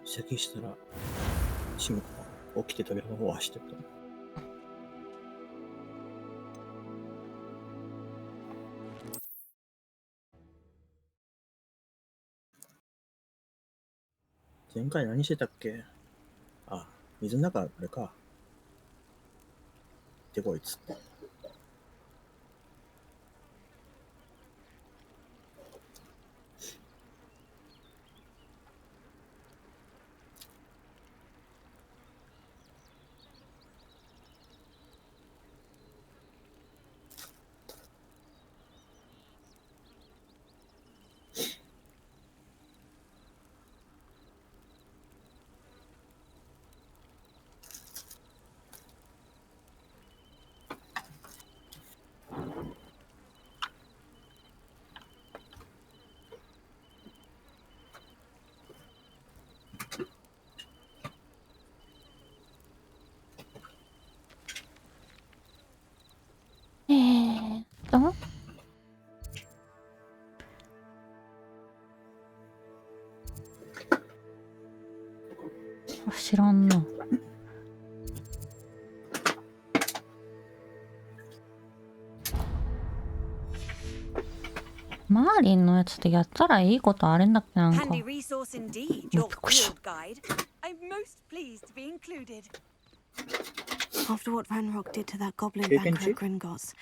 席したら、シムが起きて扉の方を走ってった。前回何してたっけ？あ、水の中、あれか。でこいつ。と知らんな。マーリンのやつってやったらいいことあるんだっけ？なんか。びっくりした。After what Ranrock did to that goblin banker at Gringotts,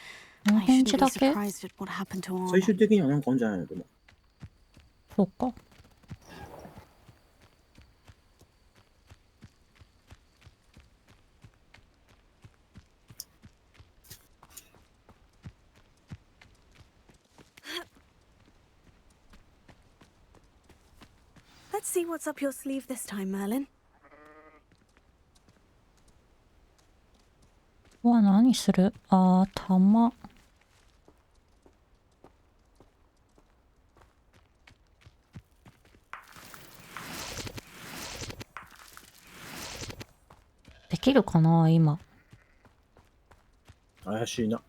この I 返 shouldn't 事 be だけ？ surprised at what happened to Orna. 最終的にはなんかあるんじゃないの？でも。そうか。Let's see what's up your sleeve this time, Merlin. うわ、何する？あー、玉。できるかな今。怪しいな。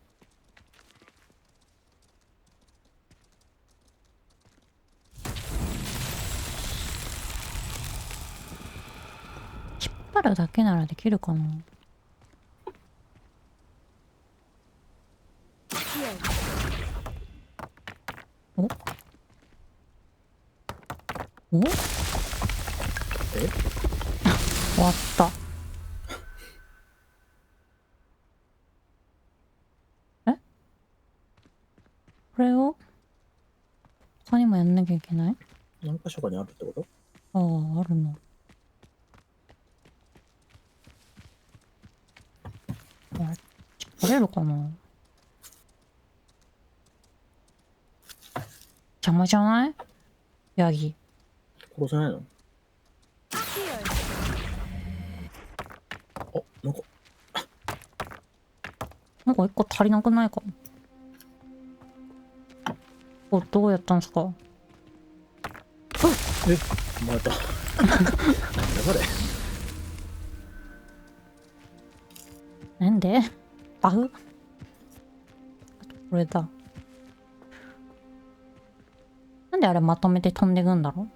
引っ張るだけならできるかな。おおえ？終わった。え？これを他にもやんなきゃいけない？何か所かにあるってこと？ああ、あるの。あれ、取れるかな？邪魔じゃない？ヤギ。殺せないの？あ、なんか。なんか一個足りなくないか？これどうやったんですか？え、また。なんだこれ。なんで？バグ？あとこれだ。なんであれまとめて飛んでくんだろう？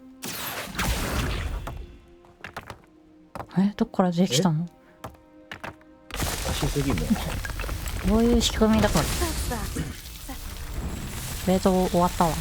どっからできたの？足すぎも。どういう仕組みだから。冷凍終わったわ。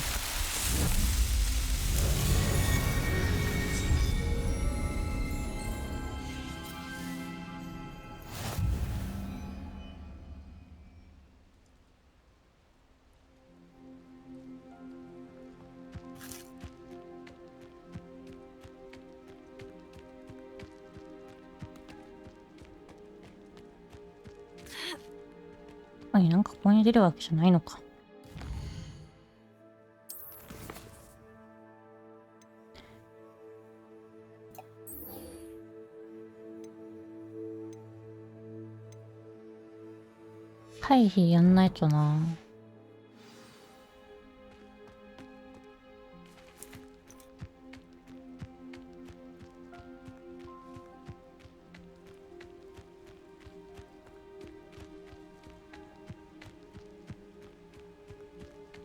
なんかここに出るわけじゃないのか。回避やんないとな。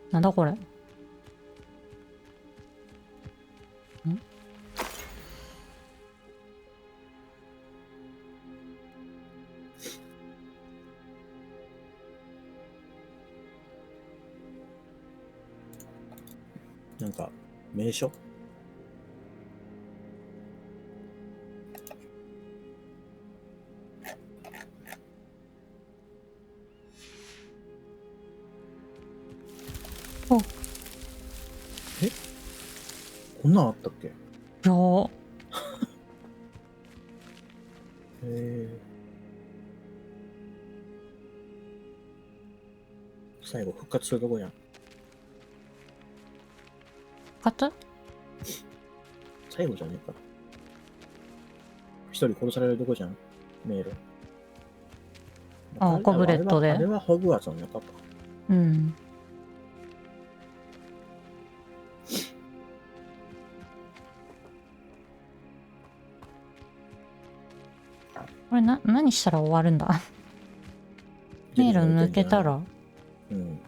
なんだこれ。なんか、名所お、こんなんあったっけ？よ最後復活するとこじゃん。かつ最後じゃねえか。一人殺されるとこじゃん。迷路。あ、ゴブレットで。あれはホグワーツの中か。うん。これ何したら終わるんだ？迷路抜けたら？うん。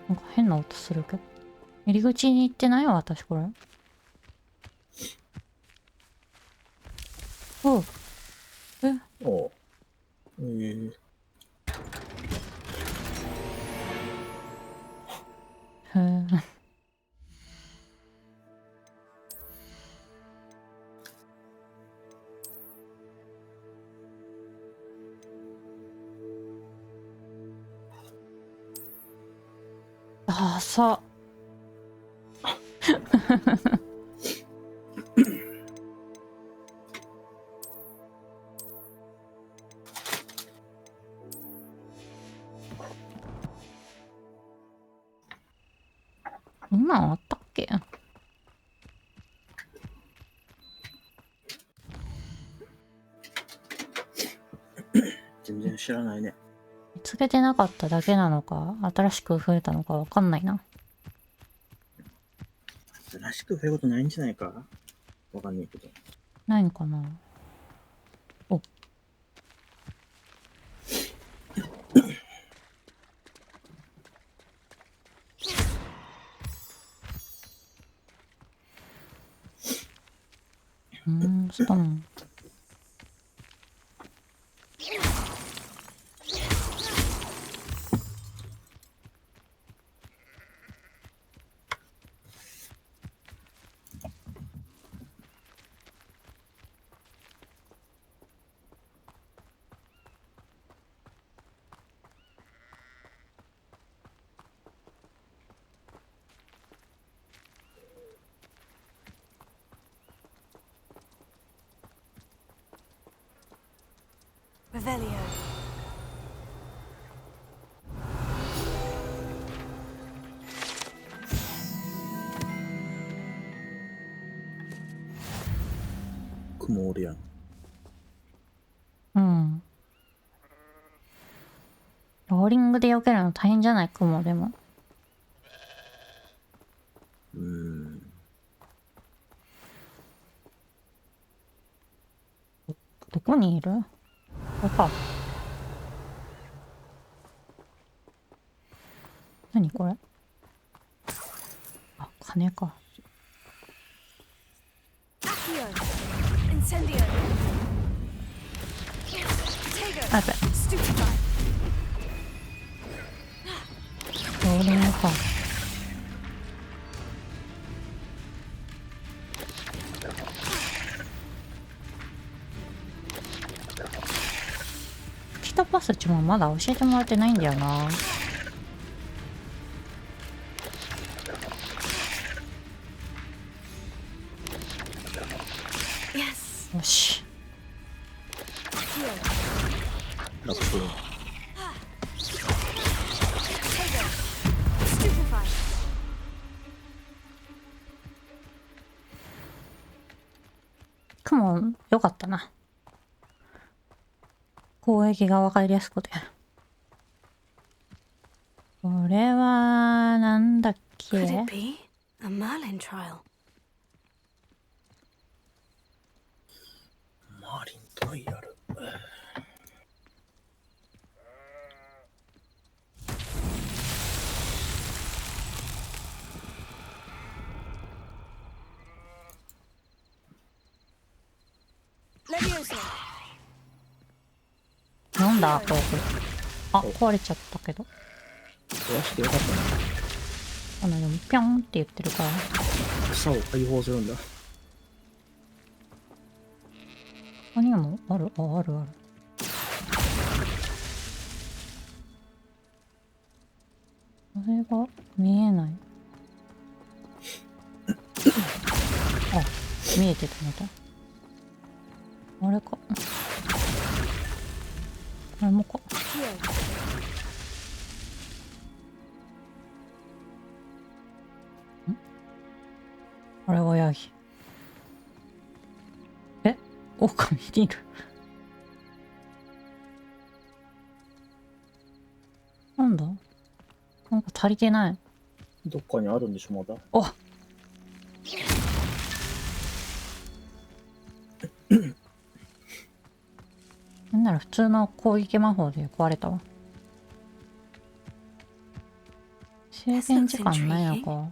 なんか変な音するけど。入り口に行ってない？私これ。おう。おう。へえ。ああ、さ。今あったっけ？全然知らないね。見つけてなかっただけなのか、新しく増えたのかわかんないな。新しく増えることないんじゃないか？わかんないけど。ないのかな。お。ストーン。Revelio. 雲おるやん。うん。ローリングで避けるの大変じゃない？雲でも。どこにいる？これか。何これ？あ、金か。Accio. Incendio. Potato. あ、やべ。 Stupefy. ローリングか。吹き飛ばすちもまだ教えてもらってないんだよな。Yes. よし。 Accio. ラップ。Potato. Stupefy. 雲よかったな。攻撃が分かりやすくて。これはなんだっ Could け？ it be a Merlin trial? マーリントライアル。Levioso. なんだこれ。あ、壊れちゃったけど。壊してよかったな。でもピョンって言ってるから。草を解放するんだ。他にもある。あ、あるある。これが見えない。あ、見えてたのだ。あれか。あれもか。あれはヤギ。え、狼にいる。なんだ、なんか足りてない。どっかにあるんでしょ、まだ。おなんなら普通の攻撃魔法で壊れたわ。制限時間ないのか。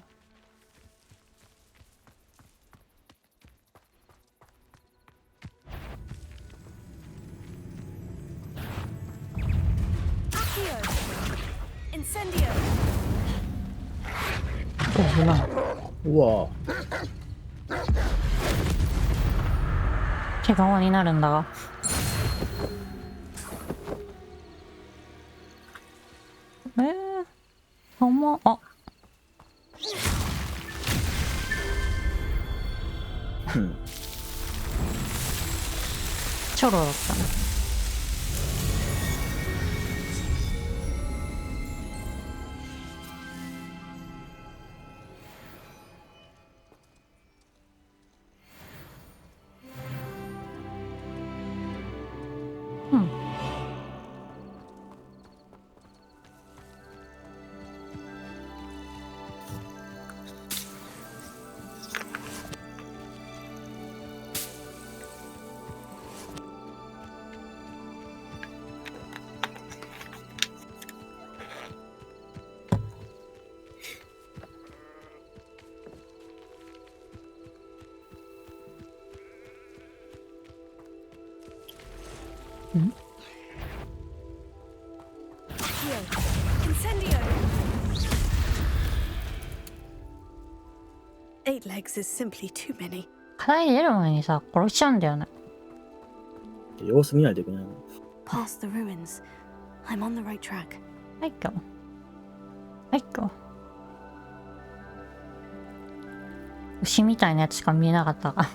Incendio. 危ない。うわ毛皮になるんだが。あ、チョロだったね。うん。ん？ Incendio. 8 legs is simply too many. 課題出る前にさ、殺しちゃうんだよね。様子見ないといけないの。Past the ruins. I'm on the right track. はいっか。はいっか。牛みたいなやつしか見えなかったが。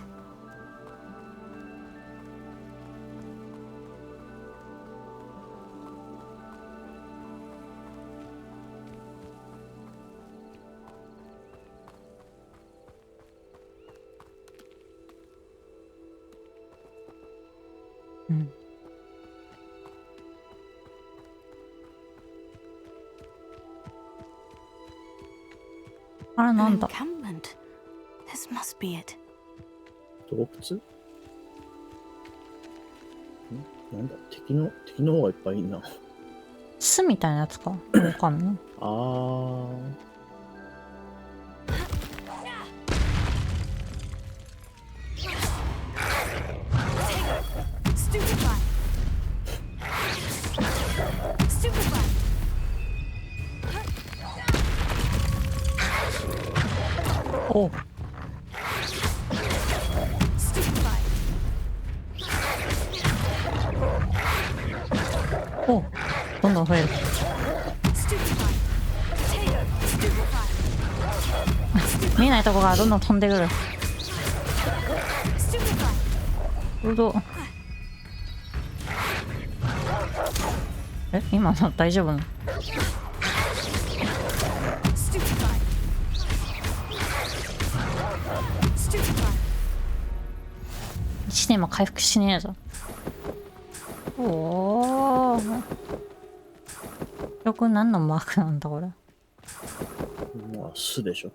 うん。あれ An なんだ。 encampment. This must be it. 洞窟？なんだ、敵の方がいっぱいいるな。巣みたいなやつか。わかんない。あー。Stupefy. Stupefy. おう。 Stupefy. おう。どんどん増える。Stupefy. Potato. Stupefy. 見えないとこがどんどん飛んでくる。 Stupefy. うど。え、今の大丈夫なの？ Stupefy. Stupefy. 1年も回復しねえぞ。おお。よく何のマークなんだこれ。まあ、巣でしょ。いっ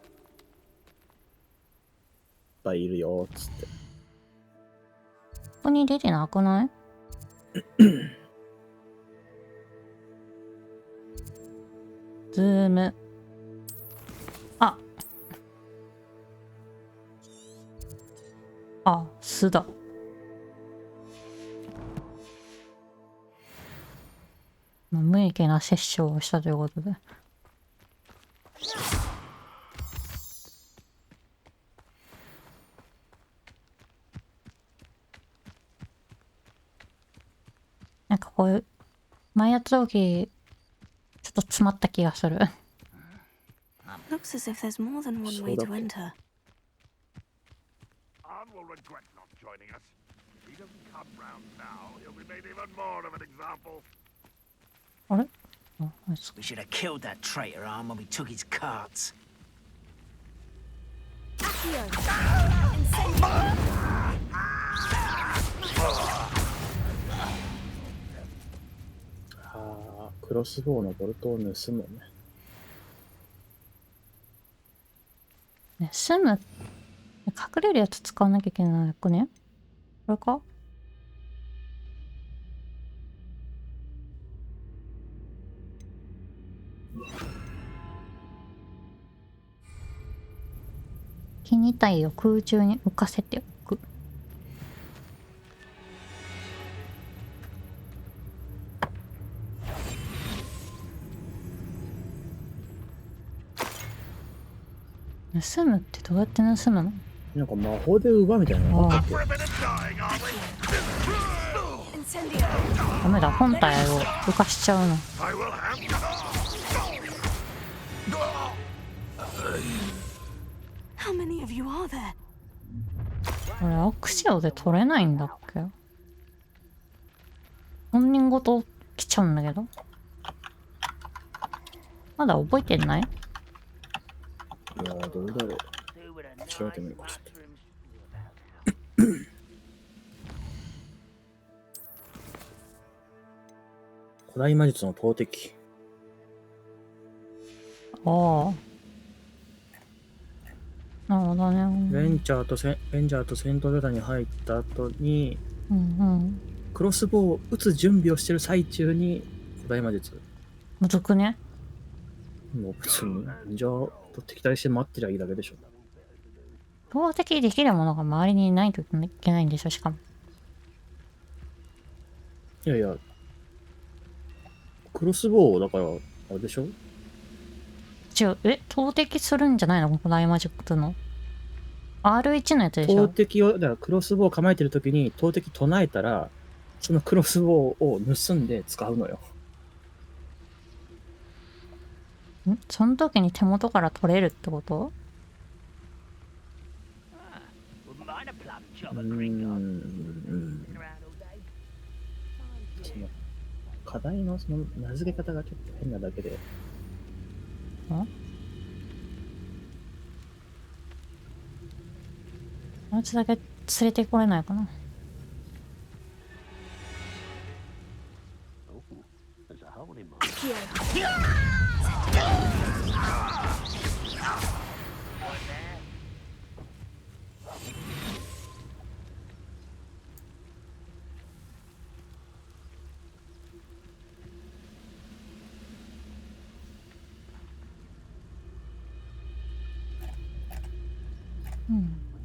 ぱいいるよ、つって。ここに出てなくない？ズーム。あ。あ、巣だ。無益な殺生をしたということで。なんかこういう前やった時ちょっと詰まった気がする。Looks as if there's more than one way to enter. Arn will regret not joining us. If he doesn't come round now, he'll be made even more of an example. あれあ、あいつ We should have killed that traitor Arm when we took his carts. Accio! ああ、クロスボウのボルトを盗むね。盗む、隠れるやつ使わなきゃいけないくね。これか。気に体を空中に浮かせておく。盗むってどうやって盗むの？なんか魔法で奪うみたいなのがあったっ For a bit of dying, are we? Incendio! ダメだ、本体を浮かしちゃうの。 I will have. How many of you are there? これアクシオで取れないんだっけ？本人ごと来ちゃうんだけど。まだ覚えてない？いやー、どうだろう。調べてみるか、ちょっと。古代魔術の投擲。ああ。なるほどね。レンジャーとセントルダに入った後に、うんうん。クロスボウを撃つ準備をしてる最中に古代魔術。むずくね。もう別に、じゃあ、敵対して待ってりゃいいだけでしょ。投擲できるものが周りにないといけないんでしょ、しかも。いやいや、クロスボウだから、あれでしょ？投擲するんじゃないの古代マジックの。R1 のやつでし投ょ？擲を、だからクロスボウを構えてる時に投擲唱えたら、そのクロスボウを盗んで使うのよ。その時に手元から取れるってこと？その課題のその名付け方がちょっと変なだけで。あいつだけ連れてこれないかな。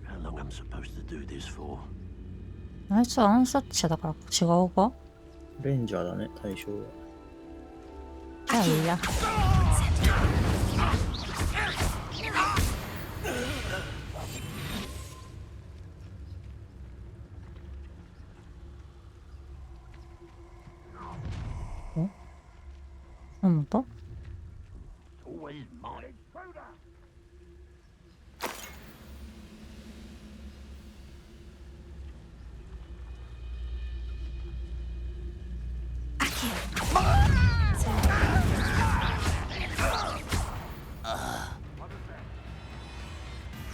How long I'm supposed to do this for? あいつは暗殺者だから違うか？レンジャーだね、対象は。じゃあいいや。お？なんだ？ Always mine.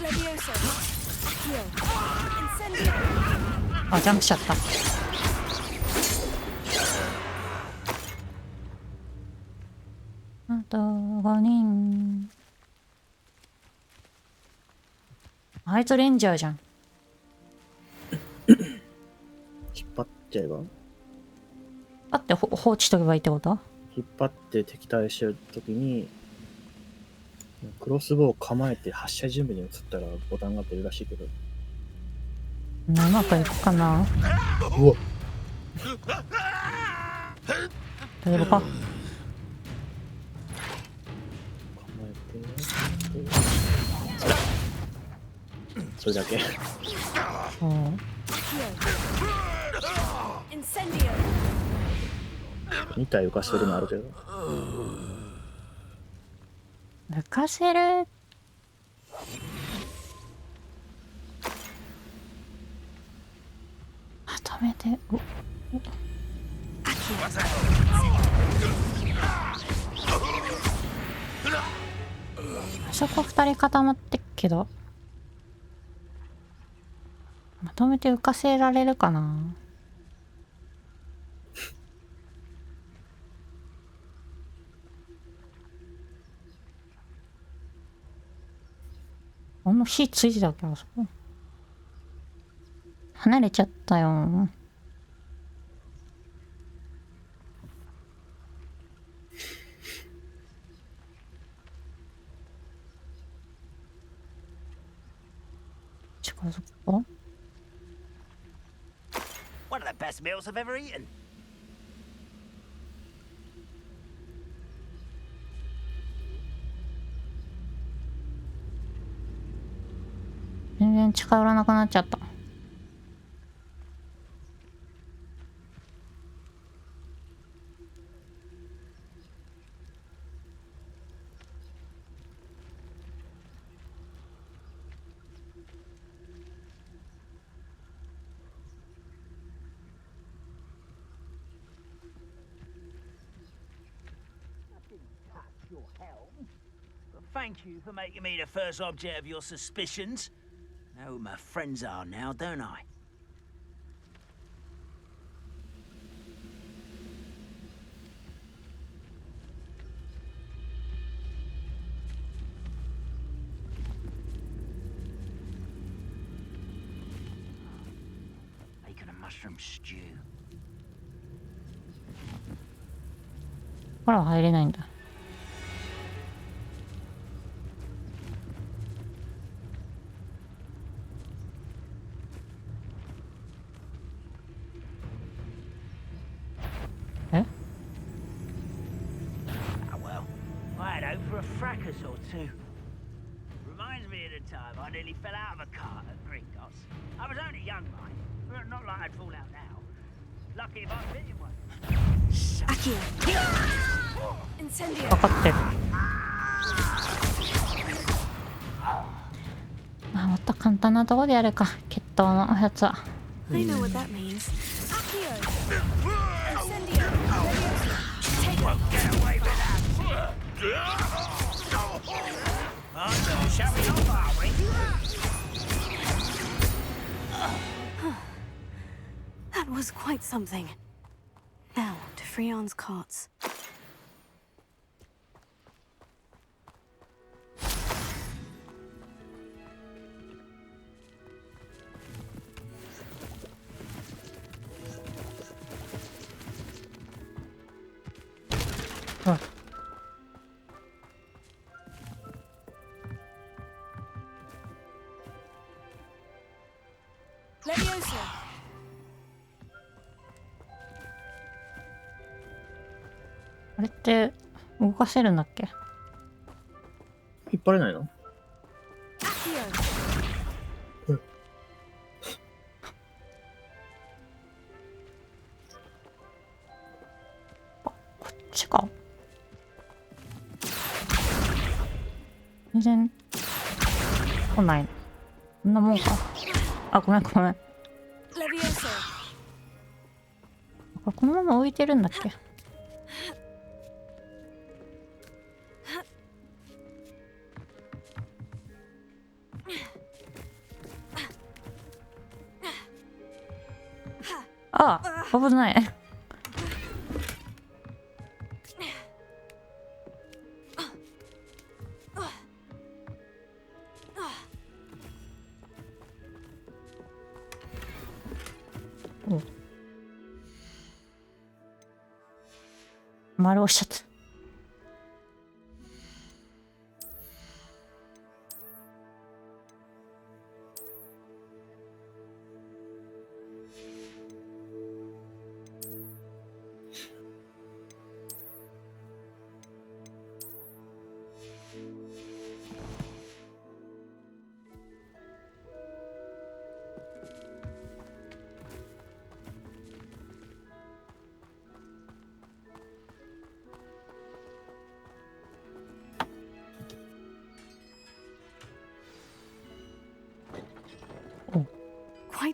Levioso! Accio! Incendio! あ、ジャンプしちゃった。あと5人。あいつレンジャーじゃん。引っ張っちゃえば？だって放置しとけばいいってこと？引っ張って敵対してるときに、クロスボウを構えて発射準備に移ったらボタンが出るらしいけど。うまくいくかな？うわ大丈夫か？構えて、それだけ。うん。 Incendio! 2体浮かしてるのあるけど。浮かせる。まとめて。あそこ2人固まってっけど、まとめて浮かせられるかな。あの火ついてたっけ、あそこ。離れちゃったよ。近づくか？ One of the best meals I've ever eaten. 全然近寄らなくなっちゃった。Thank you for making me the first object of your suspicions. Know who my friends are now, don't I? Making a mushroom stew. ほら入れないんだ。え？ Ah, well, I'd hope for a fracas or two. Reminds me of the time I nearly fell out of a cart at Gringos. I was only young, mind, but not like I'd fall out now. Lucky if I fit in one. Accio! Incendio! 分かってる。まあもっと簡単なとこでやるか、決闘のやつは。I know what that means. Accio! Incendio! Take it! Get away with that! Oh, shall we off, are we? That was quite something. Now to Freon's carts. うん。Leviosa! あれって動かせるんだっけ？引っ張れないの？ Accio! こっちか。全然来ない。こんなもんか。あ、ごめんごめん。Leviosa! このまま置いてるんだっけ？ああ、危ない。お、丸押しちゃった。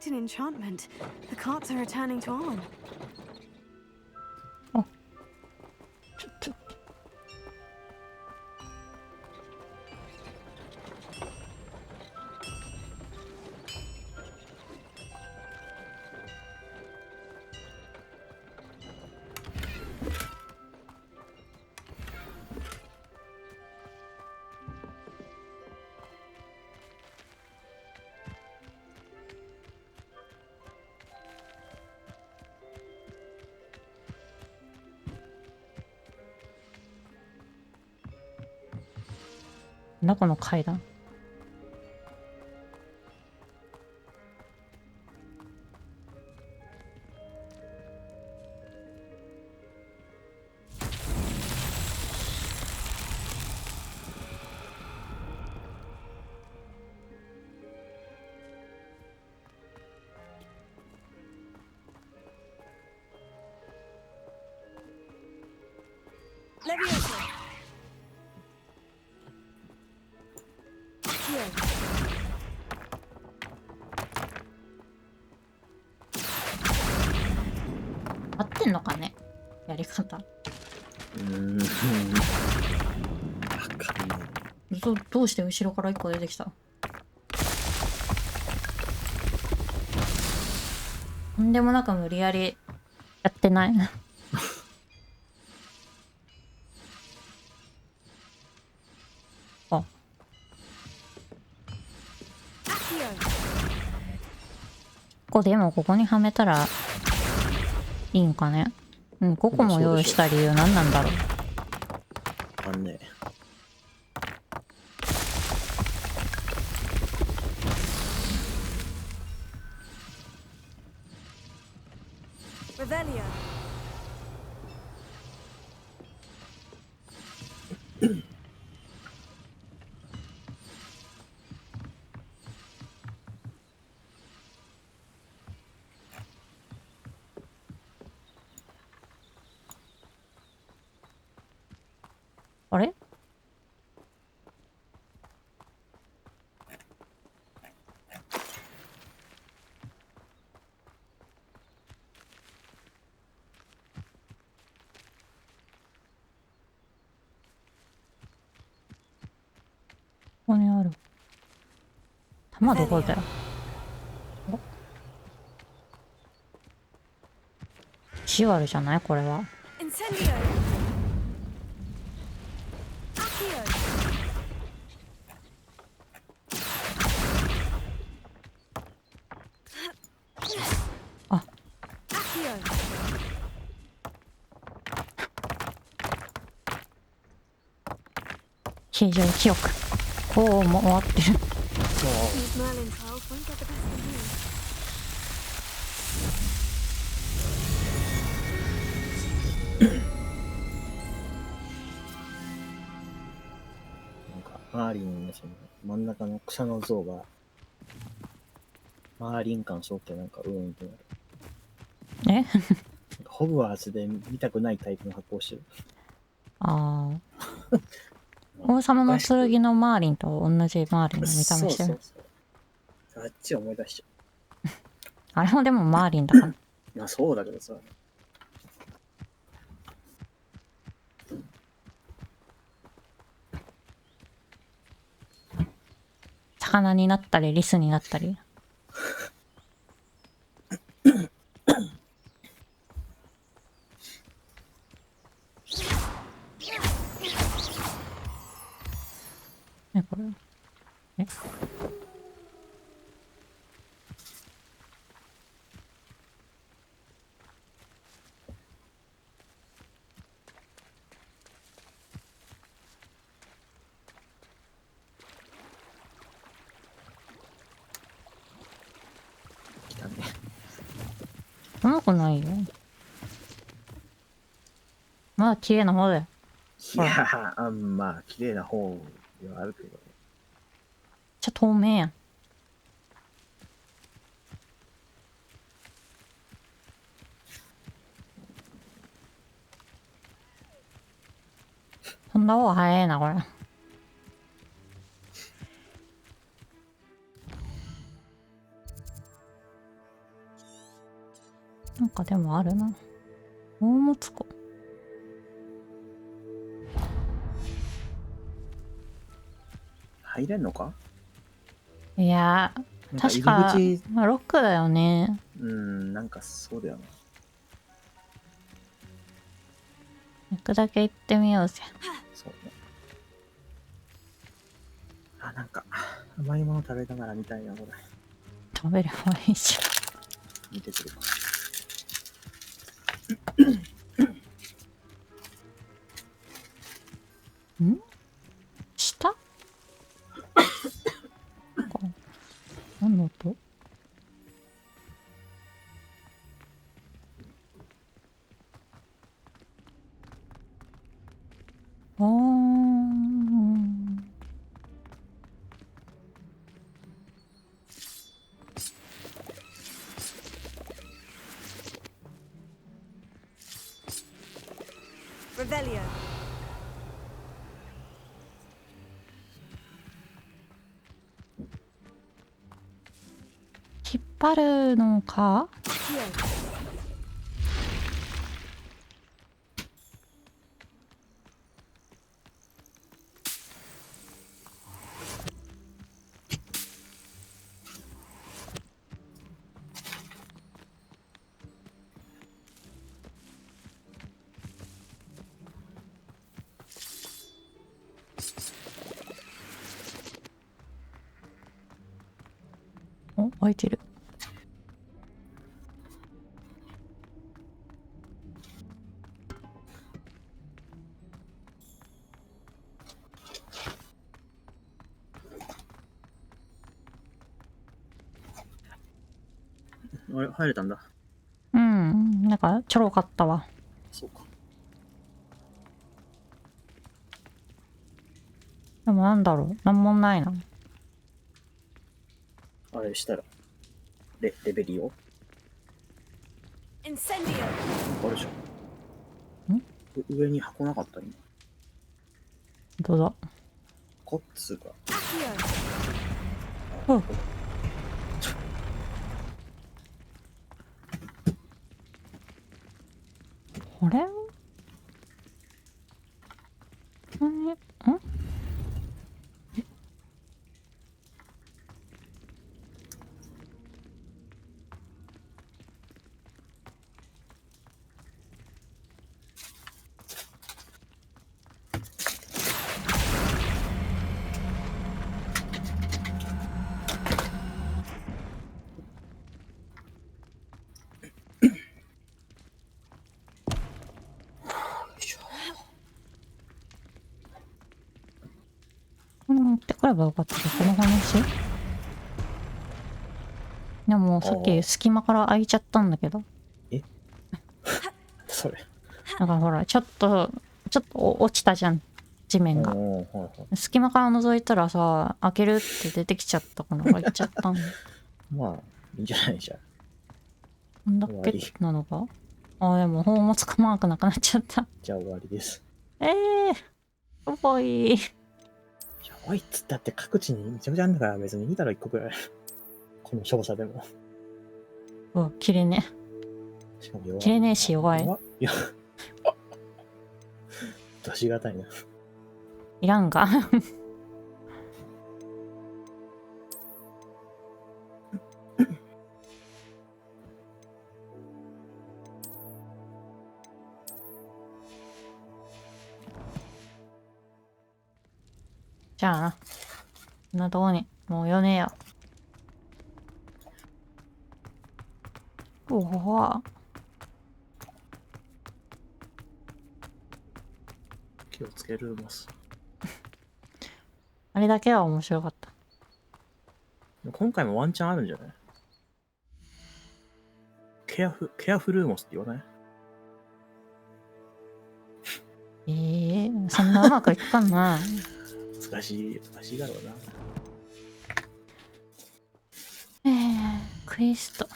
quite an enchantment. The carts are returning to Arn. ちょっとなんだこの階段。Leviosa. Accio. 合ってんのかね、やり方。わかんない。どうして後ろから1個出てきた。とんでもなく無理やりやってない。あ、 Accio. ここでもここにはめたらいいんかね。うん、5個も用意した理由何なんだろう。わかんねえ。Revelio. あれ、ここにある。弾どこだよ。お、シワルじゃないこれは。 Incendio. Accio. あ、 Accio. 形状記憶。おお、もう終わってる。 These Merlin trials won't get the best of me. なんか、マーリンのその真ん中の草の像が、マーリン感そうってなんか、ってなる。えなんかホグワーツで見たくないタイプの発行してる。ああ。王様の剣のマーリンと同じマーリンの見た目してる。そうそうそう。あっち思い出しちゃあれもでもマーリンだから。う。まあそうだけどさ。魚になったりリスになったり。ね、これ。え、来たね。うくないよ。まあ綺麗な方だよ。いやー、まあ、綺麗な方ではあるけどね。ちょっと透明やん。そんな方が早いな、これ。かでもあるな。大物湖。入れんのか？いやなんか確か入り口、ロックだよね。なんかそうだよな。行くだけ行ってみようぜ。そうね。あ、なんか、甘いもの食べながら見たいな、これ。食べればいいじ見てくるか。ゃん。ん下何の音？あー。Revelio. 引っ張るのか？ Accio. お、開いてる。あれ、入れたんだ。うん、なんかちょろかったわ。そうか。でもなんだろう、なんもないな。あれしたら、レベリオ Incendio. あるじゃん。上に箱なかった今。どうだ。コッツが。Accio. うん。あれ？ん？持ってくればよかったけど、この話。でもさっき隙間から開いちゃったんだけど。それ。だからほら、ちょっと落ちたじゃん、地面が。はいはい。隙間から覗いたらさ、開けるって出てきちゃったから開いちゃったんだ。まあ、いいんじゃないじゃん。なんだっけ終わりなのか。あ、でも宝物庫マークなくなっちゃった。じゃあ終わりです。すごい。やばいっつったって各地にめちゃくちゃあるんだから別にいいだろ、一個くらい。この少佐でも。うわ、切れね。しかも弱い。切れねえし弱い。いや、出しがたいな。いらんか。じゃあな。こんなとこに、もうよねえよ。おお。気をつけるます。あれだけは面白かった。今回もワンチャンあるんじゃない？ケアフルーモスって言わない？そんなうまくいくかな。難しいだろうな。クリスト。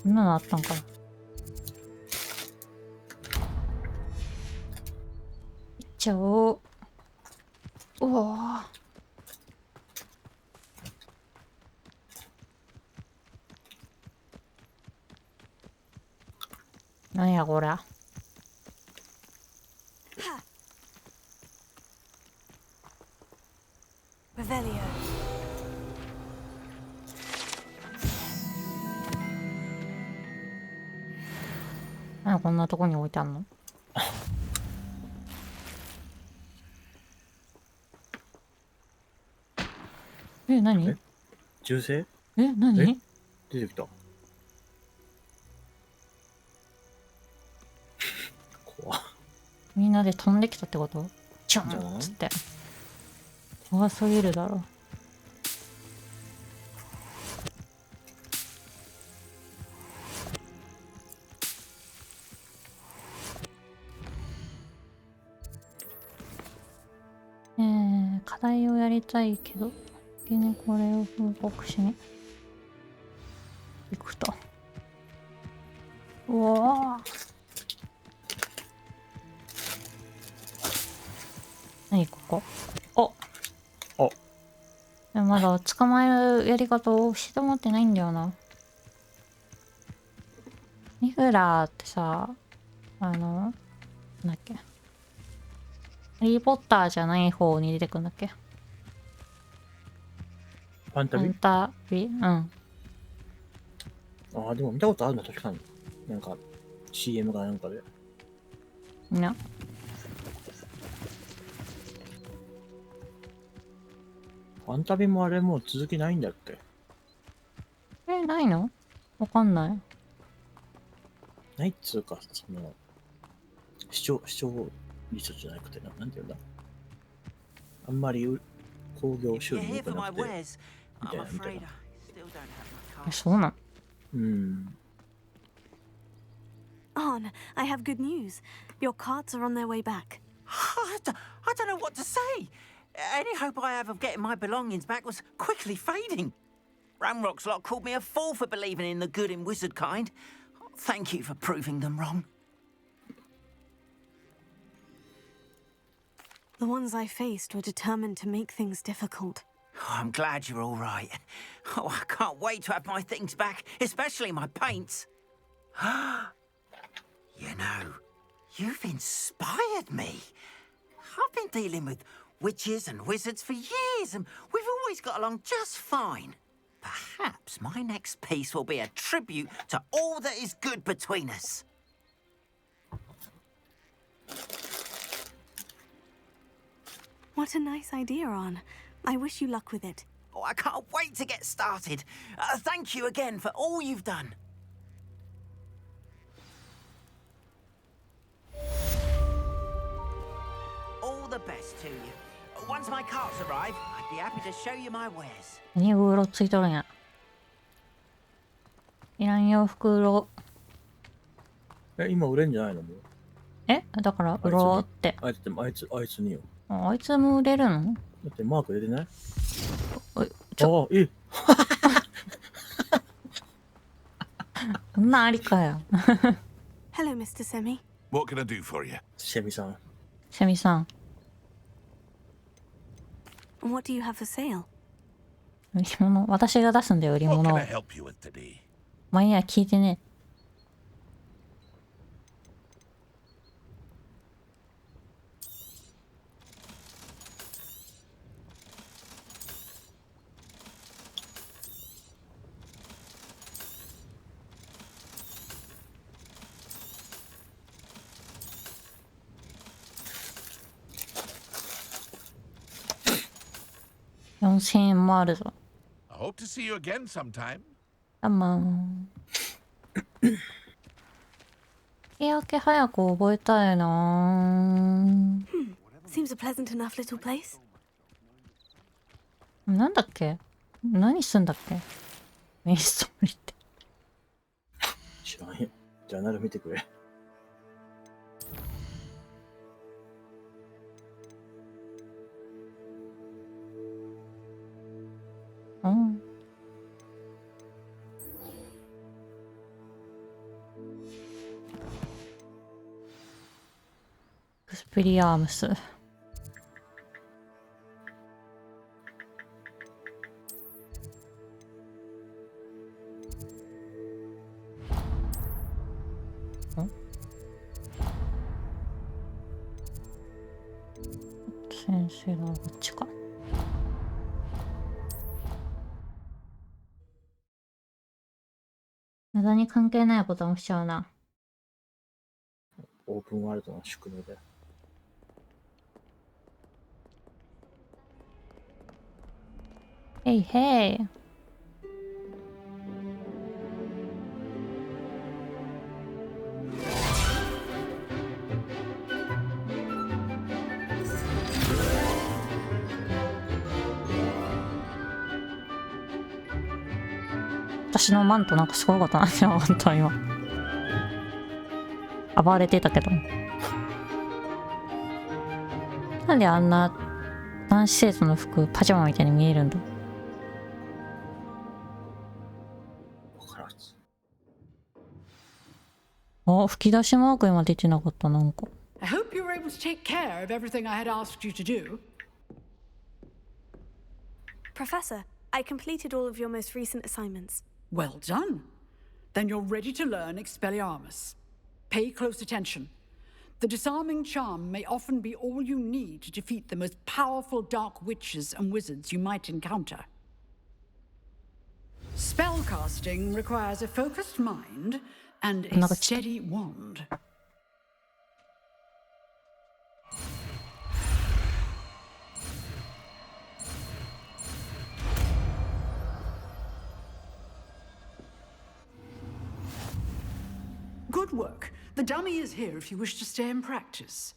こんなのあったんかな。一応、うわぁ。なんやこりゃ。Revelio. なんでこんなとこに置いてあんの？何？え銃声何？出てきた。怖っ。みんなで飛んできたってこと？チュじゃあンっつって。怖すぎるだろ。課題をやりたいけど、先にこれを報告しに行くと。うわー。何ここ？お。まだ捕まえるやり方をしてもってないんだよな。ニフラーってさ、なんだっけ。ハリーポッターじゃない方に出てくんだっけ？パンタビパンタビ？うん。ああ、でも見たことあるの確かに。なんか、CM かなんかで。ね。パンタビもあれもう続きないんだっけ？ないの？わかんない。ないっつうか、視聴率じゃなくてなんていうんだ。あんまり興行収 You're 入 here 良く for な my くて、wares. みたい I'm な、みたい afraid な。 I still don't have my car. そうなの？On, I have good news. Your carts are on their way back. I don't know what to say. Any hope I have of getting my belongings back was quickly fading. Ramrock's lot called me a fool for believing in the good in wizard kind. Thank you for proving them wrong. The ones I faced were determined to make things difficult. Oh, I'm glad you're all right. Oh, I can't wait to have my things back, especially my paints. You know, you've inspired me. I've been dealing with witches and wizards for years, and we've always got along just fine. Perhaps my next piece will be a tribute to all that is good between us. What a nice idea, On. I wish you luck with it. Oh, I can't wait to get started. Thank you again for all you've done. All the best to you. Once my carts arrive, I'd be happy to show you my wares. 何うろついとるんや。いらんよ、袋。今売れんじゃないのもう。だから、うろって。あいつによ。あいつも売れるの？だってマーク出てない？おい、ああ、そんなありかよ。Hello, Mr. Semi. What can I do for you? シェミさん。セミさん。What do you have for sale? 売り物。私が出すんだよ、売り What 物 can を I。help you with today? まあいいや、聞いてね。4000円もあるぞ。I hope to see you again sometime. あまー。日焼け早く覚えたいなー。Seems a pleasant enough little place. なんだっけ？何すんだっけ？メインストーリーって。知らんよ。ジャーナル見てくれ。うん。エクスペリアームス。先生がこっちか。無駄に関係ないボタン押しちゃうな。オープンワールドの宿命で。へいへい。私のマントなんかすごいことなんだよ、本当今。暴れてたけど。なんであんな男子生徒の服パジャマみたいに見えるんだ。わからんす。あ、吹き出しマーク今出てなかった、なんか。I hope you were able to take care of everything I had asked you to do. Professor, I completed all of your most recent assignments. Well done. Then you're ready to learn Expelliarmus. Pay close attention. The disarming charm may often be all you need to defeat the most powerful dark witches and wizards you might encounter. Spellcasting requires a focused mind and a steady wand. Good work. The dummy is here if you wish to stay and practice.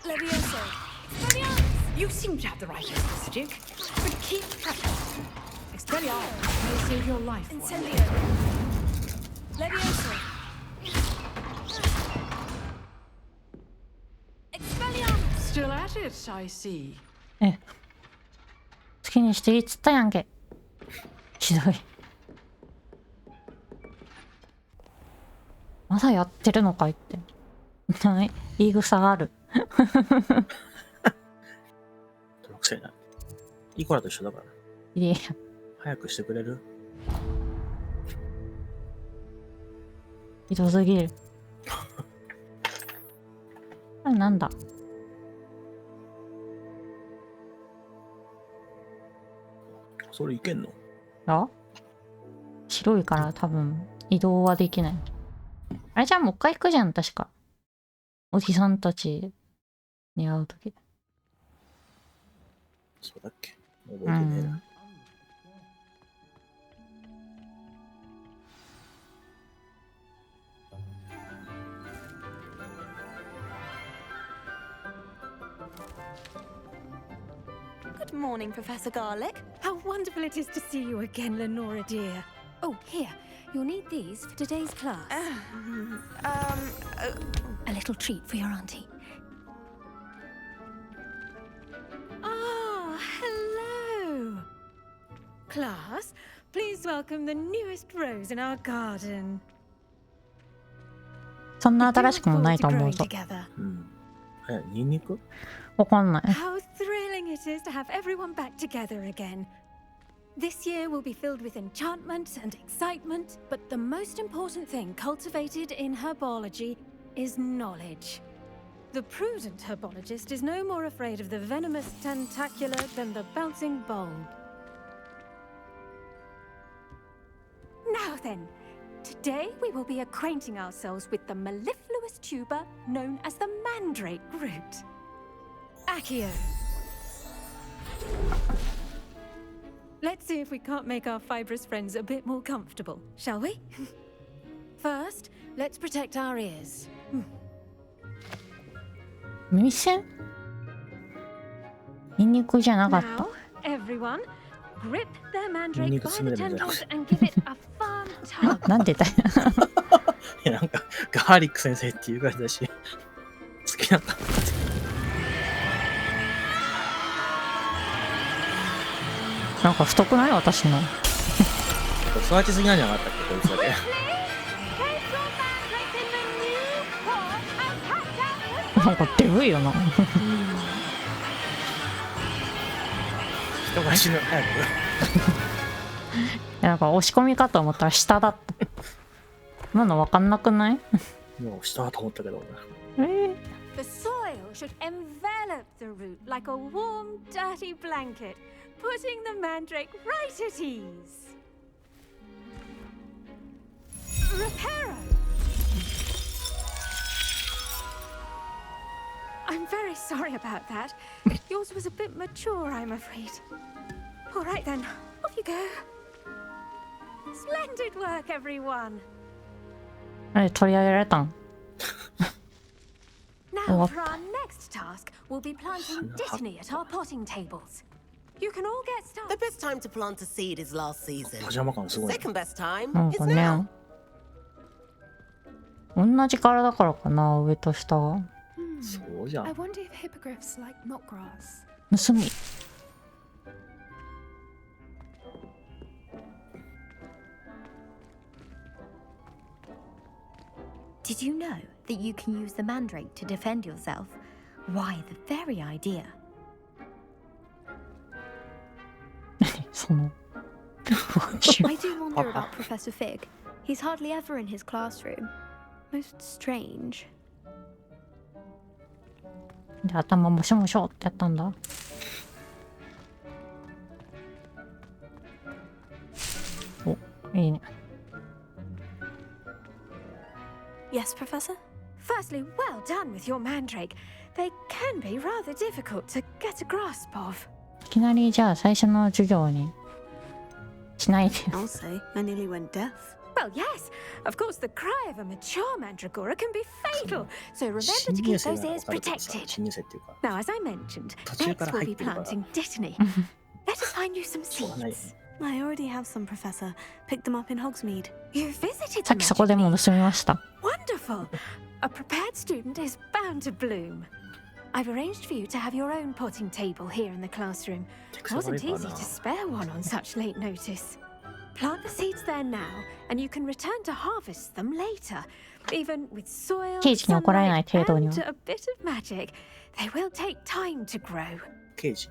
Levioso. You seem to have the right aesthetic, but keep practicing. Expelliarmus may save your life. Incendio. Levioso. Expelliarmus. Still at it, I see. え、好きにしていいっつったやんけ。ひどい。まだやってるのかいって。ない、言い草がある。泥臭いな。いい子らと一緒だから。いや、早くしてくれる？ひどすぎる。あれなんだ。それいけんの？あ、白いから多分移動はできない。あれじゃあもう一回行くじゃん、確か。おじさんたちに会うとき。そうだっけ？覚えてねえな。Good morning, Professor Garlic. How wonderful it is to see you again, Lenora dear. Oh, here. You'll need these for today's class. A little treat for your auntie. Ah, hello. Class, please welcome the newest rose in our garden. そんな新しくもないと思うぞ。うん。ニンニク？わかんない。 How thrilling it is to have everyone back together again. This year will be filled with enchantment and excitement, but the most important thing cultivated in herbology is knowledge. The prudent herbologist is no more afraid of the venomous tentacular than the bouncing bulb. Now then, today we will be acquainting ourselves with the mellifluous tuber known as the mandrake root. Accio. Let's see if we can't make our fibrous friends a bit more comfortable, shall we? First, let's protect our ears. 耳栓？ニンニクじゃなかった？ Now, everyone, grip their mandrake Nick by the Smith. tendrils and give it a firm tug. なんでだよ。いや、なんか、ガーリック先生っていう感じだし、好きなんだ。なんか太くない？私の。育ちすぎなんじゃなかったっけ、こいつだけ。 Place your mandrake in the new pot and catch up the なんかデブいよな。人が死ぬ早く。なんか押し込みかと思ったら下だった。今の分かんなくない？もう下だと思ったけど。The soil should envelop the root like a warm, dirty blanket, putting the mandrake right at ease. Reparo! I'm very sorry about that. Yours was a bit mature, I'm afraid. All right then, off you go. Splendid work, everyone. あれ取り上げられたん？ Now, for our next task, we'll be planting Dittany at our potting tables. You can all get The started. best time to plant a seed is last season. パジャマ感すごい。 Second best time なん is か now. ね、同じ柄だからかな、上と下が。そうじゃ I ん。 wonder if hippogriffs like knot grass. 盗み。Did you know that you can use the mandrake to defend yourself? Why, the very idea. その。 I do wonder about Professor Fig. He's hardly ever in his classroom. Most strange. で、頭もしょもしょってやったんだ。お、いいね。 Yes, Professor? Firstly, well done with your mandrake. They can be rather difficult to get a grasp of. いきなりじゃあ最初の授業にしないで。 I'll say, I nearly went deaf. Well, yes. Of course, the cry of a mature mandragora can be fatal. So remember 新 to 入 keep 生 those なら ears わかるけどさ、 protected. 新入生っていうか。 Now, as I mentioned, 途中か next ら we'll 入 be ってるから planting Dittany. Let us find you some しょうがないよ seeds. ね。 I already have some, Professor. Picked them up in Hogsmeade. You visited さ the っきそこで magic も leaf. 盗みました。 Wonderful. A prepared student is bound to bloom. I've arranged for you to have your own potting table here in the classroom. 手癖悪 Wasn't いから easy な to。spare one on such late notice. Plant the seeds there now, and you can return to harvest them later. Even with soil, ケージに怒られない sunlight, 程度には。 and a bit of magic, they will take time to grow. 刑事。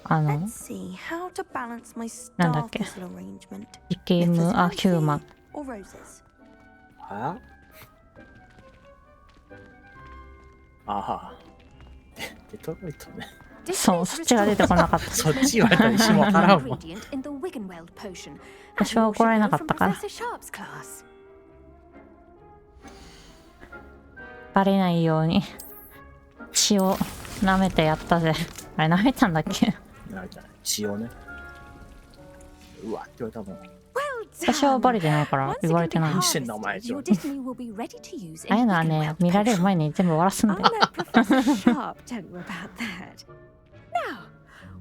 あの Let's、see how to balance my なんだっ star け、 thistle arrangement. イケムアヒューマン。 Or roses. はあは。デトロイトね。そう、そっちが出てこなかった。そっち言われたら一瞬わからんもん。 Ingredient in the Wiggenweld potion. 私は怒られなかったから。 Professor Sharp's class. バレないように血を舐めてやったぜ。あれ舐めたんだっけ？なみたいな。血をね。うわって言われたもん。 Well 私は done. バレてないから言われてない。 Once あ it してんだお can 前 be harvested, your Dittany will be ready to use あいう in のはね、 Wiggenweld 見られる potion. 前に全部終わらすん I'll だよ。 let Professor Sharp tell you about that. Now,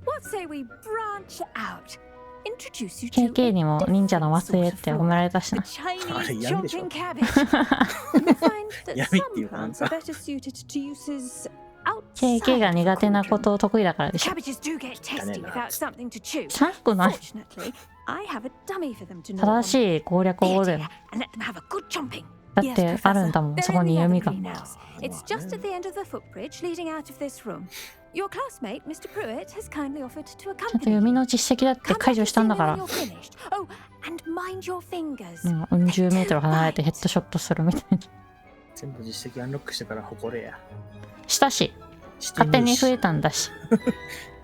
what say we branch out? Introduce you to KK にも忍者の a 末裔 different って sort 褒 of められたし fruit, な。 the あれ Chinese 闇でしょ。 jumping cabbage. You'll find that 闇ってい some うかなん plants are か。 better suited to uses KK が outside 苦手な the こ cauldron. と得意だからでしょ。 Cabbages do get testy without something to chew. 寒くない。 Fortunately, I have a dummy for them to know 正 on. しい攻略 Here, 法だよ。 dear, and let them have a good chomping. だってあるんだもん、 They're そこ in に the 弓 other が。 greenhouse. It's just at the end of the footbridge leading out of this room. Your classmate, Mr. Pruitt, has kindly offered to ちゃんと accompany 弓 you. の実績だって Come 解除 back したんだ and か see ら me when。you're finished. Oh, and mind your fingers. うん、うん十メートル離れてヘッドショットするみたいな。全部実績アンロックしてから誇れや。したし、して勝手に増えねえし。たんだし。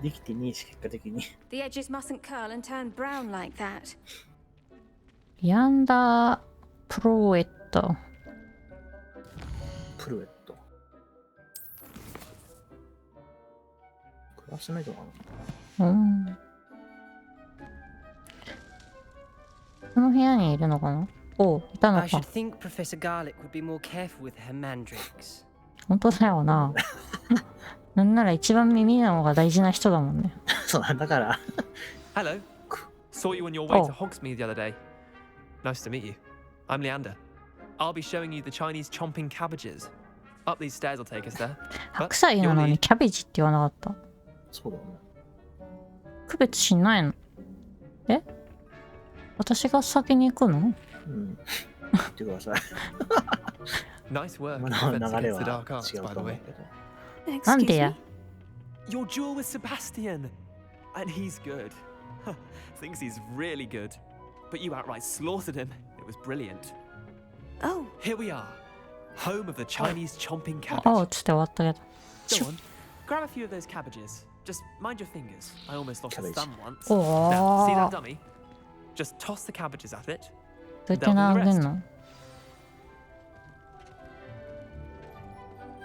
できてねえし、結果的に。 The edges mustn't curl and turn brown like that. ヤンダープロエット。プルエット。クラスメイトなの？うん。この部屋にいるのかな？おう、いたの I か should。think Professor Garlick would be more careful with her mandrakes. 本当だよな。なんなら一番耳なのが大事な人だもんね。そうなんだから。 Hello. Saw you on your way Oh. to Hogsmeade the other day. Nice to meet you. I'm Leander. I'll be showing you the Chinese chomping cabbages. Up these stairs will take us there. 白菜なのにキャベジって言わなかった。そうだよね。区別しないの？え？私が先に行くの？うん。言ってください。Nice work. 今 defense の流れ against the は dark arts, 違う by と the 思う way. けど。なんでや？ Your duel with Sebastian, and he's good. Thinks he's really good, but you outright slaughtered him. It was brilliant. Oh, Here we are, home of the Chinese chomping あ cabbage. っつって終わったけど。 Go on, grab a few of those cabbages. Just mind your fingers. I almost lost a Cabbage. thumb once. お Now, see ー。 that dummy? Just toss the cabbages at it. どうやって投げんの？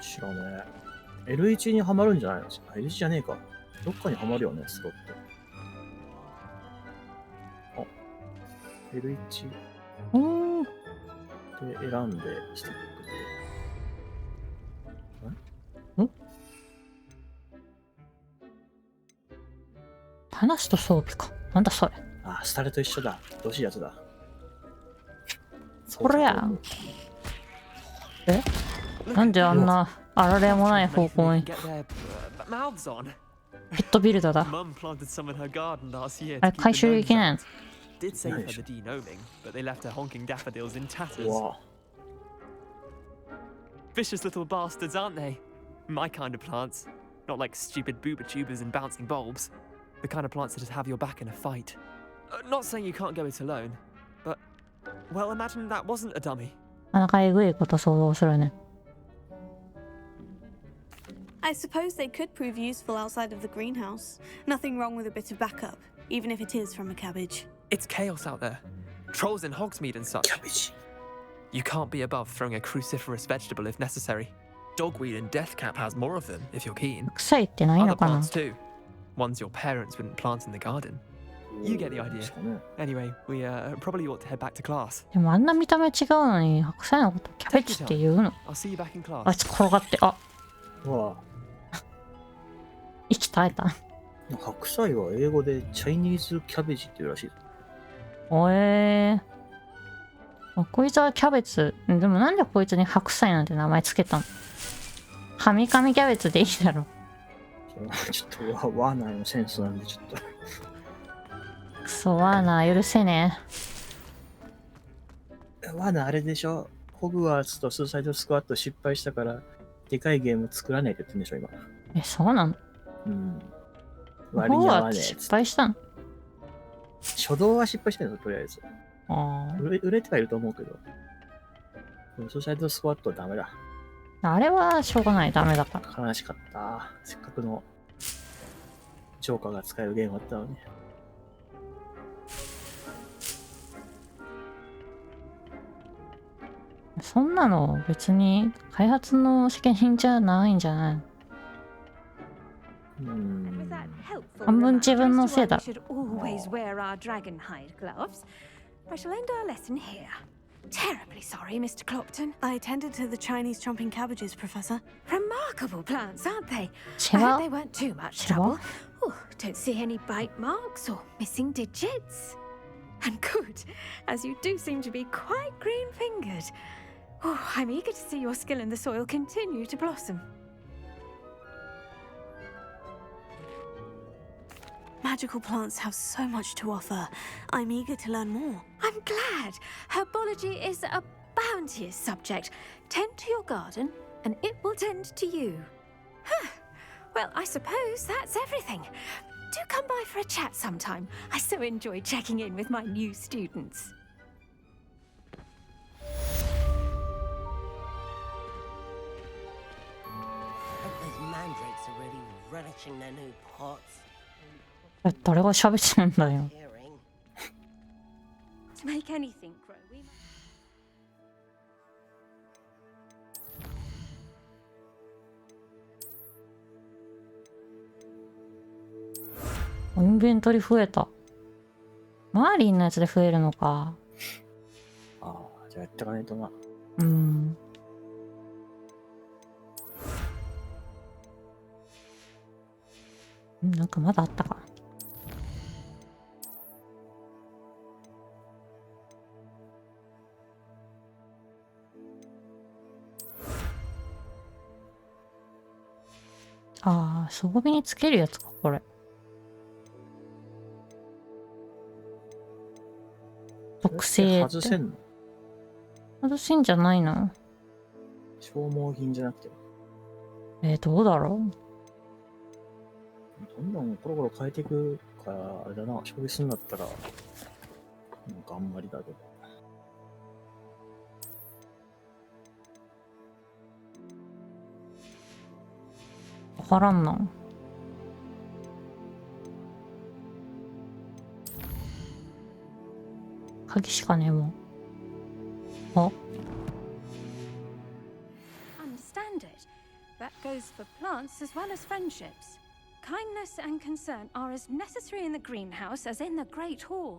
知らねえ。L1 にはまるんじゃないの？L1 じゃねえか。どっかにはまるよね、スロット。あ、L1 おー。で選んでスティックで。話と装備か。なんだそれ。あ、スタレと一緒だ。どしいやつだ。これや。え？なんであんなあられもない方向に。 Get their mouths on. ペットビルダーだ。 Mum planted some in her garden last year あ to れ keep 回 the 収でき gnomes ないの？ out. Did save her the denoming, but they left her honking daffodils in tatters. うわ。 Vicious little bastards, aren't they? My kind of plants. Not like stupid booba tubers and bouncing bulbs. The kind of plants that just have your back in a fight. Not saying you can't go it alone, but, well, imagine that wasn't a dummy. なかなかえぐいこと想像するね。 I suppose they could prove useful outside of the greenhouse. Nothing wrong with a bit of backup, even if it is from a cabbage. It's chaos out there. Trolls in Hogsmeade and such. Cabbage. You can't be above throwing a cruciferous vegetable if necessary. Dogweed and deathcap has more of them, if you're keen. 臭いってないの Other かな？ plants too. Ones your parents wouldn't plant in the garden. You get the idea. Anyway, we probably ought to head back to class. でもあんな見た目違うのに白菜のことキャベツって言うの？ I'll see you back in class. あいつ転がって、あ、うわ。息絶えた。白菜は英語でチャイニーズキャベジっていうらしい。おあこいつはキャベツ。でもなんでこいつに白菜なんて名前つけたの？はみかみキャベツでいいだろ。ちょっとワーナーのセンスなんでちょっと。くそ、ワーナー許せねえ。ワーナーあれでしょ？ホグワーツとスーサイドスクワット失敗したからでかいゲーム作らないって言ってんでしょ今。え、そうなの？うん。割に合わねえ。失敗したの？初動は失敗したのとりあえず。あ売れてはいると思うけど。スーサイドスクワットはダメだ。あれはしょうがない、ダメだから。悲しかった。せっかくのジョーカーが使えるゲームだったのに。そんなの別に開発の責任じゃないんじゃない？半分自分のせいだ。 should always wear our dragon hide gloves. I shall end our lesson here. Terribly sorry, Mr. Clopton. I attended to the Chinese chomping cabbages, Professor. Remarkable plants, aren't they? I Shiva? hope they weren't too much trouble. Oh, don't see any bite marks or missing digits. And good, as you do seem to be quite green-fingered. Oh, I'm eager to see your skill in the soil continue to blossom. Magical plants have so much to offer. I'm eager to learn more. I'm glad. Herbology is a bounteous subject. Tend to your garden, and it will tend to you. Huh. Well, I suppose that's everything. Do come by for a chat sometime. I so enjoy checking in with my new students. Those mandrakes are really relishing their new pots. 誰が喋ってんだよ。 To make anything grow, we must... インベントリ増えた。マーリンのやつで増えるのか。ああ、じゃあやってかないとな。うん。なんかまだあったか。ああ、装備につけるやつか、これ。性って外せんの？外せんじゃないの？消耗品じゃなくて。どうだろどんどんコロコロ変えていくから、あれだな、消費するんだったら、なんかあんまりだけど。う？わからんな。鍵しかねえもん。あ、Understand it. That goes for plants as well as friendships. Kindness and concern are as necessary in the greenhouse as in the Great Hall.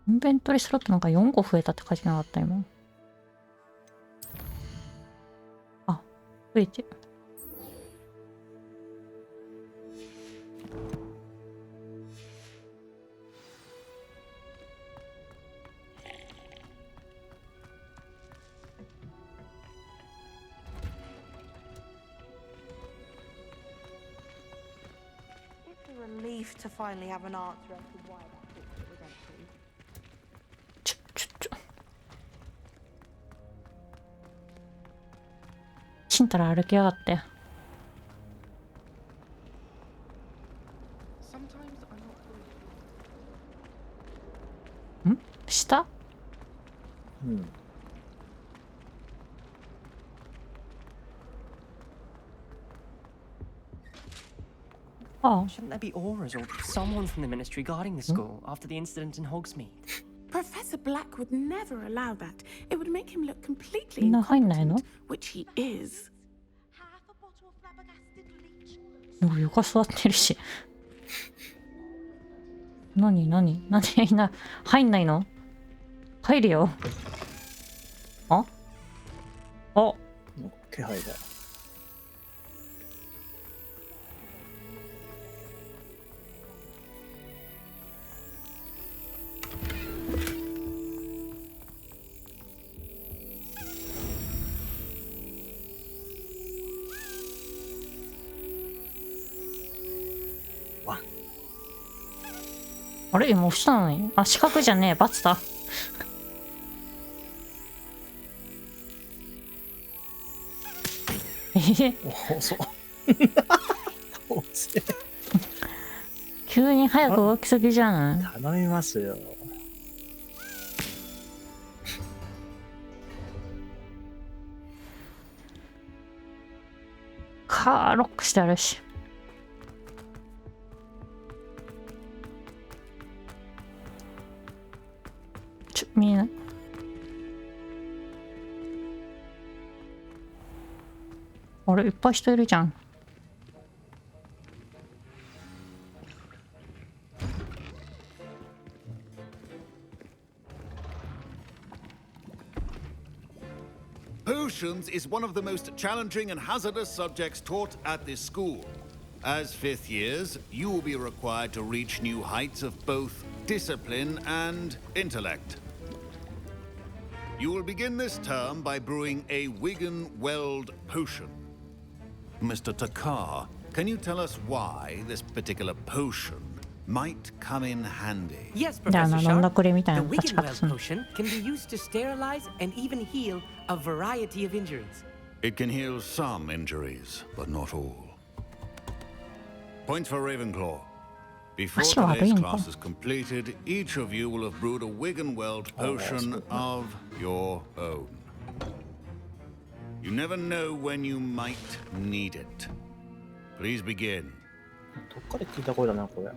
インベントリースロットなんか4個増えたって書いてなかった今。あ、増えてる。Relief to finally have an answer as to why that picture was empty. ちんたら歩きやがって。ん？下？うん。Shouldn't there be auras or someone from the ministry guarding the school after the incident in Hogsmeade? Professor Black would never allow that. It would make him look completely みんな入んないの？ which he is. 床座ってるし。何みんな入んないの？入るよ。あ？あ？気配が。あれ今押したのに。あ、四角じゃねえ。×だ。遅っ。遅い。急に早く動きすぎじゃない？頼みますよ。カーロックしてあるし。見えない。あれいっぱい人いるじゃん。Potions is one of the most challenging and hazardous subjects taught at this school. As fifth years, you will be required to reach new heights of both discipline and intellect. You will begin this term by brewing a Wigan-Weld potion. Mr. Takar, can you tell us why this particular potion might come in handy? Yes, Professor Sharp. The Wigan-Weld Wigan-Weld potion can be used to sterilize and even heal a variety of injuries. It can heal some injuries, but not all. Point for Ravenclaw. Before today's class is completed, each of you will have brewed a Wigan-Weld potion of your own. You never know when you might need it. Please begin. どっかで聞いた声だな、これ。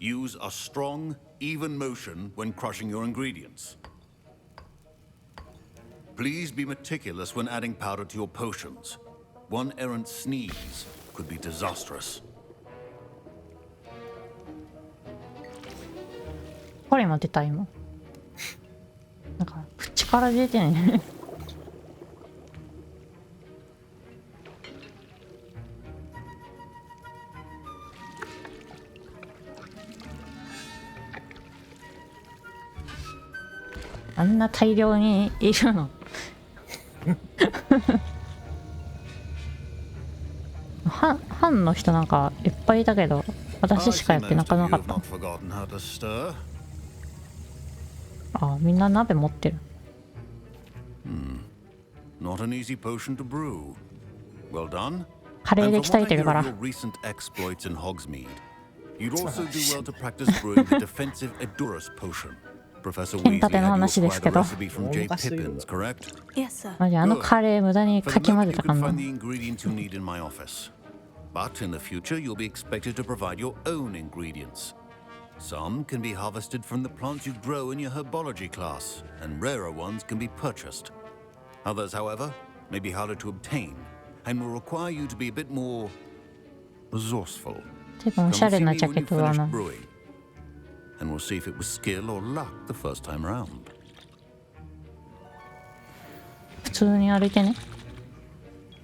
Use a strong, even motion when crushing your ingredients. Please be meticulous when adding powder to your potions. One errant sneeze could be disastrous. これ今出た今。なんか口から出てね。あんな大量にいるの。ファンの人なんかいっぱいいたけど、私しかやってなかった。あ、みんな鍋持ってる。Not an easy potion to brew. Well done. カレーで鍛えてるから。Recent exploits in Hogsmeade. You'd also do well to practice brewing the defensive Edurus potion. Professor Weasley had you acquired a recipe from J. Pippin's, correct? Yes, sir. マジあのカレー無駄にかき混ぜたかな。Find the ingredients you need in my office. But in the future, you'll be expected to provide your own ingredients. Some can be harvested from the plants you grow in your herbology class, and rarer ones can be purchased. Others, however, may be harder to obtain, and will require you to be a bit more resourceful. でもおしゃれなジャケットだな。And we'll see if it was skill or luck the first time round. 普通に歩いてね。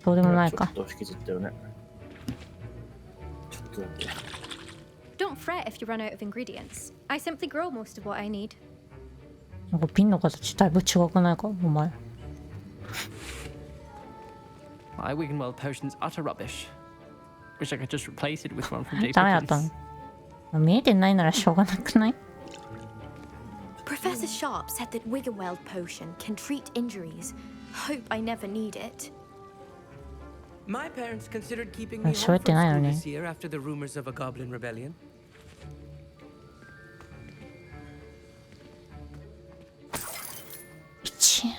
どうでもないか。ちょっと引きずってるね。ちょっとだけ。Don't fret if you run out of ingredients. I simply grow most of what I need. なんかピンの形だいぶ違くないか、お前。My Wiggenweld potion's utter rubbish. Wish I could just replace it with one from J. ダメだったの。見えてないならしょうがなくない？ Professor Sharp said that Wiggenweld potion can treat injuries. Hope I never need it. My parents considered keeping me home 喋 from ってないの school に。 this year after the rumors of a goblin rebellion. 1円。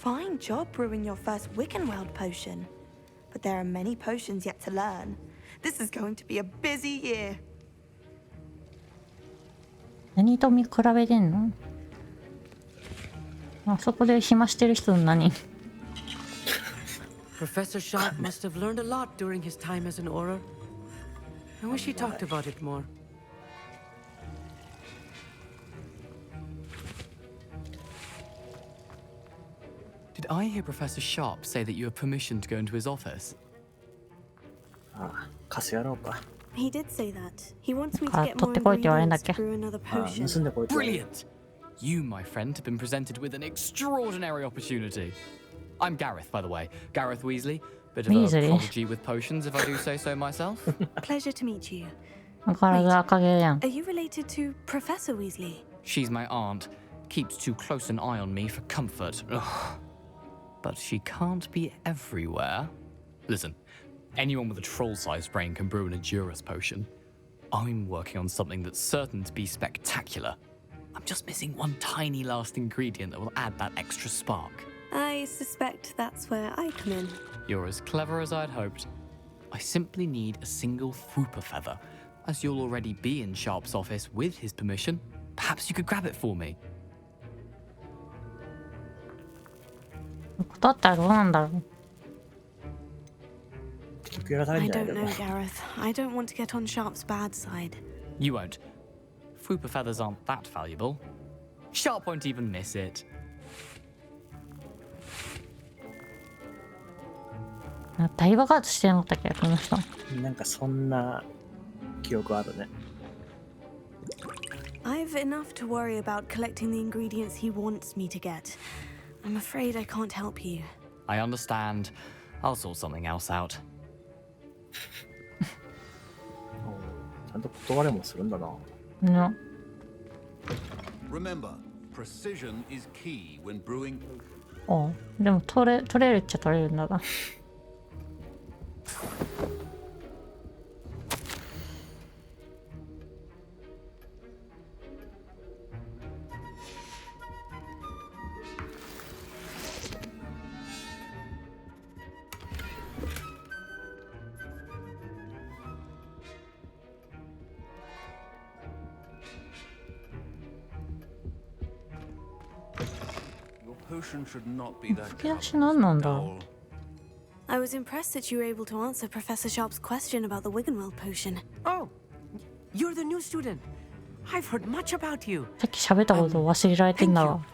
Fine job brewing your first Wiggenweld potion. But there are many potions yet to learn. This is going to be a busy year. 何と見比べてんの？あそこで暇してる人何？ Professor Sharp must have learned a lot during his time as an Auror. I wish he talked about it more. Did I hear Professor Sharp say that you have permission to go into his office? ああ、貸すやろうか。 He did say that. He wants me to あ、 get 取 more ってこいって言われんだっ ingredients け？ to brew another ああ、 potion. 盗んでこいって。 Brilliant! You, my friend, have been presented with an extraordinary opportunity. I'm Gareth, by the way. Gareth Weasley. Bit of a Weasley. prodigy with potions, if I do say so myself. Pleasure to meet you. 体赤毛やん。 Are you related to Professor Weasley? She's my aunt. Keeps too close an eye on me for comfort. Ugh. But she can't be everywhere. Listen, anyone with a troll-sized brain can brew an Edurus potion. I'm working on something that's certain to be spectacular. I'm just missing one tiny last ingredient that will add that extra spark. I suspect that's where I come in. You're as clever as I'd hoped. I simply need a single Fwooper feather. As you'll already be in Sharp's office with his permission, perhaps you could grab it for me. だったらどうなんだろう。 I don't know, Gareth. I don't want to get on Sharp's bad side. You won't. Fwooper feathers aren't that valuable. Sharp won't even miss it. 大爆発してなかったっけこの人。なんかそんな記憶あるね。 I've enough to worry about collecting the ingredients he wants me to get. I'm afraid I can't help you. I understand. I'll sort something else out. ちゃんと断れもするんだな。ね。 Remember, precision is key when brewing. あ、でも取れるっちゃ取れるんだな。Potion should not be that. 吹き出し何なんだろう。 I was impressed that you were able to answer Professor Sharp's question about the Wiggenweld potion. Oh, you're the new student. I've heard much about you. さっき喋ったことを忘れられてんだわ。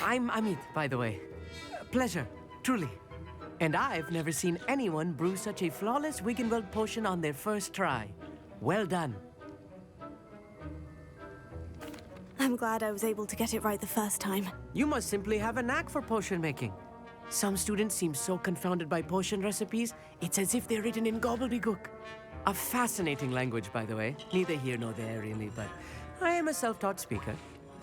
I'm Amit, by the way. Pleasure, truly. And I've never seen anyone brew such a flawless Wiggenweld potion on their first try. Well done. I'm I'm glad I was able to get it right the first time. You must simply have a knack for potion making. Some students seem so confounded by potion recipes, it's as if they're written in gobbledygook. A fascinating language, by the way. Neither here nor there, really, but I am a self-taught speaker.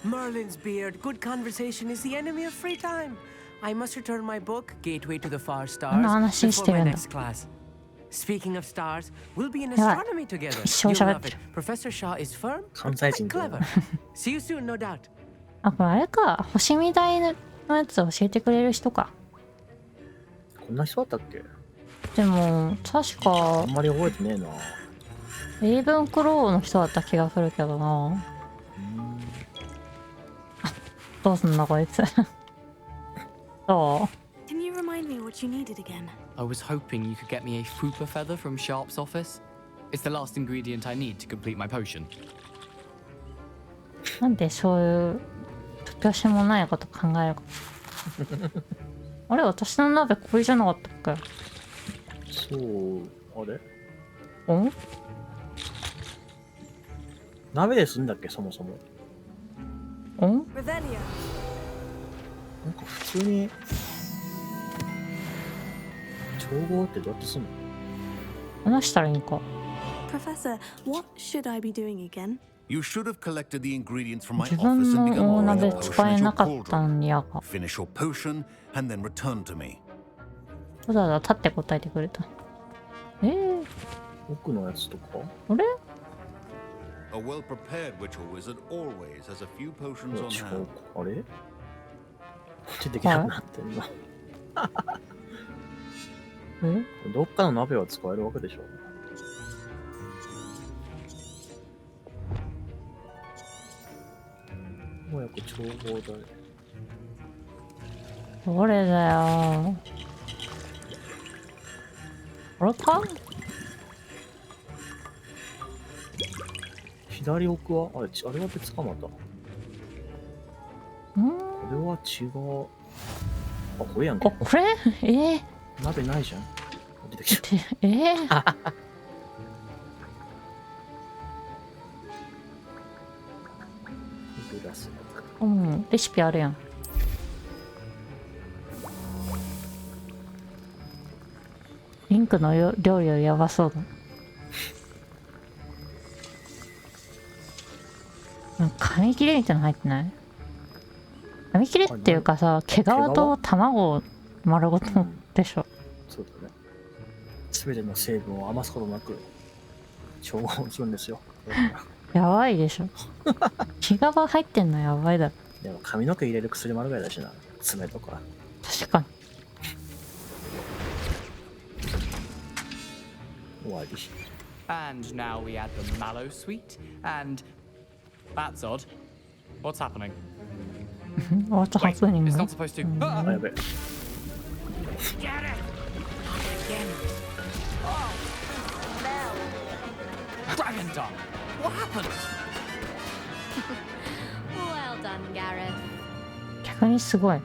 Merlin's beard, good conversation is the enemy of free time. I must return my book, Gateway to the Far Stars, before my next class. Speaking of stars, we'll be in astronomy together. You'll love it. Professor Shaw is firm, but quite clever. See you soon, no doubt. あ、これあれか。星見台のやつを教えてくれる人か。こんな人だったっけ？でも、確か。あんまり覚えてねえな。レイブンクローの人だった気がするけどな。どうすんだこいつ。どう？ Can you remind me what you needed again? I was hoping you could get me a Fupa feather from Sharp's office. It's the last ingredient I need to complete my potion. なんでそういう突拍子もないこと考えるか。あれ、私の鍋これじゃなかったっけ？そう、あれ？ん？鍋で済んだっけ、そもそも。ん？Revelio. なんか普通に調合ってどうやってすんの？話したらいいんか。 Professor, what should I be doing again? You should have collected the ingredients from my 自 office 分 and の begun 大 brewing 鍋 a 使 potion え at な your かったん cauldron. やが。 Finish your potion and then return to me. わざわざ立って答えてくれた。奥のやつとか？あれ？ A well-prepared witch or wizard always has a few potions on 違 hand. うか、あれ？こっちできなくなってんな。どっかの鍋は使えるわけでしょ。もうやく調合だね。どれだよ。これか？左奥はあれ、あれは別かまた。これは違う。あ、これやんけ。これ？鍋ないじゃん。出てきた。うん、レシピあるやん。リンクの料理はやばそうだ。なんか紙切れみたいなの入ってない？紙切れっていうかさ、毛皮と卵丸ごとでしょ。そうだね。すべての成分を余すことなく調合するんですよ。やばいでしょ。毛皮入ってんのやばいだろ。でも髪の毛入れる薬もあるぐらいだしな。爪とか。確かに。終わり。 And now we add the mallow sweet, and that's odd. What's happening? What's Wait, happening? it's not supposed to. あ、やべえ。 Get it! Again. Oh, Dragon Dog! What happened? Well done, Gareth. 逆にすごい。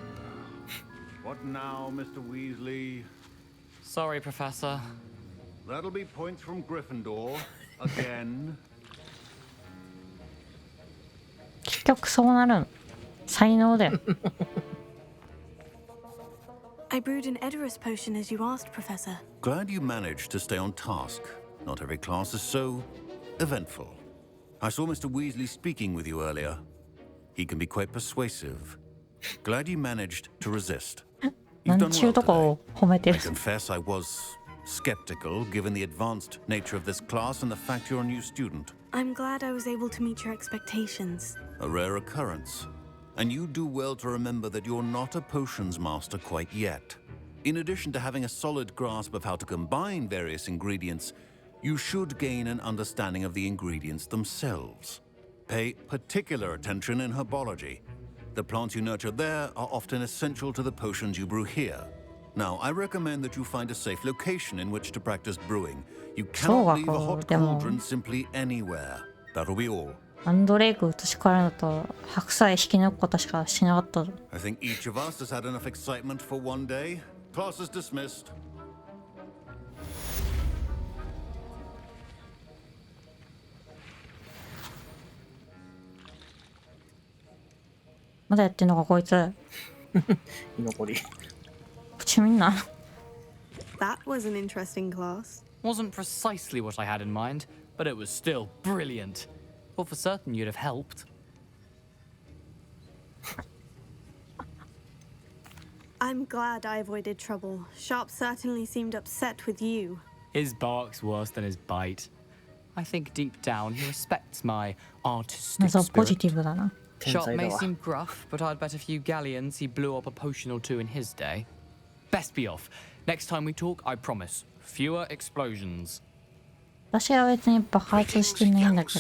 What now, Mr. Weasley? Sorry, Professor. That'll be points from Gryffindor again. 結局そうなるん。才能だよ。I brewed an Edorus potion as you asked, Professor. Glad you managed to stay on task. Not every class is so eventful. I saw Mr. Weasley speaking with you earlier. He can be quite persuasive. Glad you managed to resist. You've なん done ちゅう well とこ today. を褒めて I る。 confess I was skeptical given the advanced nature of this class and the fact you're a new student. I'm glad I was able to meet your expectations. A rare occurrence. And you do well to remember that you're not a potions master quite yet. In addition to having a solid grasp of how to combine various ingredients, you should gain an understanding of the ingredients themselves. Pay particular attention in herbology. The plants you nurture there are often essential to the potions you brew here. Now, I recommend that you find a safe location in which to practice brewing. You cannot leave a hot cauldron simply anywhere. That'll be all. アンドレイク移し替えるのと白菜引き抜くことしかしなかったぞ。 I think each of us has had enough excitement for one day. Class is dismissed. まだやってんのかこいつ。居残り。プチみんな。That was an interesting class. Wasn't precisely what I had in mind, but it was still brilliant. Thought for certain you'd have helped. I'm glad I avoided trouble. Sharp certainly seemed upset with you. His bark's worse than his bite. I think deep down he respects my artistic 謎ポジ spirit. ティブだな。 Sharp may seem gruff, but I'd bet a few galleons he blew up a potion or two in his day. Best be off. Next time we talk, I promise, fewer explosions. 私は別に爆発してないんだけ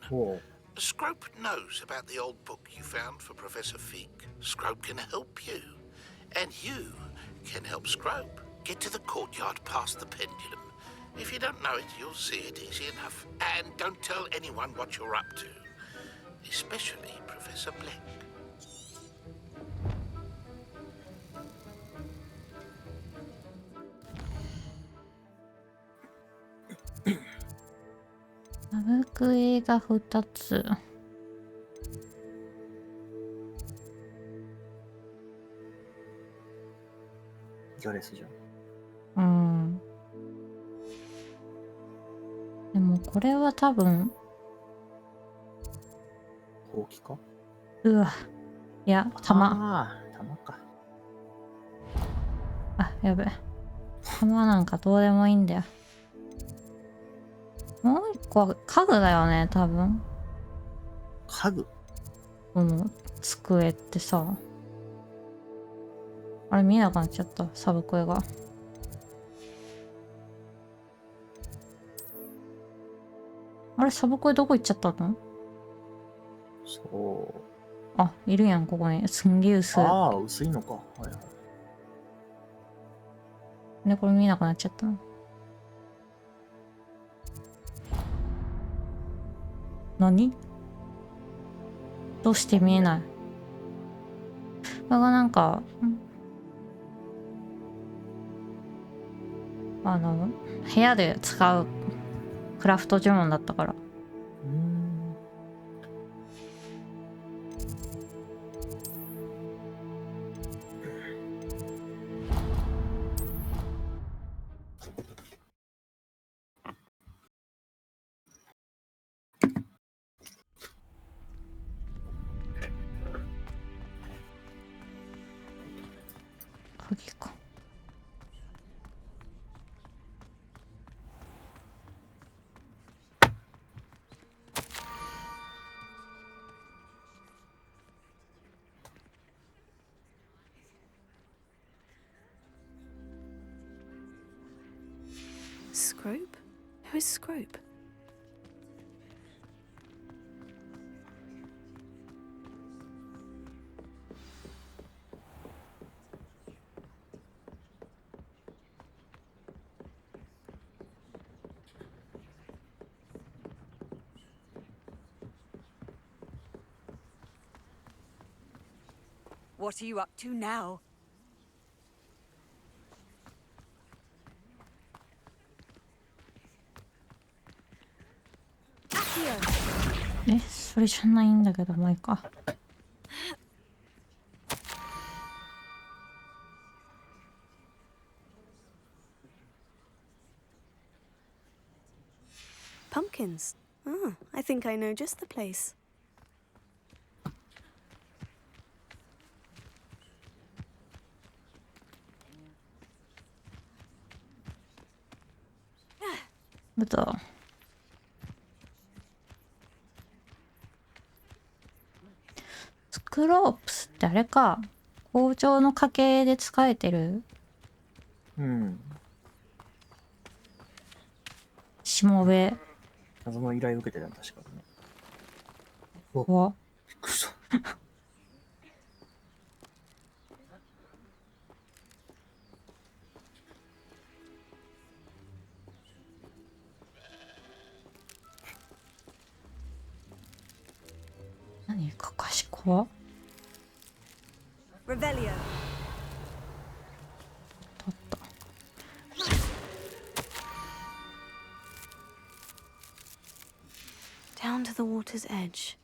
ど。 Scrope knows about the old book you found for Professor Fig. Scrope can help you. And you can help Scrope. Get to the courtyard past the pendulum. If you don't know it, you'll see it easy enough. And don't tell anyone what you're up to. Especially Professor Black. あぶく絵が2つ。ギャレスじゃん。うん。でもこれは多分。ほうきか。うわ。いや、弾。ああ、弾か。あ、やべ。弾なんかどうでもいいんだよ。もう一個は家具だよね、多分。家具？この机ってさ。あれ見えなくなっちゃった、サブクエが。あれ、サブクエどこ行っちゃったの？そう。あ、いるやん、ここに。すんげえ薄い。ああ、薄いのか。はいはい。で、これ見えなくなっちゃったの。何？どうして見えない？これがなんか、部屋で使うクラフト呪文だったから。鍵か。Scrope? Who is Scrope? What are you up to now?え、それじゃないんだけど、もういいか。Pumpkins. Ah, I think I know just the place. Betul. Scrops ってあれか。校長の家系で使えてる。うん。しもべ。謎の依頼を受けてたの確かにね。おわ。びっくりした。何かかしこ。Revelio. Down to the water's edge.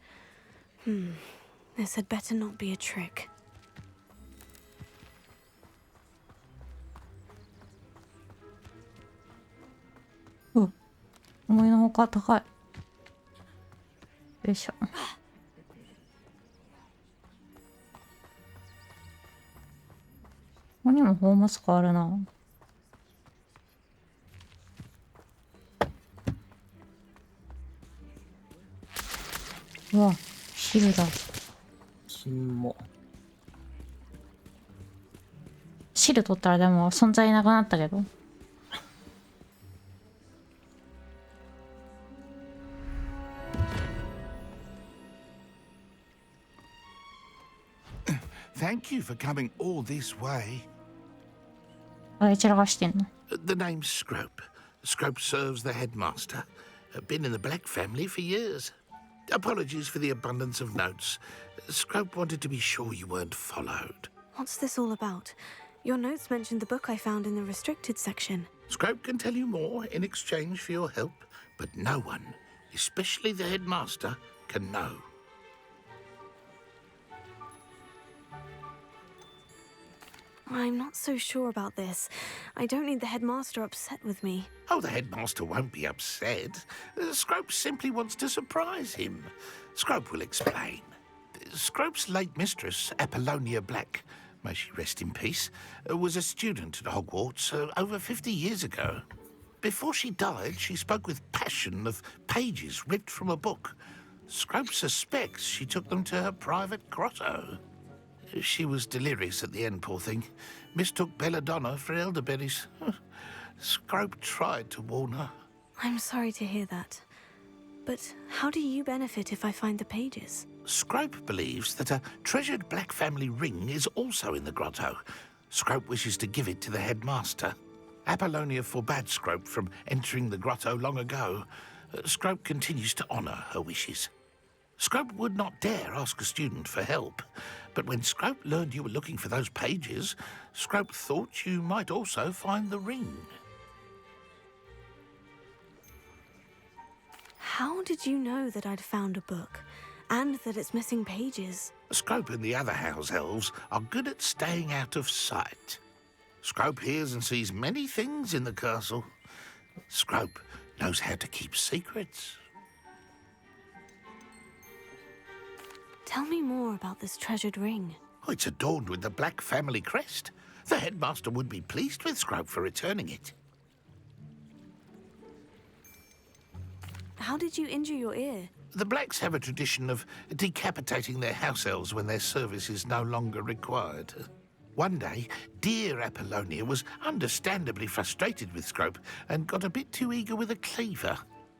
This had better not be a trick. 思いのほか高い。よいしょ。ここにもホーマスクあるな。うわ、汁だ。金も。汁取ったらでも存在なくなったけど。Thank you for coming all this way. あいちらがしてんの。The name's Scrope. Scrope serves the headmaster. Been in the Black family for years. Apologies for the abundance of notes. Scrope wanted to be sure you weren't followed. What's this all about? Your notes mentioned the book I found in the restricted section. Scrope can tell you more in exchange for your help, but no one, especially the headmaster, can know. I'm not so sure about this. I don't need the headmaster upset with me. Oh, the headmaster won't be upset. Scrope simply wants to surprise him. Scrope will explain. Scrope's late mistress, Apollonia Black, may she rest in peace, was a student at Hogwarts over 50 years ago. Before she died, she spoke with passion of pages ripped from a book. Scrope suspects she took them to her private grotto. She was delirious at the end, poor thing. Mistook belladonna for elderberries. Scrope tried to warn her. I'm sorry to hear that. But how do you benefit if I find the pages? Scrope believes that a treasured Black family ring is also in the grotto. Scrope wishes to give it to the headmaster. Apollonia forbade Scrope from entering the grotto long ago. Scrope continues to honour her wishes. Scrope would not dare ask a student for help, but when Scrope learned you were looking for those pages, Scrope thought you might also find the ring. How did you know that I'd found a book, and that it's missing pages? Scrope and the other house elves are good at staying out of sight. Scrope hears and sees many things in the castle. Scrope knows how to keep secrets. Tell me more about this treasured ring. Oh, it's adorned with the Black family crest. The headmaster would be pleased with Scrope for returning it. How did you injure your ear? The Blacks have a tradition of decapitating their house elves when their service is no longer required. One day, dear Apollonia was understandably frustrated with Scrope and got a bit too eager with a cleaver.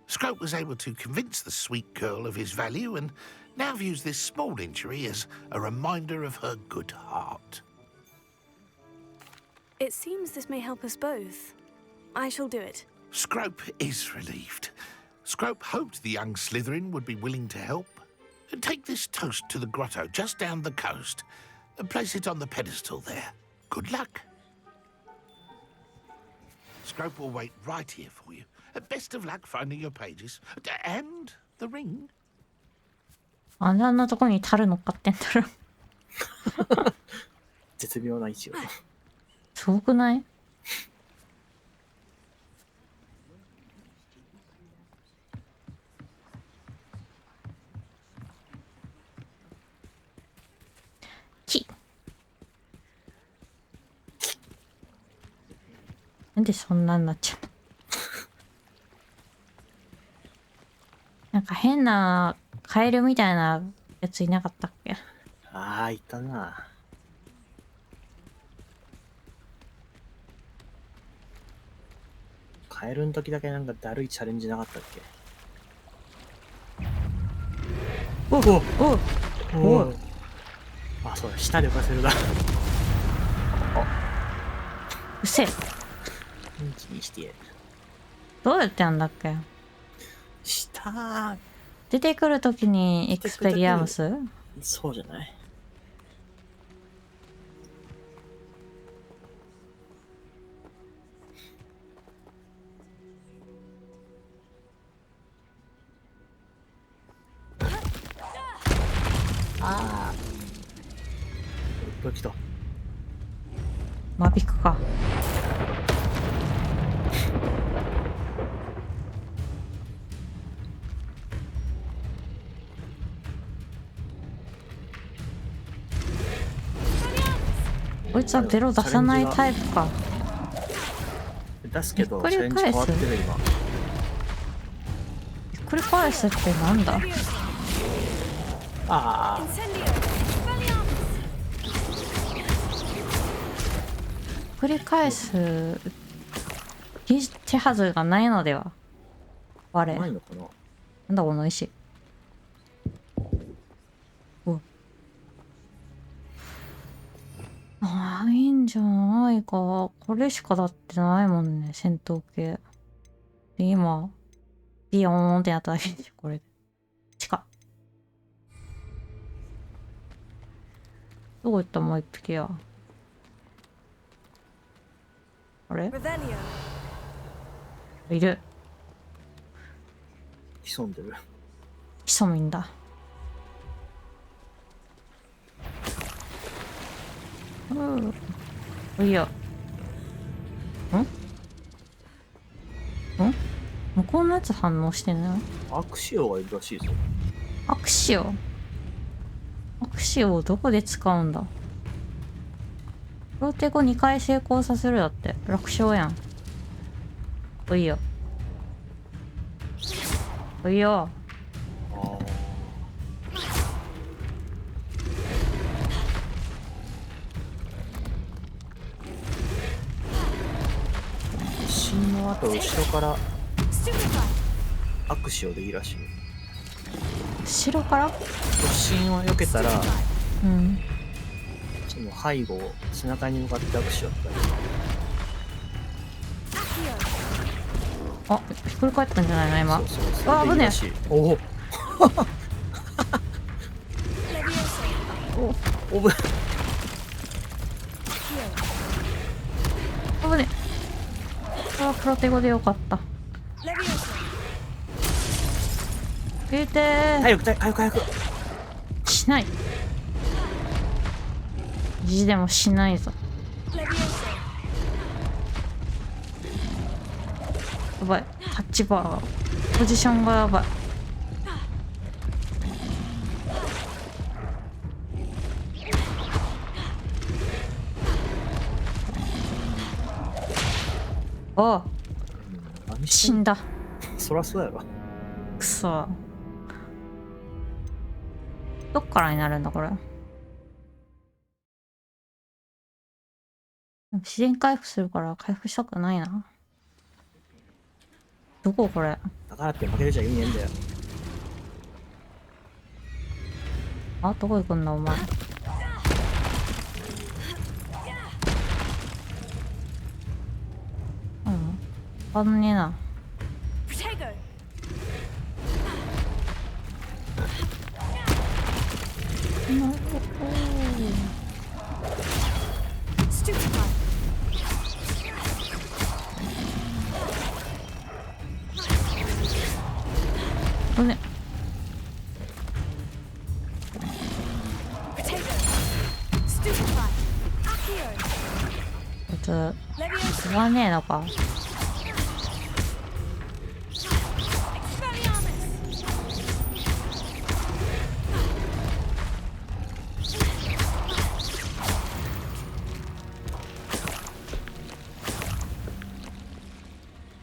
Scrope was able to convince the sweet girl of his value and now views this small injury as a reminder of her good heart. It seems this may help us both. I shall do it. Scrope is relieved. Scrope hoped the young Slytherin would be willing to help. Take this toast to the grotto just down the coast and place it on the pedestal there. Good luck. Scrope will wait right here for you. Best of luck finding your pages. And the ring. あんなとこに樽乗っかってんだろ。絶妙な位置を。すごくない？なんでそんなになっちゃう？なんか変なカエルみたいなやついなかったっけ？ああ、いたな。カエルの時だけなんかだるいチャレンジなかったっけ？おおお。あ、そうだ、下で浮かせるだ。うせえ。気にして。どうやってやんだっけ？下出てくるときにエクスペリアムス？そうじゃない？ああ。来た。間引くか。こいつはベロ出さないタイプか。出すけど、ひっくり返すチャレンジ変わってる今。ひっくり返すってなんだ。ああ。繰り返す手はずがないのでは。我ないのかな。なんだこの石。お、ないんじゃないか。これしかだってないもんね、戦闘系。で今ビヨーンってなっただけでこれ地下。どこ行ったもう一匹や。あれいる。潜んでる。潜みんだ。いや。向こうのやつ反応してない？アクシオがいるらしいぞ。アクシオをどこで使うんだ。プロテゴ2回成功させるだって。楽勝やん。いいよ。いいよ。新の後後ろからアクシオでいいらしい。後ろから突進を避けたら、うん、その背後を背中に向かってアクシオったり。あ、ひっくり返ったんじゃないの今。そうそう、あ、危ねえ。おお。おぶ。危ね。あ、プロテゴでよかった。入れてー。早く。しない。意地でもしないぞ。やばい。タッチバーがポジションがやばい。おう、死んだ。そらそうやろ。くそ。どっからになるんだこれ。自然回復するから回復したくないな。どここれ。だからって負けてちゃ意味ねえんだよ。あ、どこ行くんだお前。あんねえな。なるほど。ね。こいつ飛ばねえのか。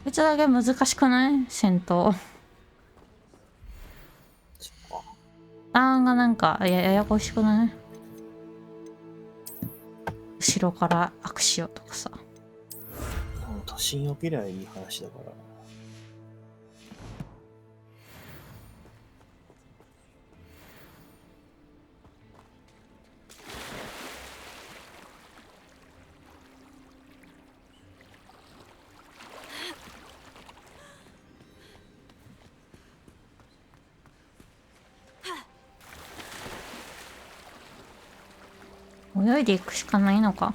こいつだけ難しくない戦闘。ターンがなんかややこしくない？後ろから握手よとかさ。都心を切りゃいい話だから。泳いでいくしかないのか。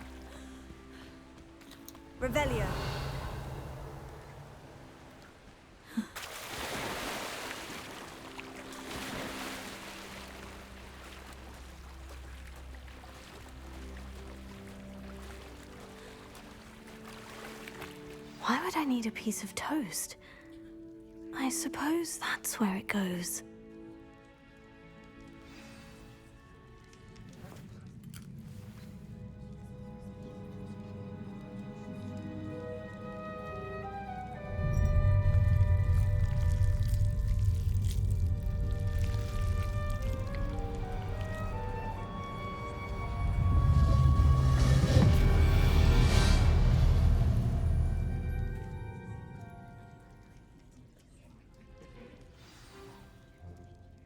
need a piece of toast. I suppose that's where it goes.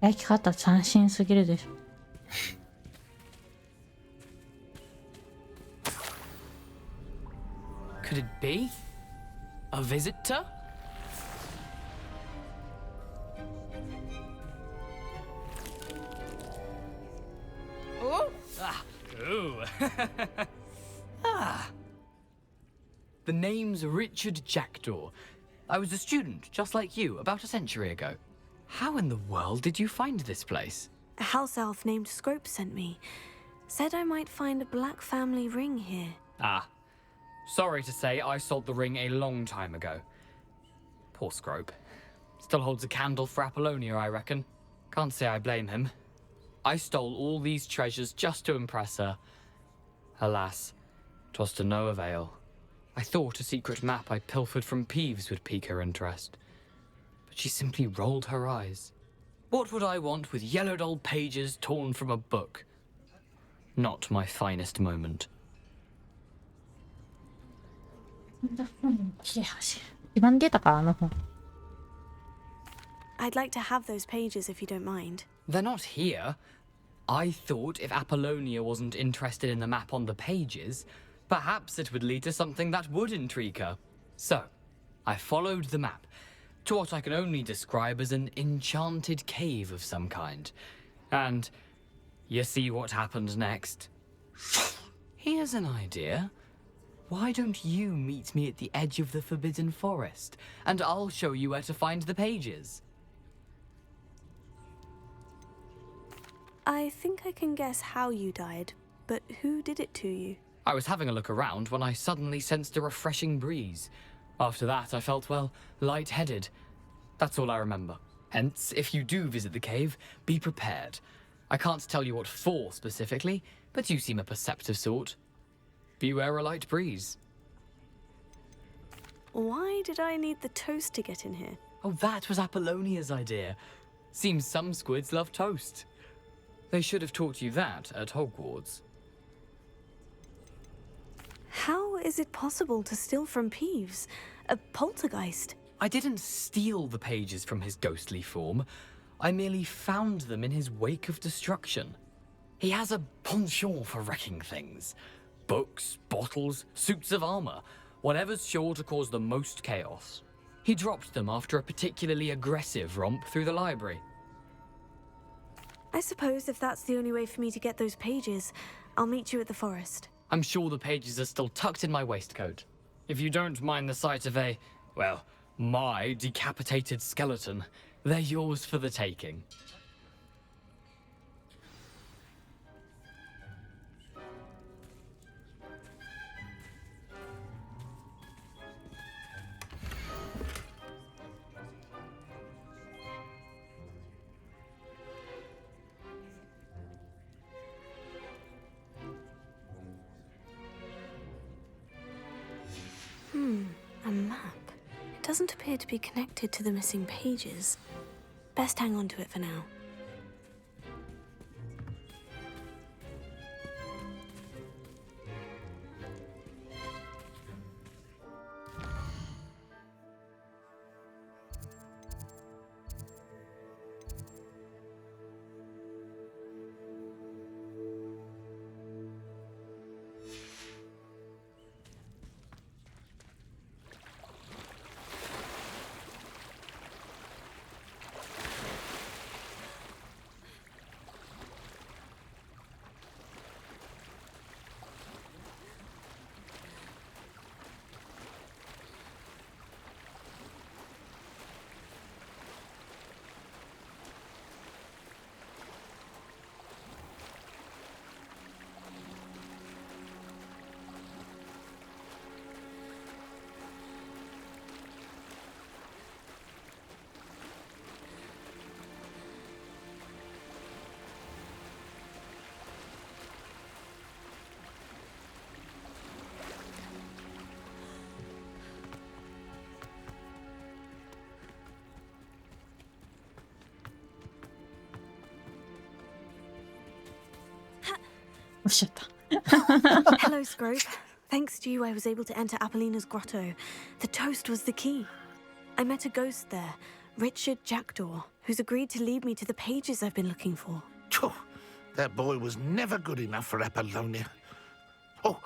焼き方斬新すぎるでしょ。Could it be? A visitor? Oh! Ah! Ooh! Ah! The name's Richard Jackdaw. I was a student, just like you, about a century ago. How in the world did you find this place? A house elf named Scrope sent me. Said I might find a black family ring here. Ah. Sorry to say, I sold the ring a long time ago. Poor Scrope. Still holds a candle for Apollonia, I reckon. Can't say I blame him. I stole all these treasures just to impress her. Alas, 'twas to no avail. I thought a secret map I pilfered from Peeves would pique her interest. But she simply rolled her eyes. What would I want with yellowed old pages torn from a book? Not my finest moment. 一番出たか、あの本。I'd like to have those pages if you don't mind. They're not here. I thought if Apollonia wasn't interested in the map on the pages, perhaps it would lead to something that would intrigue her. So, I followed the map to what I can only describe as an enchanted cave of some kind. And you see what happened next? Here's an idea. Why don't you meet me at the edge of the Forbidden Forest, and I'll show you where to find the pages? I think I can guess how you died, but who did it to you? I was having a look around when I suddenly sensed a refreshing breeze. After that, I felt, well, lightheaded. That's all I remember. Hence, if you do visit the cave, be prepared. I can't tell you what for specifically, but you seem a perceptive sort. Beware a light breeze. Why did I need the toast to get in here? Oh, that was Apollonia's idea. Seems some squids love toast. They should have taught you that at Hogwarts. How is it possible to steal from Peeves? A poltergeist? I didn't steal the pages from his ghostly form. I merely found them in his wake of destruction. He has a penchant for wrecking things. Books, bottles, suits of armor, whatever's sure to cause the most chaos. He dropped them after a particularly aggressive romp through the library. I suppose if that's the only way for me to get those pages, I'll meet you at the forest. I'm sure the pages are still tucked in my waistcoat. If you don't mind the sight of a, well, my decapitated skeleton, they're yours for the taking. A map. It doesn't appear to be connected to the missing pages. Best hang on to it for now. おっしゃった。Hello, Scrope. Thanks to you, I was able to enter Apollina's grotto. The toast was the key. I met a ghost there, Richard Jackdaw, who's agreed to lead me to the pages I've been looking for. That boy was never good enough for Apollonia. Oh,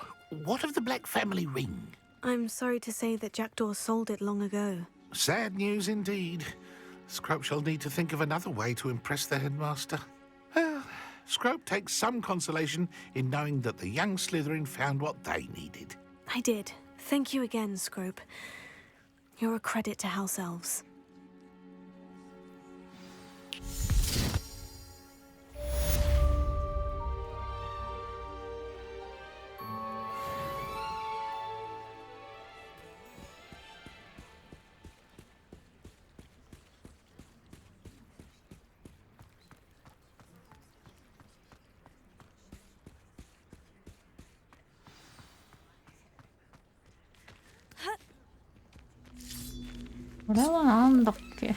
what of the Black family ring? I'm sorry to say that Jackdaw sold it long ago. Sad news indeed. Scrope shall need to think of another way to impress the headmaster. Well, Scrope takes some consolation in knowing that the young Slytherin found what they needed. I did. Thank you again, Scrope. You're a credit to House Elves. これはなんだっけ。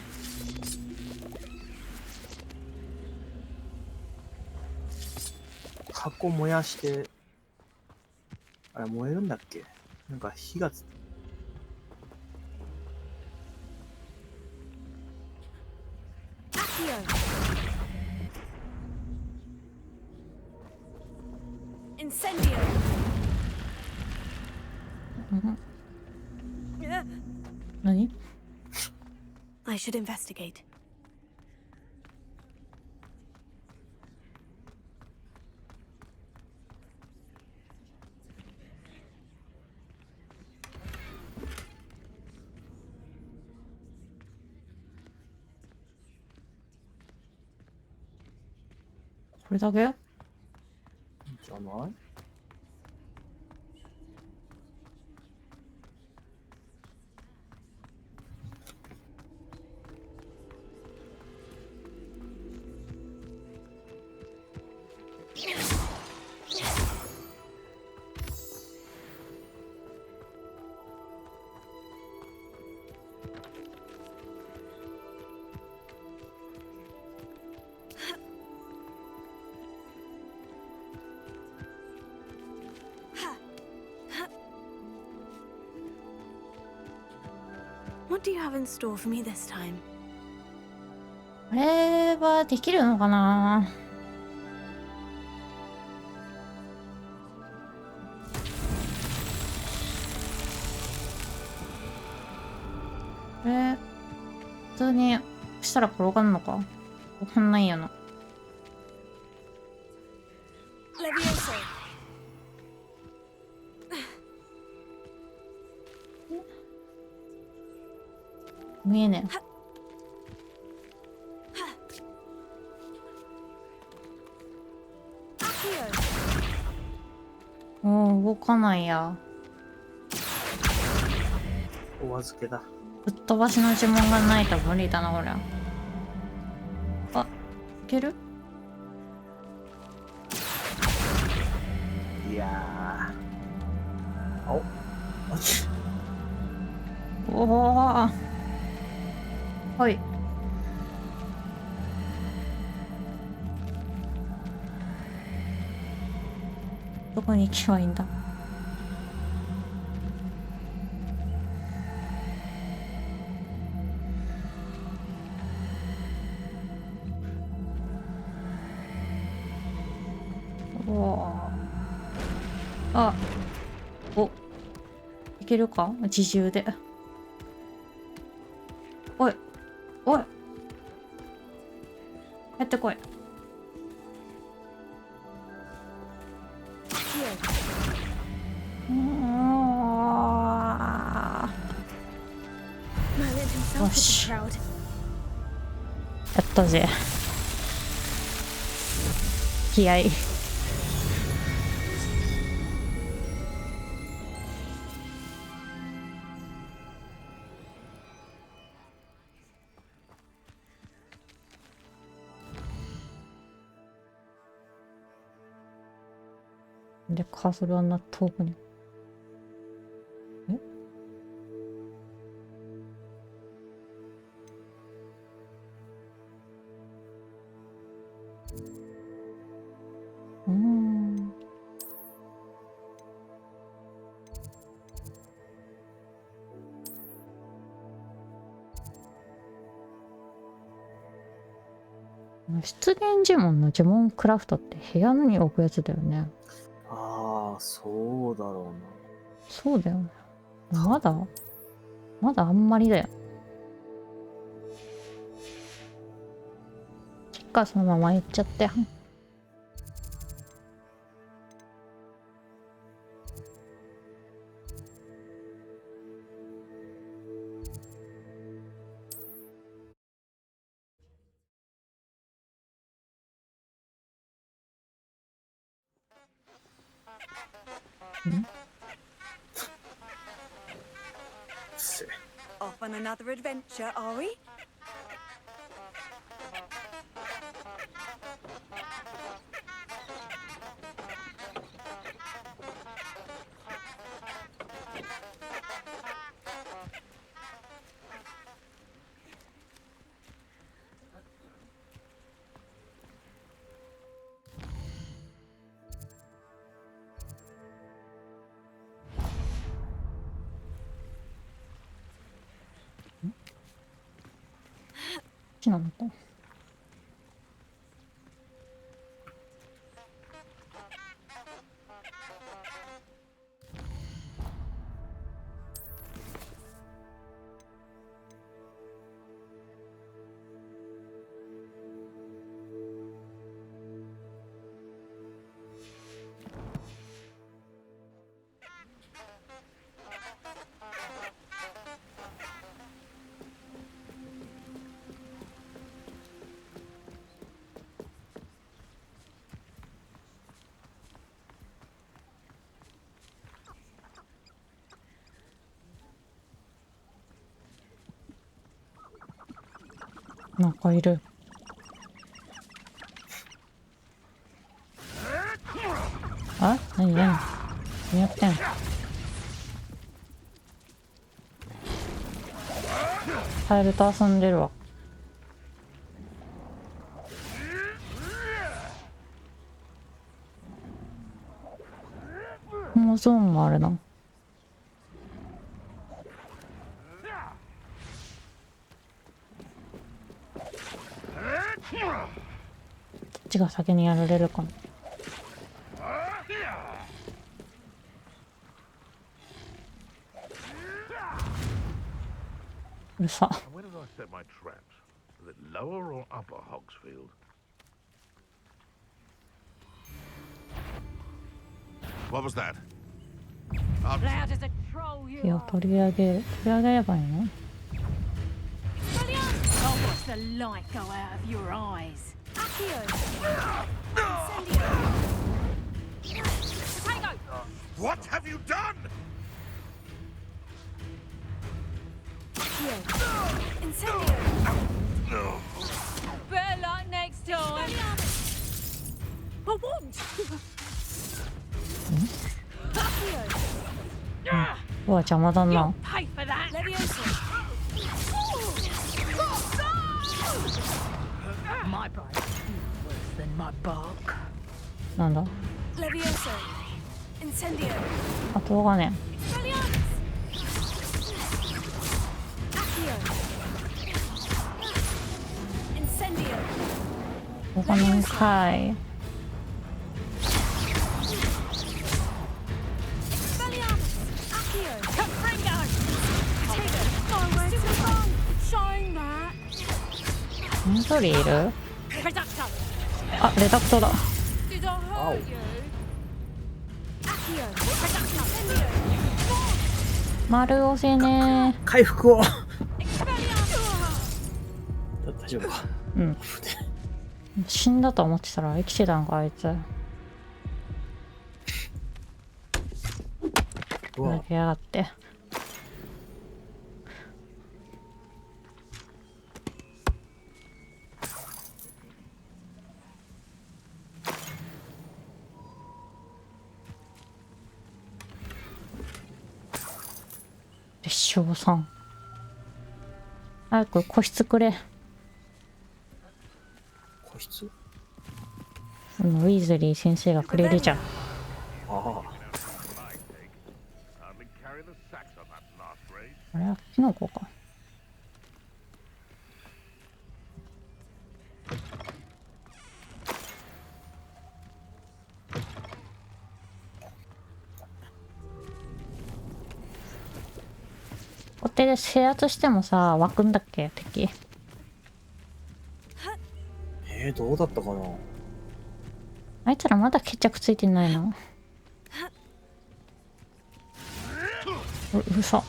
箱燃やして、あれ燃えるんだっけ。なんか火がつ。Incendio. 何？ I should investigate. ?これだけ？じゃない？What do you have in store for me this time? これはできるのかな。これ普通にしたら転がんのか。転がんないよな。見えねえ。もう動かないや。お預けだ。ぶっ飛ばしの呪文がないと無理だなこりゃ。あ、いける？いやー。おお。はい。どこに行けばいいんだ。おお。あ。お。いけるか？自重で。おい。おい。やってこい。よし。やったぜ。気合い。で、カーソルはな遠くに。え？出現呪文の呪文クラフトって部屋に置くやつだよね。ああ、そうだろうな。そうだよね。まだあんまりだよ。結果そのまま言っちゃって。Off on another adventure, are we?なんだ。なんかいる。あ、何やってん。カエルと遊んでるわ。もうゾーンがあるな。こっちが先にやられるかな。うるさ。Where did I set my traps? Was it lower or upper Hogsfield? What was that? Loud as a troll, you いや、 are. 取り上げればいいの？ I'll watch the light go out of your eyes. Accio! Incendio! Potato! What have you done? Accio! Incendio! Better luck next time! A wand! Accio! うわ、邪魔だな。 Pay for that! Leviosa! My bite is worse than my bark. なんだ？ Leviosa! Incendio! あとがね。 Accio! Incendio! ここにかい。 Accio! Confringo! Potato! My way to run! Shine that! もう一人いる？ Reducto! あ、レダクトだ。 Did I hurt you? Accio! Reducto! Incendio! 丸押せね。回復を。大丈夫か。うん。死んだと思ってたら生きてたんかあいつ。投げやがって。列車さん。早く個室くれ。個室？ウィーズリー先生がくれるじゃん。ああ。あれはキノコか。で制圧してもさ、湧くんだっけ敵。どうだったかな。あいつらまだ決着ついてないの。嘘。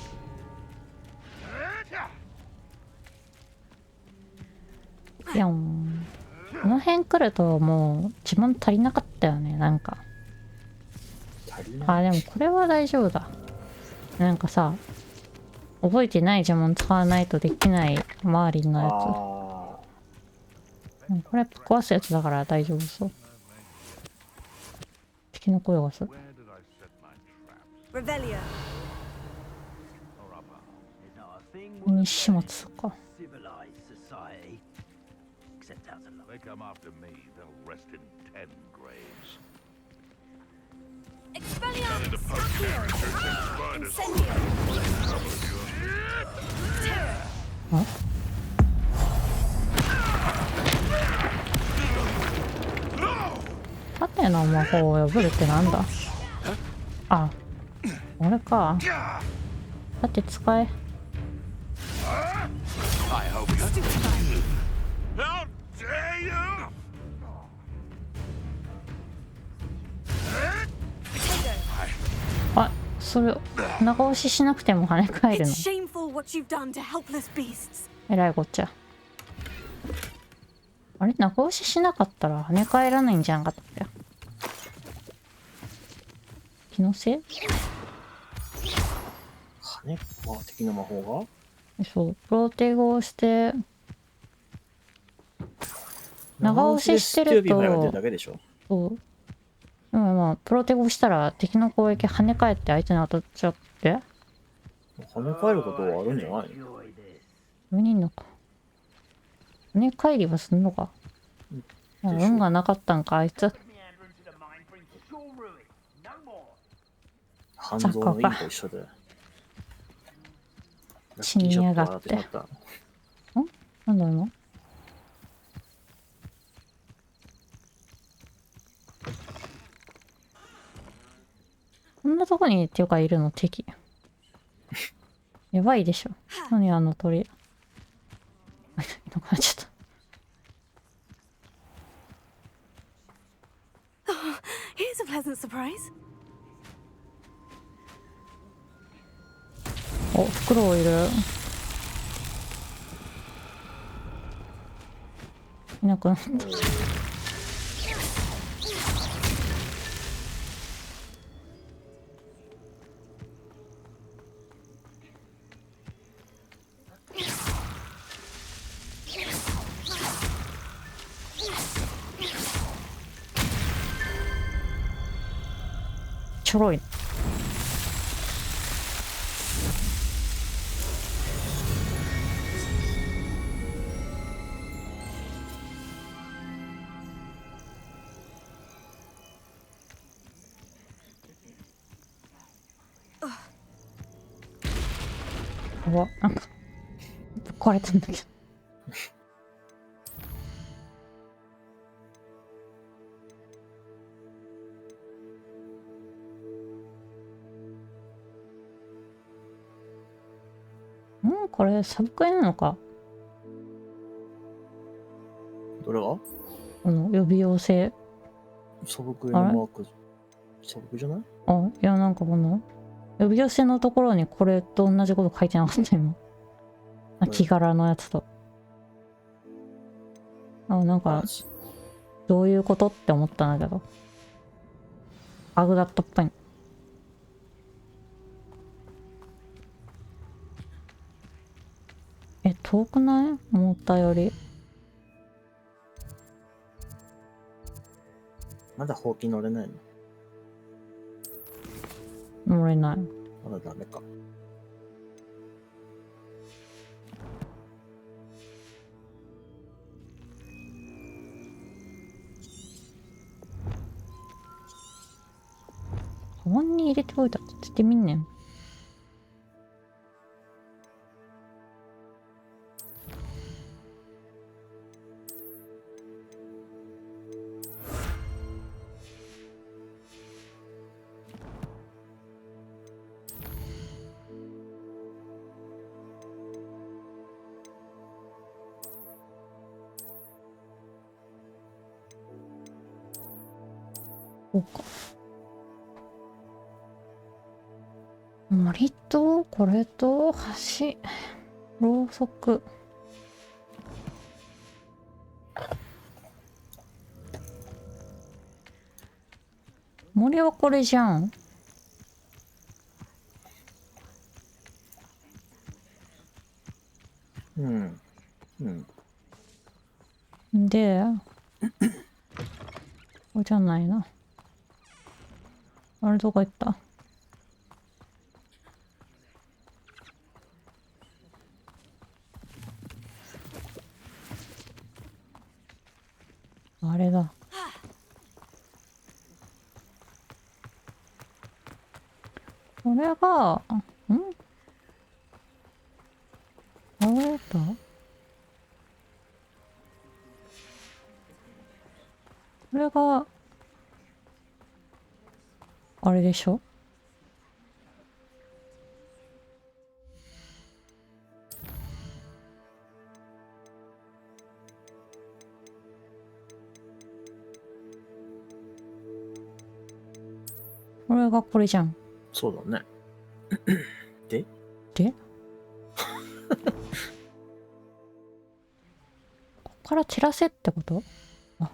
ぴょん。この辺来るともう呪文足りなかったよね、なんか。あ、でもこれは大丈夫だ。なんかさ、覚えてない呪文使わないとできない周りのやつ。これ壊すやつだから大丈夫そう。敵の声がする。西松か。They come after me, they'll rest in 10 graves. Expelliarmus! Incendio! 縦の魔法を破るってなんだ。あ、俺か。縦使え。あ、それ長押ししなくても跳ね返るの。えらいこっちゃ。あれ、長押ししなかったら跳ね返らないんじゃなかったっけ。気のせい？敵の魔法が？そう、プロテゴをして長押ししてると、そう。でもまあプロテゴしたら敵の攻撃跳ね返って相手に当たっちゃって。跳ね返ることはあるんじゃないの？上にいんのか。跳ね返りはすんのか。運がなかったんかあいつ。半蔵の意味と一緒で。死にやがって。なんだろう。こんなとこにっていうかいるの敵。やばいでしょ。何あの鳥。いなくなっちゃった。Here's a pleasant surprise. お、フクロウいる。いなくなった。ちょろい。うわ、なんか壊れたんだけど。これサブクエなのか。どれが？この予備要請。サブクエのマーク。サブクエじゃない？あ、いやなんかこの予備要請のところにこれと同じこと書いてなかった今。木柄のやつと。なんかどういうことって思ったんだけど。バグだったっぽい。遠くない？思ったより。まだほうき乗れないの？乗れない。まだダメか。カバンに入れておいたって言ってみんねん。こうか。森と、これと、橋、ろうそく。森はこれじゃん。うん。うん。で、これじゃないな。あれどこ行った？あれだ。これが、あれだ。これが、あれでしょ？これがこれじゃん。そうだね。でこっから照らせってこと？あ。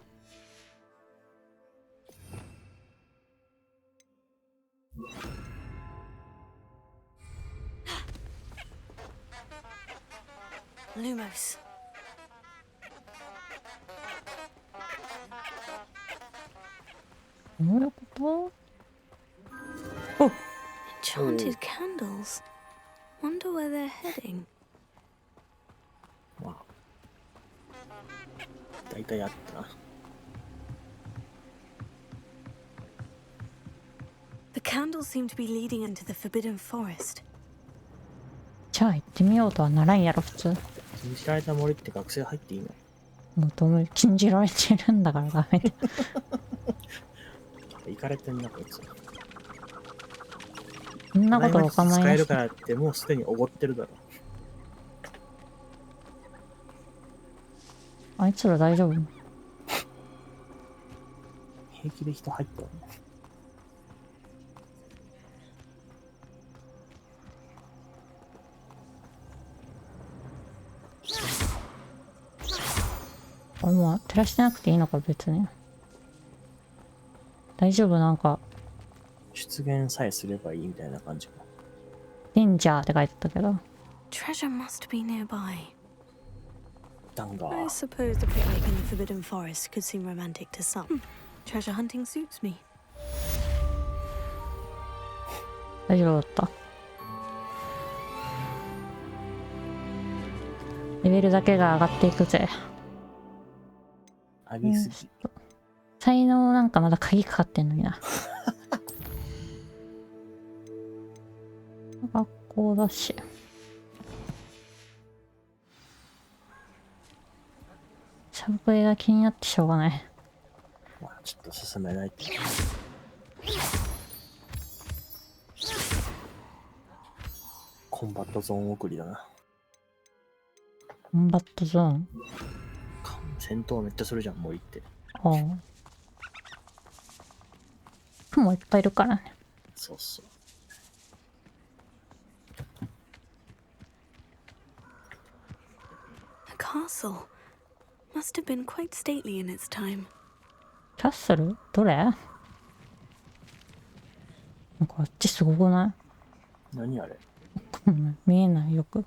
Lumos. Enchanted candles. Wonder where they're heading. まあ、大体あったな。The candles seem to be leading into the Forbidden Forest. じゃあ行ってみようとはならんやろ普通。禁じられた森って学生入っていいの？もうどう禁じられてるんだからダメだ。行かれてんなこいつ。そんなことお構いなし。使えるからってもうすでにおごってるだろ。あいつら大丈夫？平気で人入ったの？あ、もう照らしてなくていいのか別に。大丈夫なんか。出現さえすればいいみたいな感じか。デンジャーって書いてたけど。Treasure must be nearby. ダンガ I ー。suppose the picnic in the Forbidden Forest could seem romantic to some. Treasure hunting suits me. 大丈夫だった。レベルだけが上がっていくぜ。上げすぎ。才能なんかまだ鍵かかってんのにな。学校だし。サブクエが気になってしょうがない。まあちょっと進めないと。コンバットゾーン送りだな。コンバットゾーン？戦闘めっちゃするじゃん森って。ああ。雲いっぱいいるからね。そうそう。A castle must have been quite stately in its time. キャッスル？どれ？なんかあっちすごくない？何あれ？見えないよく。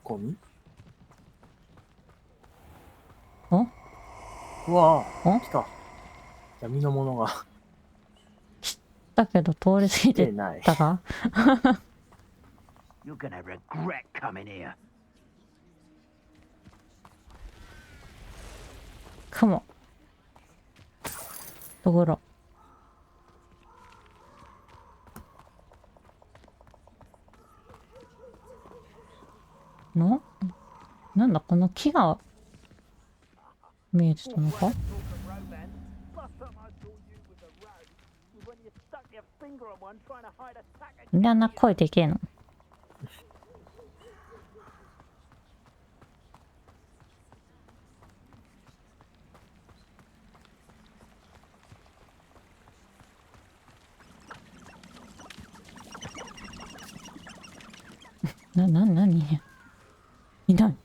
ゴミ？お？うわぁ、来た。闇のものが。だけど通り過ぎてたか？ You're gonna regret coming here. 雲。ところ。なんだこの木が見えてたのか？みんな声でけえの。何いない。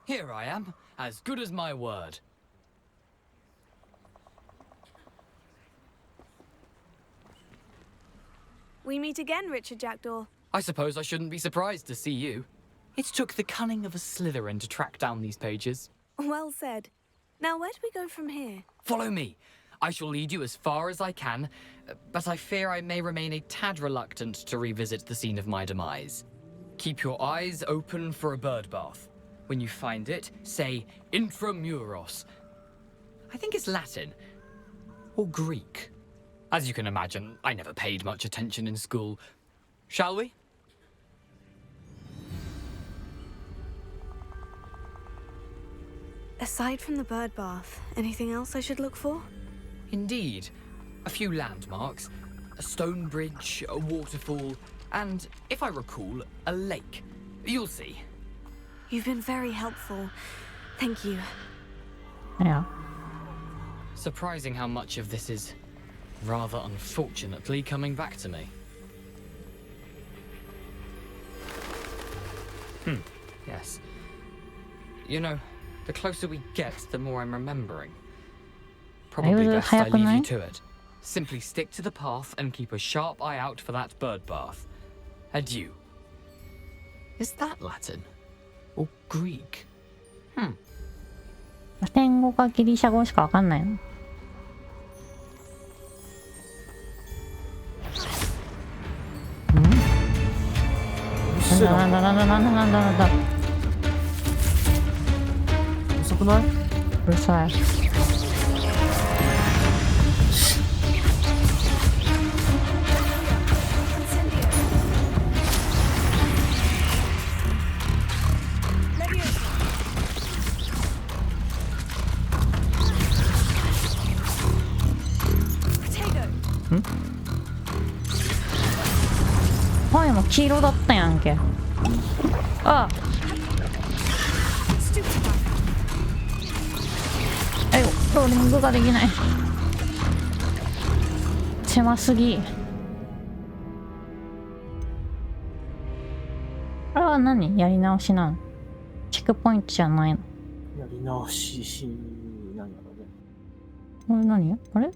Here I am, as good as my word. We meet again, Richard Jackdaw. I suppose I shouldn't be surprised to see you. It took the cunning of a Slytherin to track down these pages. Well said. Now, where do we go from here? Follow me. I shall lead you as far as I can, but I fear I may remain a tad reluctant to revisit the scene of my demise. Keep your eyes open for a bird bath. When you find it, say intramuros. I think it's Latin. Or Greek. As you can imagine, I never paid much attention in school. Shall we? Aside from the bird bath, anything else I should look for? Indeed. A few landmarks, a stone bridge, a waterfall, and, if I recall, a lake. You'll see. You've been very helpful. Thank you. Yeah. Surprising how much of this is, rather unfortunately, coming back to me. Yes. You know, the closer we get, the more I'm remembering. Probably best I leave you to it. Simply stick to the path and keep a sharp eye out for that bird bath. Adieu. Is that Latin? Or Greek? ラテン語かギリシャ語しかわかんないの。なんだ。遅くない？うるさい。前も黄色だったやんけ。あローリングができない。狭すぎ。あれは何？やり直しなの？チェックポイントじゃないの？やり直しなんだろうね。これ何？あれ？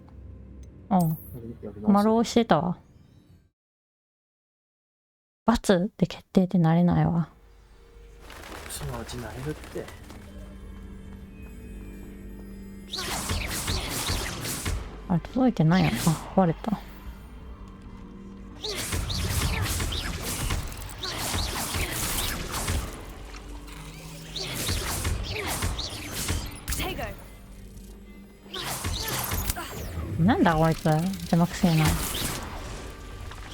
ああ。丸押してたわ。×で決定ってなれないわ。そのうちなれるって。あれ届いてないやん。あ、壊れた。なんだこいつ邪魔くせえな。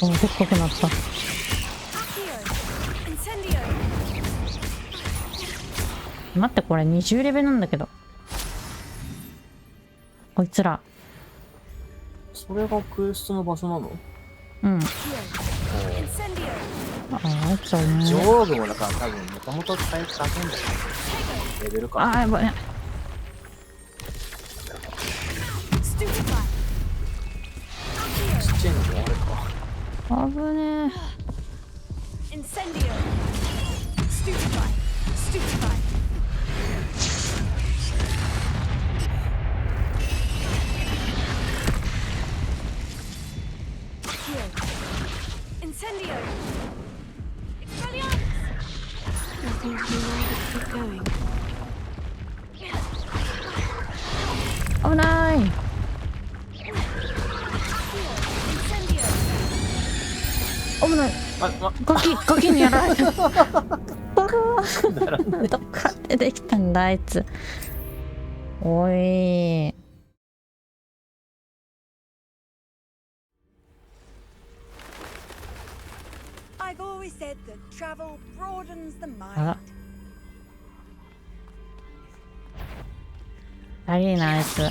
お、でっかくなった。待って、これ20レベルなんだけど。こいつら。それがクエストの場所なの？うん。あいつはね。上部もだから多分もともと使い方んだよ。レベルか。あ、やばい。ちっちゃいのもあれか。危ね危ない。危ない。ガキにやられた。どっかでできたんだあいつ。おい。あら。ありえないあいつ。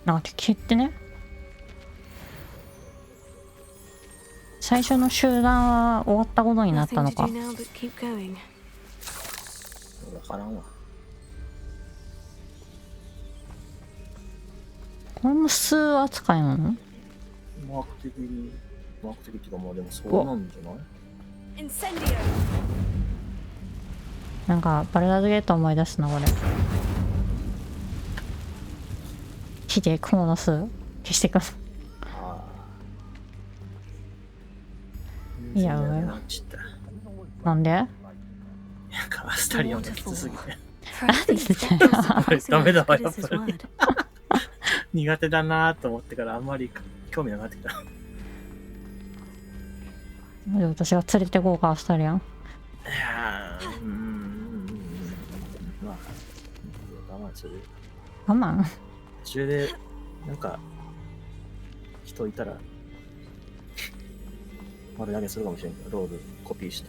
あ、敵ってね。最初の集団は終わったことになったのか。わからんわ。これも数扱いなの？マーク的っていうか、まあでもそうなんじゃない？なんかバルダーズゲート思い出すな、これ。火で雲の巣消してくる。いや、なんで？アスタリアンがきつすぎて。ダメだわ、やっぱり。苦手だなと思ってからあんまり興味なくなってきた。私が連れてこうか、アスタリアン。いやー、まあ、我慢する。我慢？途中で、なんか、人いたら、丸投げするかもしれんけど、ロールコピーして。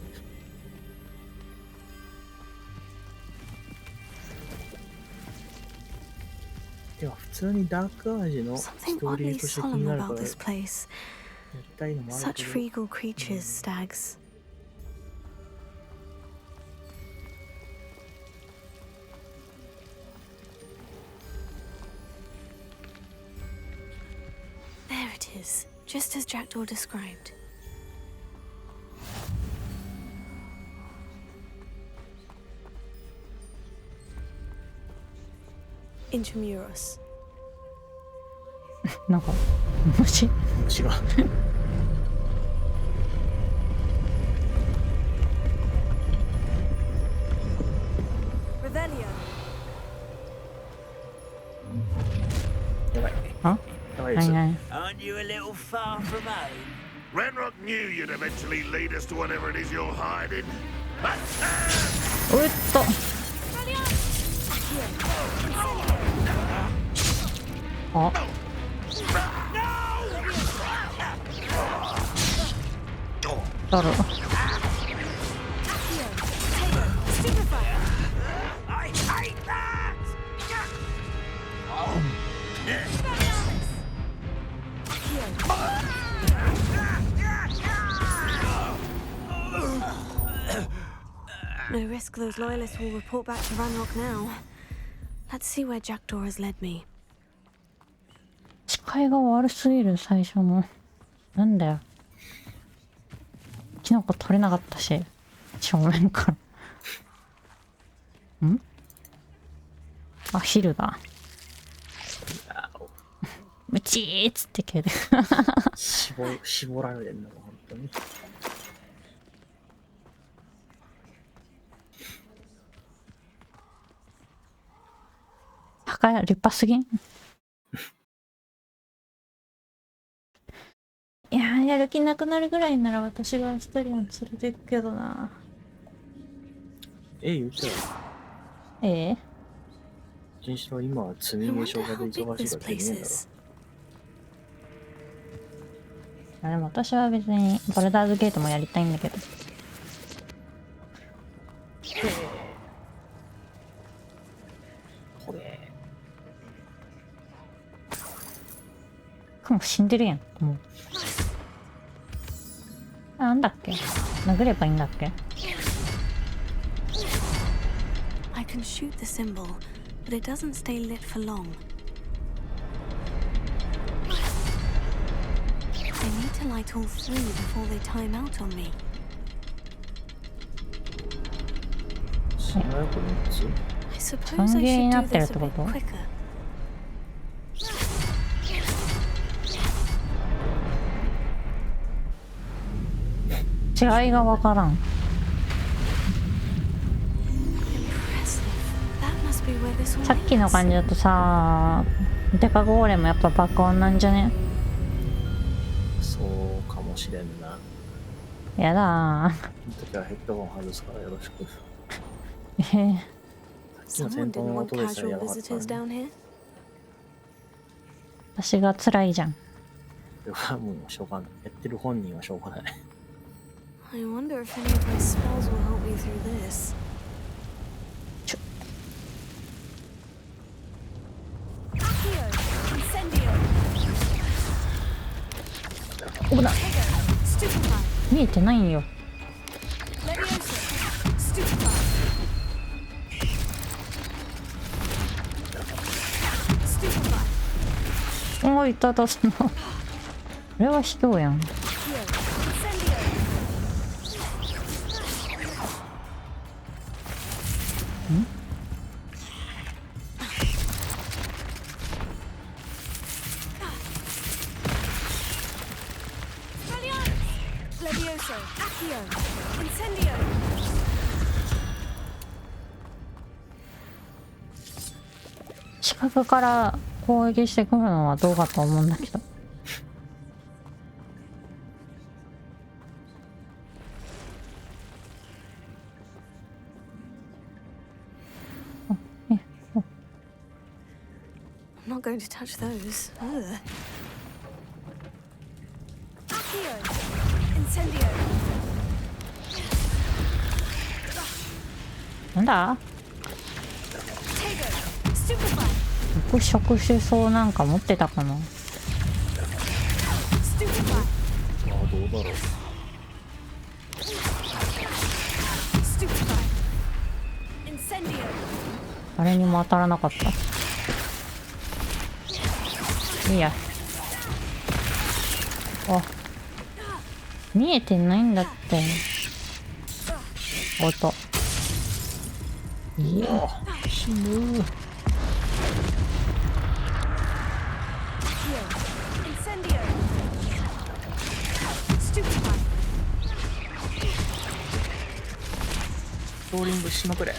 では、普通にダークアージのストーリーとして気になるから、やりたいのもあるけ Such ど。 regal creatures, stags. There it is, just as Jackdaw described. Intramuros. なんか虫がやばい。あ？やばいです。Aren't you a little far from home? Renrock knew you'd eventually lead us to whatever it is you're hiding. おっと。あ。だろ。No risk those loyalists will report back to Ranrock now. Let's see where Jackdaw has led me. 視界が悪すぎる、最初の。なんだよ。キノコ取れなかったし、正面から。ん？あ、ヒルだ。ムチーっつって消えて絞られるんだもん、本当に。墓立派すぎん？いやー、やる気なくなるぐらいなら私がアスタリアン連れてくけどな。言うてよ。人種は今は積み上げ消化で忙しいからできねえだろ。でも私は別にバルダーズゲートもやりたいんだけど。これ。もう死んでるやん。もう。なんだっけ？殴ればいいんだっけ？ I can shoot the symbol, but it doesn't stay lit for long. I need to light all three before they time out on me. I suppose I should do this a bit quicker. 違いがわからん。さっきの感じだとさ、デカゴーレムやっぱ爆音なんじゃね？そうかもしれんな。やだー。その時はヘッドホン外すからよろしく。さっきの戦闘の音でさえやばかったね。私が辛いじゃん。それはもうしょうがない。やってる本人はしょうがない。I wonder if any of my spells will help me through this. 見えてないんよ。おい、いただすな。これは卑怯やん。視覚から攻撃してくるのはどうかと思うんだけど。I'm not going to touch those. Ugh. Incendio. なんだ？肉食しそうなんか持ってたかな。ああ、どうだろう。誰にも当たらなかった。いいや。あ、見えてないんだって。おと。いや、死ぬ。ローリングしまくれ。い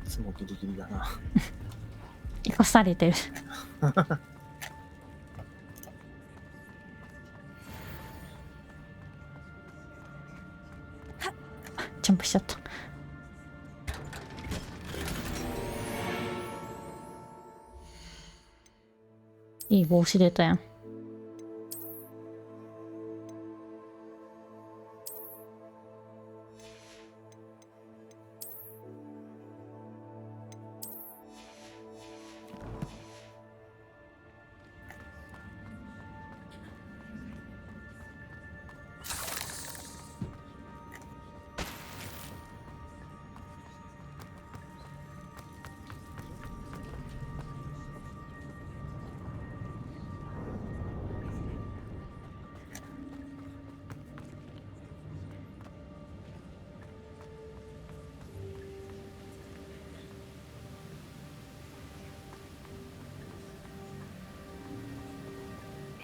つもギリギリだな。生かされてる。ジャンプしちゃった。いい帽子出たやん。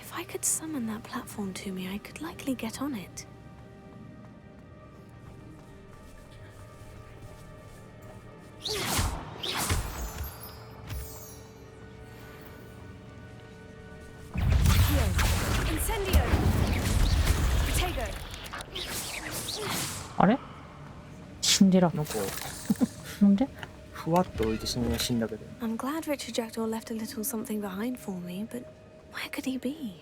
If I could summon that platform to me, I could likely get on it. Incendio. Potato. あれ？死んでら。なんかなんで？ふわっと置いてそのまま死んだけど。I'm glad Richard Jackdaw left a little something behind for me, but where could he be?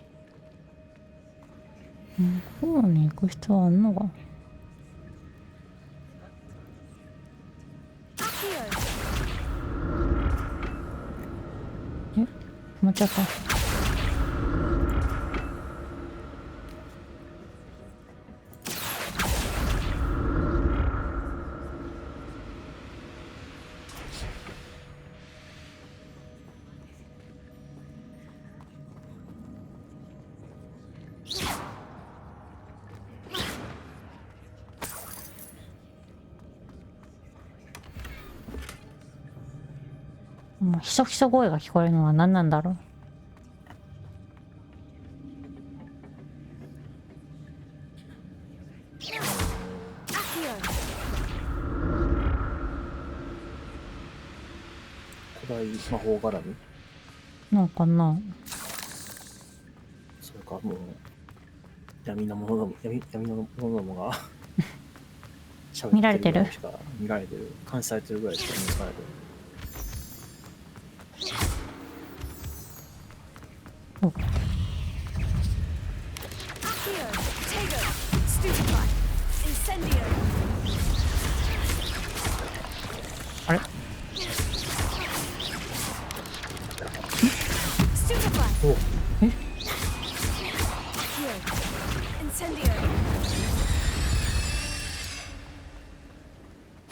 向こうに行く必要あんのか？え、止まっちゃった。もうひそひそ声が聞こえるのは何なんだろう。古代魔法絡みなんかな。それかもう闇のものども闇のものどもが見られてる見られてる監視されてるぐらいしか見つかられてる。Incendio. あれ Stupefy. おえ Accio. Incendio.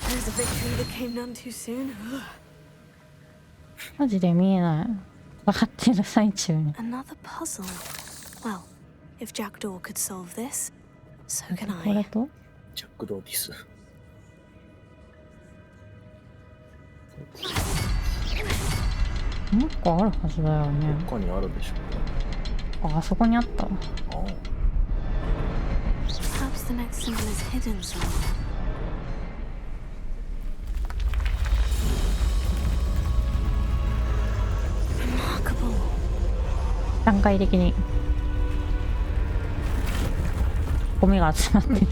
There's a victory that came none too soon. マジで見えない。分かってる最中に。 Another puzzle. Well, if Jackdaw could solve this, so can これ I. とジャック・ドーティス。なんかあるはずだよね。どっかにあるでしょうね。あそこにあった。ああ。 Perhaps the next symbol is hidden somewhere. 段階的にゴミが集まってる。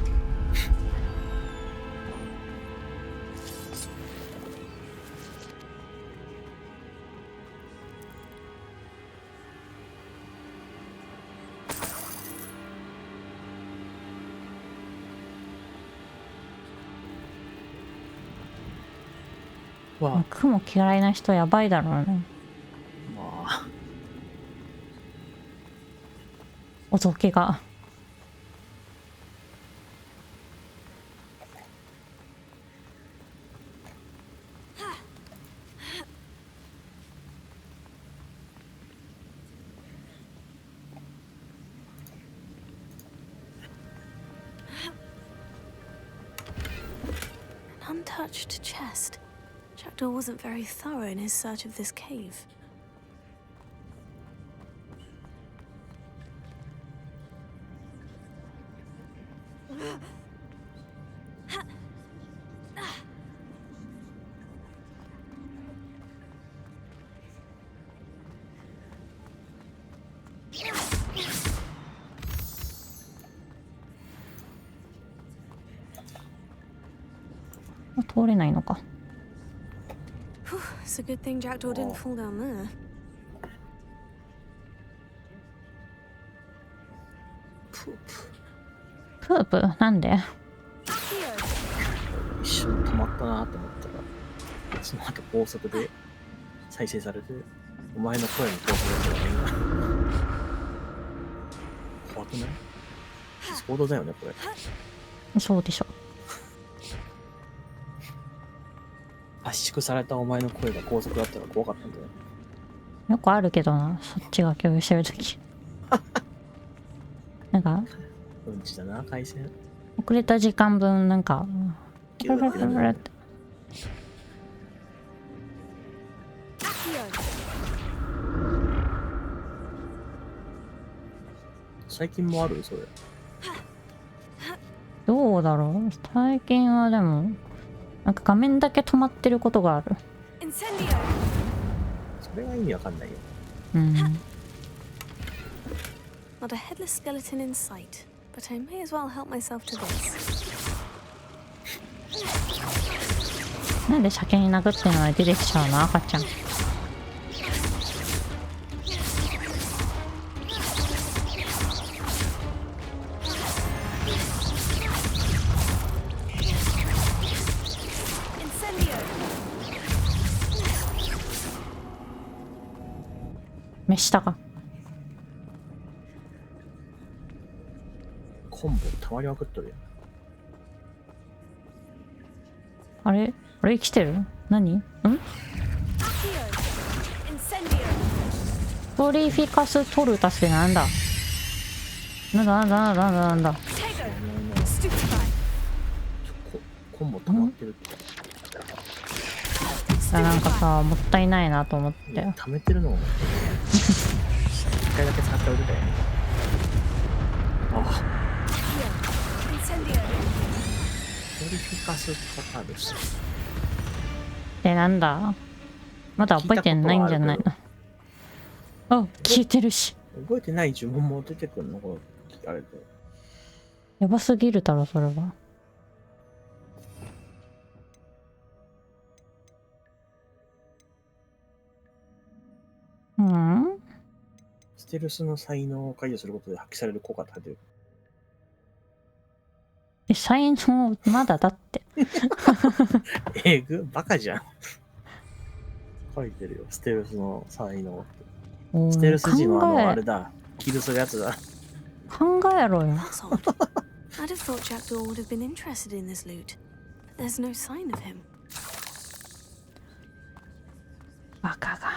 雲嫌いな人やばいだろうね。まあ。おぞけが。An untouched chest. Jackdaw wasn't very thorough in his search of this cave. Oh, 通れないのか。 It's a good thing Jackdaw didn't fall down there. プープなんで？一瞬止まったなと思ったら、その後高速で再生されて、お前の声に通されたらいいな。怖くない？スポードだよね、これ。そうでしょ。圧縮されたお前の声が高速だったら怖かったんだよ。よくあるけどな、そっちが共有してるとき。なんか、うんちだな、回線。遅れた時間分、なんか、って最近もあるそれ。どうだろう最近はでも、なんか画面だけ止まってることがある。それが意味わかんないよ。うん。 Not a headless skeleton in sight, but I may as well help myself to this. なんで先に殴ってるのに出てきちゃうの赤ちゃん。目下が。コンボたまりまくっとるやん。あれ生きてる？何？トリフィカストルタスってなんだ？なんだコンボたまってるって。なんかさ、もったいないなと思って。溜めてるのを一回だけ使っておいてたよね。ああ。トリフィカストタルス。で、なんだ？まだ覚えてないんじゃないの？あ、消えてるし。覚えてない呪文も出てくるのこれ、あれで。やばすぎるだろ、それは。うん？ステルスの才能を解除することで発揮される効果って入ってる。才能まだだってえぐバカじゃん。書いてるよ。ステルスの才能って。ステルス時のあれだ。キルするやつだ。考えろよ。I'd have thought Jackdaw would have been interested in this loot, but there's no sign of him. バカが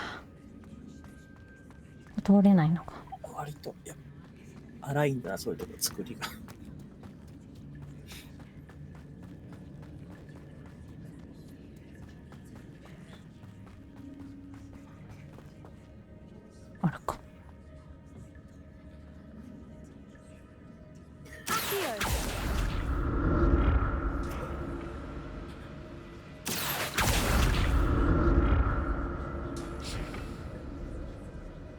通れないのか。割といや荒いんだな、そういうとこ作りが。あらか。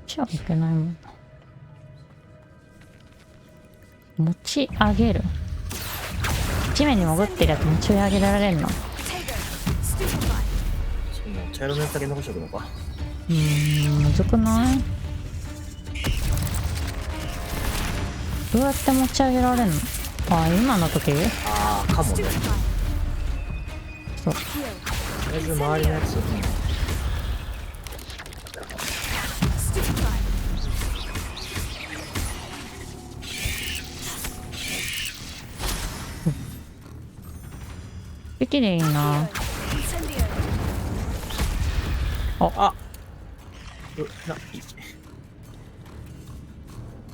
しちゃいけないもんな。持ち上げる。地面に潜ってるやつ持ち上げられるの。その茶色のやつだけ残しておくのか。むずくない？どうやって持ち上げられるの？あ、今の時？ああ、かもね。そう。とりあえず周りのやつ。きれいな。あ、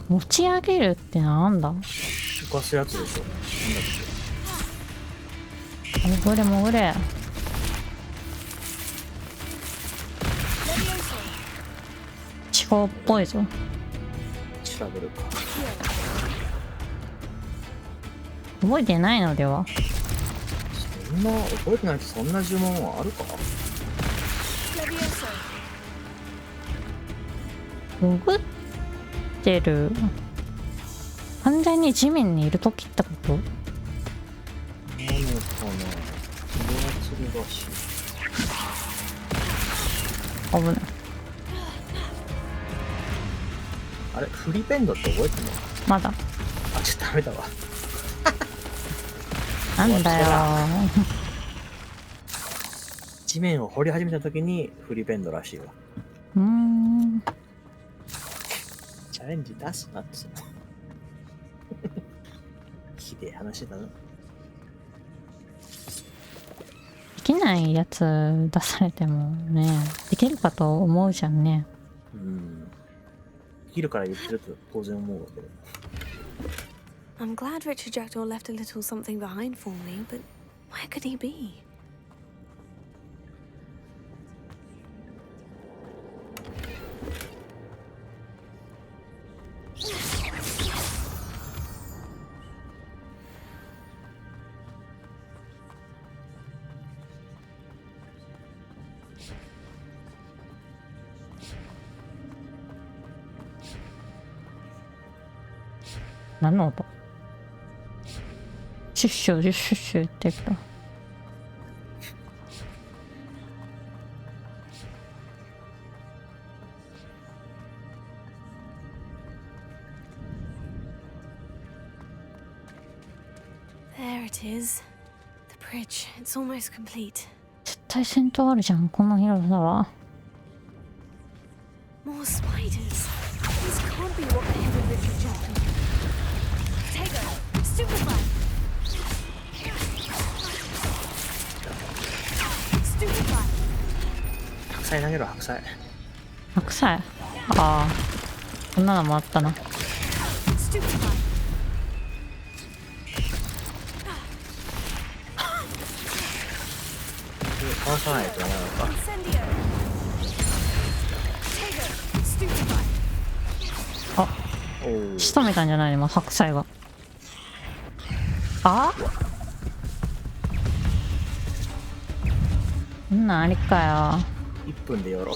持ち上げるってなんだ？浮かすやつでしょ。潜れ潜れ。地方っぽいぞ。調べるか。覚えてないのでは？そんな覚えてないとそんな呪文はあるか？潜ってる。完全に地面にいるときってこと？何かな。ホグワーツレガシー。危ない。あれフリペンドって覚えてんの？まだ。あ、ちょっとダメだわ。なんだよ。地面を掘り始めたときにフリペンドらしいわ。チャレンジ出すなってさ。ひでえ話だな。できないやつ出されてもね、できるかと思うじゃんね。できるから言ってると当然思うわけど。I'm glad Richard Jackdaw left a little something behind for me, but where could he be?何の音？シュッシュシュッシュッシュ言ってるけど。There it is. The bridge. It's almost complete. 絶対戦闘あるじゃん、この広さは。More spiders. This can't be what the head of Richard Jackdaw. Tego, stupefy. Stupefy. 白菜投げろ、白菜。白菜。ああ、こんなのもあったな。Stupefy. かわさないとダメなのか。あ、仕留めたんじゃないの？白菜が。あ？そんなんありかよ。1分でやろう。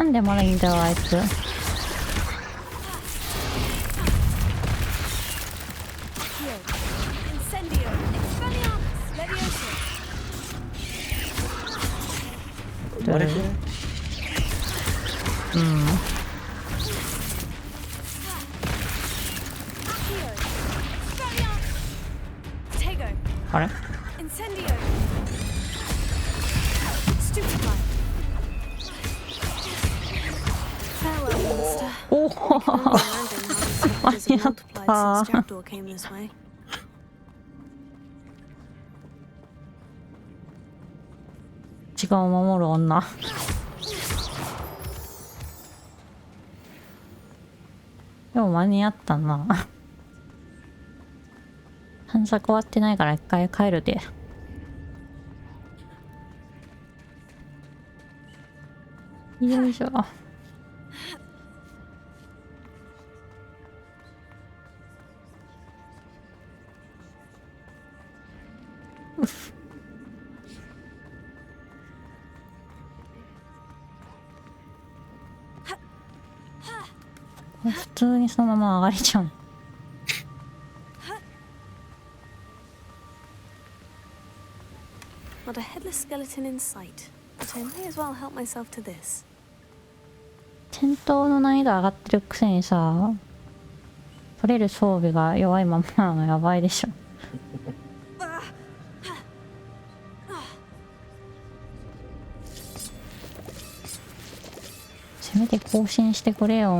なんでまだいいんだよあいつ。うん。あれ？おお間に合った。時間を守る女。でも間に合ったな。探索終わってないから一回帰るで。よいしょ。普通にそのまま上がれちゃう。Not a headless skeleton in sight, but I may as well help myself to this. 戦闘の難易度上がってるくせにさ、取れる装備が弱いままなのやばいでしょ。せめて更新してくれよ。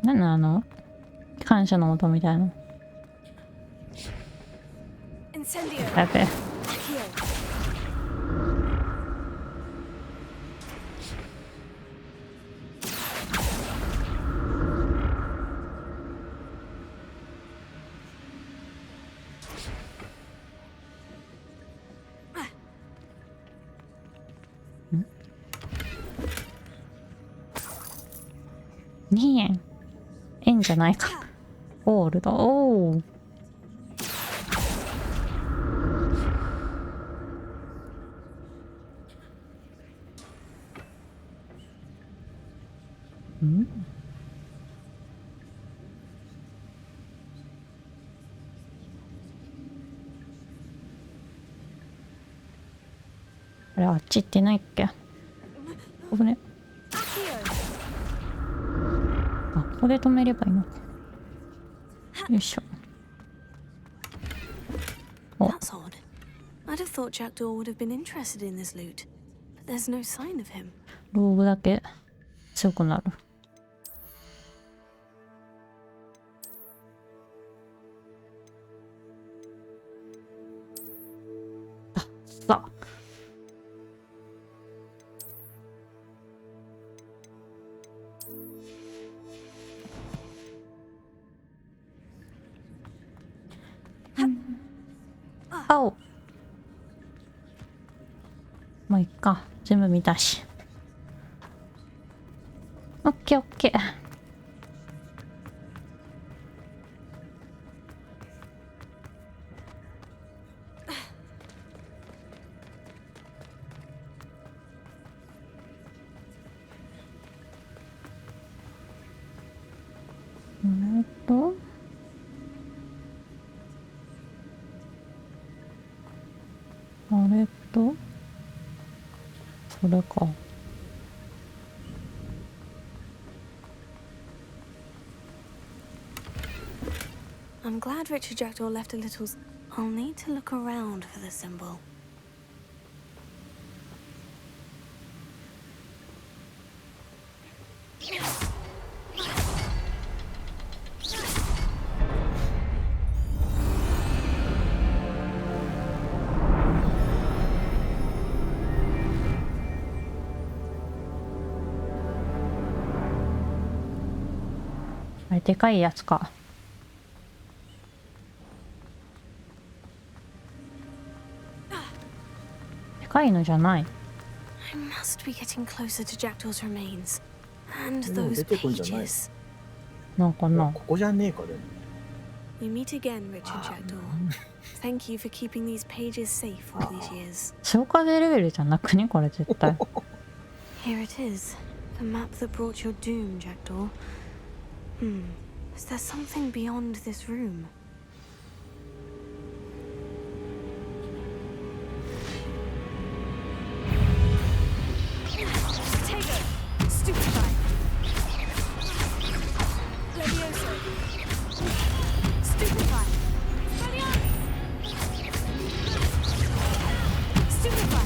何なの感謝の音みたいな。やべえ。2円。円じゃないか。ゴールド。おお。ん？あれあっち行ってないっけ？危ね。あ、ここで止めればいいのか。よいしょ。That's odd. I'd have thought Jackdaw would have been interested in this loot, but there's no sign of him. ローグだけ強くなる。あ、さあ。青。もういっか。全部見たし。オッケーオッケー。あれとそれか。I'm glad Richard Jackdaw left a little. I'll need to look around for the symbol.あれでかいやつか。でかいのじゃない。I must be getting closer to Jackdaw's remains. And でも those 出てくんじゃない pages. なんかな。ここじゃねえかでも。 We meet again, Richard Jackdaw. Thank you for keeping these pages safe all these years. 消化でレベルじゃなくねこれ絶対。Here it is. The map that brought your doom, Jackdaw. Is there something beyond this room? Potato! Stupefy! Levioso! Stupefy! Expelliarmus! Stupefy!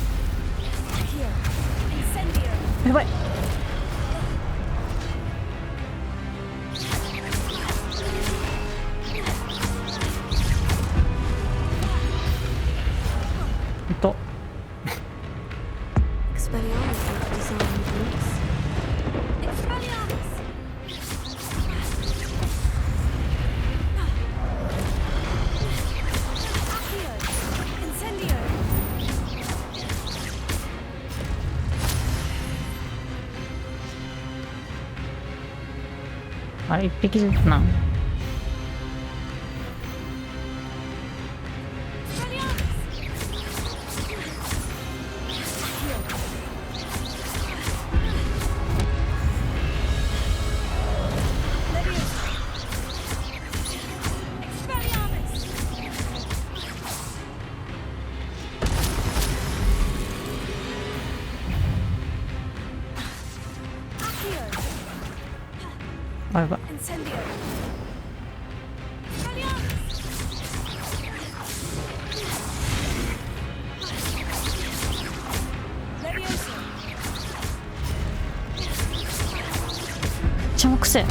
Accio! Incendio! やばい。と。Expelliarmus is designed roots. Expelliarmus! Accio! Incendio! あれ一匹ずつな。あやばい。 Incendio! Levioso! 邪魔くせえ。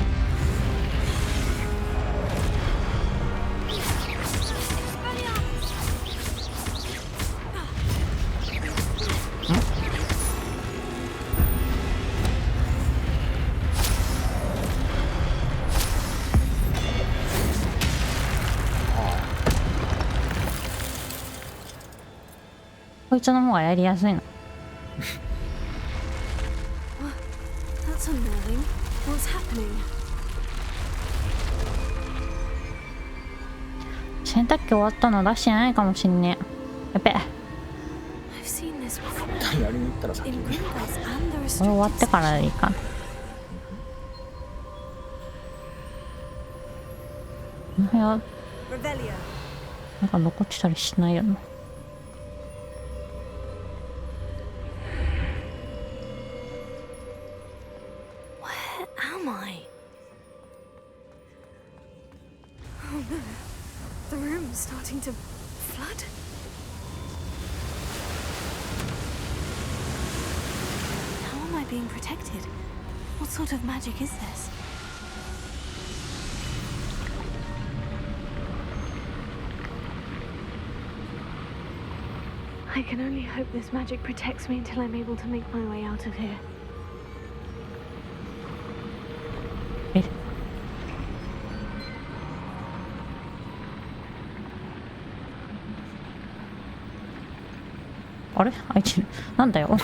こいつの方がやりやすいの。 That's unnerving. What's happening? 洗濯機終わったの出してないかもしんねえ。やっべ。 I've seen this before. やりに行ったら先 In に。 Gringotts and the これ restricted 終わってからでいいかな。この部屋 Revelio! なんか残ってたりしないよな。 Where am I? Oh no. The room's starting to flood. How am I being protected? What sort of magic is this? I can only hope this magic protects me until I'm able to make my way out of here. え。 あれあいつなんだよ。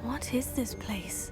What is this place?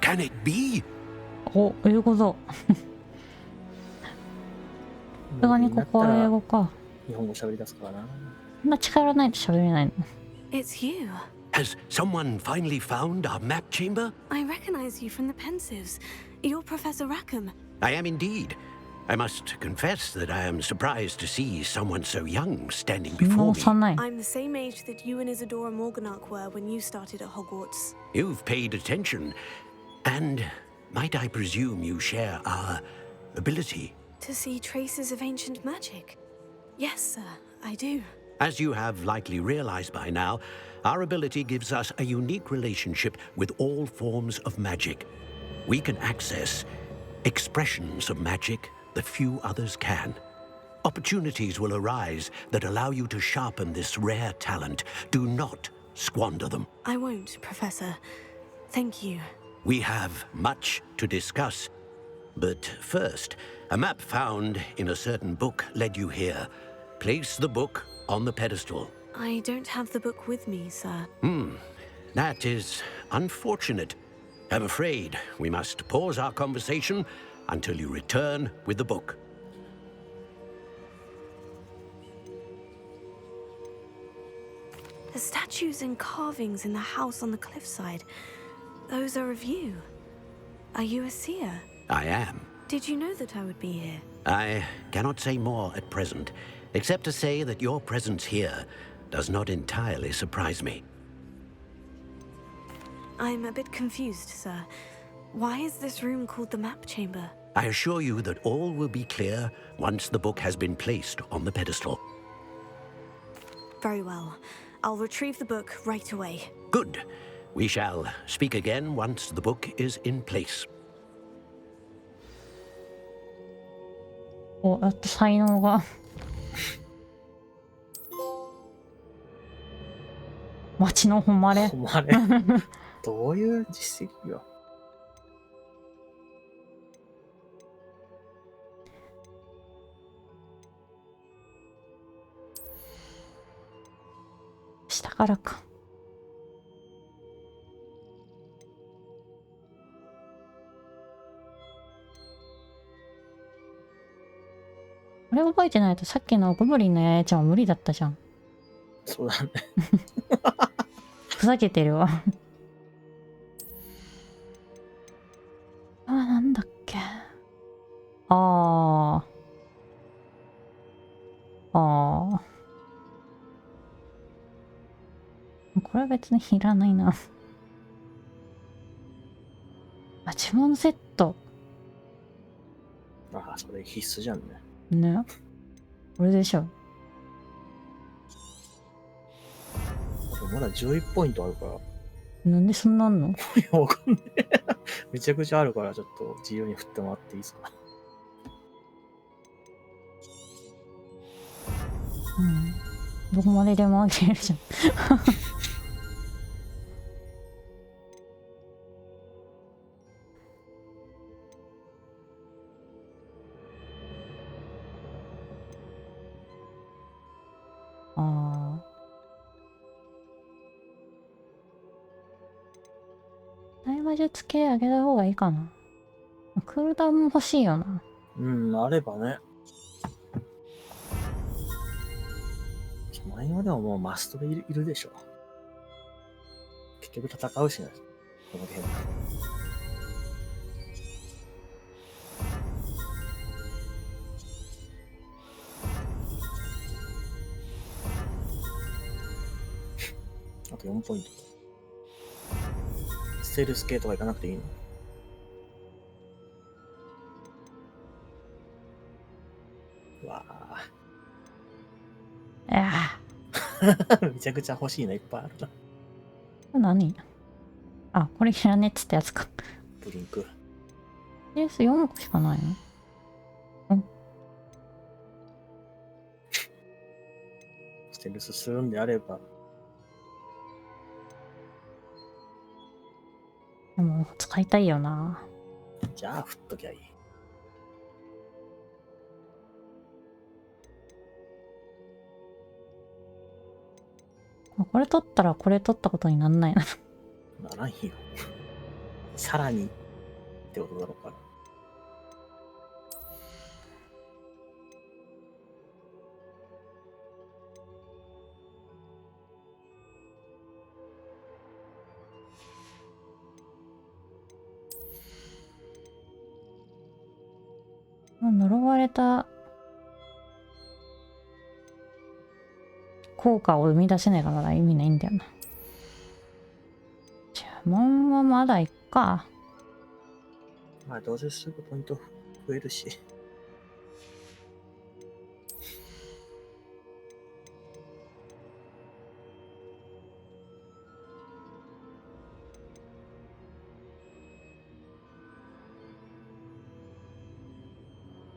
Can it be? お、英語だ。さすがにここは英語か。日本語喋り出すからな。そんな力ないと喋れないの。 It's you. Has someone finally found our map chamber? I recognize you from the Pensives. You're Professor Rackham. I am indeed. I must confess that I am surprised to see someone so young standing そんな before me. 幼い。 I'm the same age that you and Isadora Morganach were when you started at Hogwarts. You've paid attention. And might I presume you share our ability? To see traces of ancient magic? Yes, sir, I do. As you have likely realized by now, our ability gives us a unique relationship with all forms of magic. We can access expressions of magic that few others can. Opportunities will arise that allow you to sharpen this rare talent. Do not squander them. I won't, Professor. Thank you. We have much to discuss. But first, a map found in a certain book led you here. Place the book on the pedestal. I don't have the book with me, sir. That is unfortunate. I'm afraid we must pause our conversation until you return with the book. The statues and carvings in the house on the cliffside, those are of you. Are you a seer? I am. Did you know that I would be here? I cannot say more at present, except to say that your presence here does not entirely surprise me. I'm a bit confused, sir. Why is this room called the map chamber? I assure you that all will be clear once the book has been placed on the pedestal. Very well. I'll retrieve the book right away. Good. We shall speak again once the book is in place. お、やっと才能が町の誉れ。誉れ。どういう実績よ。下からか。これ覚えてないとさっきのゴブリンのややちゃんは無理だったじゃん。そうだね。ふざけてるわ。なんだっけ。これは別にいらないな。呪文セット。ああ、それ必須じゃんね。ね。これでしょ。あとまだ11ポイントあるから。なんでそんなんの？いや、わかんねえ。めちゃくちゃあるから、ちょっと自由に振ってもらっていいですか。うん。どこまででもあげれるじゃん。大魔術系あげた方がいいかな。クールダウンも欲しいよな。うん、あればね。前はでももうマストでいるでしょ。結局戦うしね、このゲーム。あと4ポイント。ステルス系とか行かなくていいの？わあ。めちゃくちゃ欲しいのいっぱいあるな。これ何？あ、これいらねえっつったやつか。ブリンク。PS4 個しかないの？ステルスするんであれば。でも使いたいよな。じゃあ振っときゃいい。これ取ったらこれ取ったことになんないな。ならんよ。さらにってことだろうから。呪われた効果を生み出せないからまだ意味ないんだよな。呪文はまだいっか。まあどうせすぐポイント増えるし。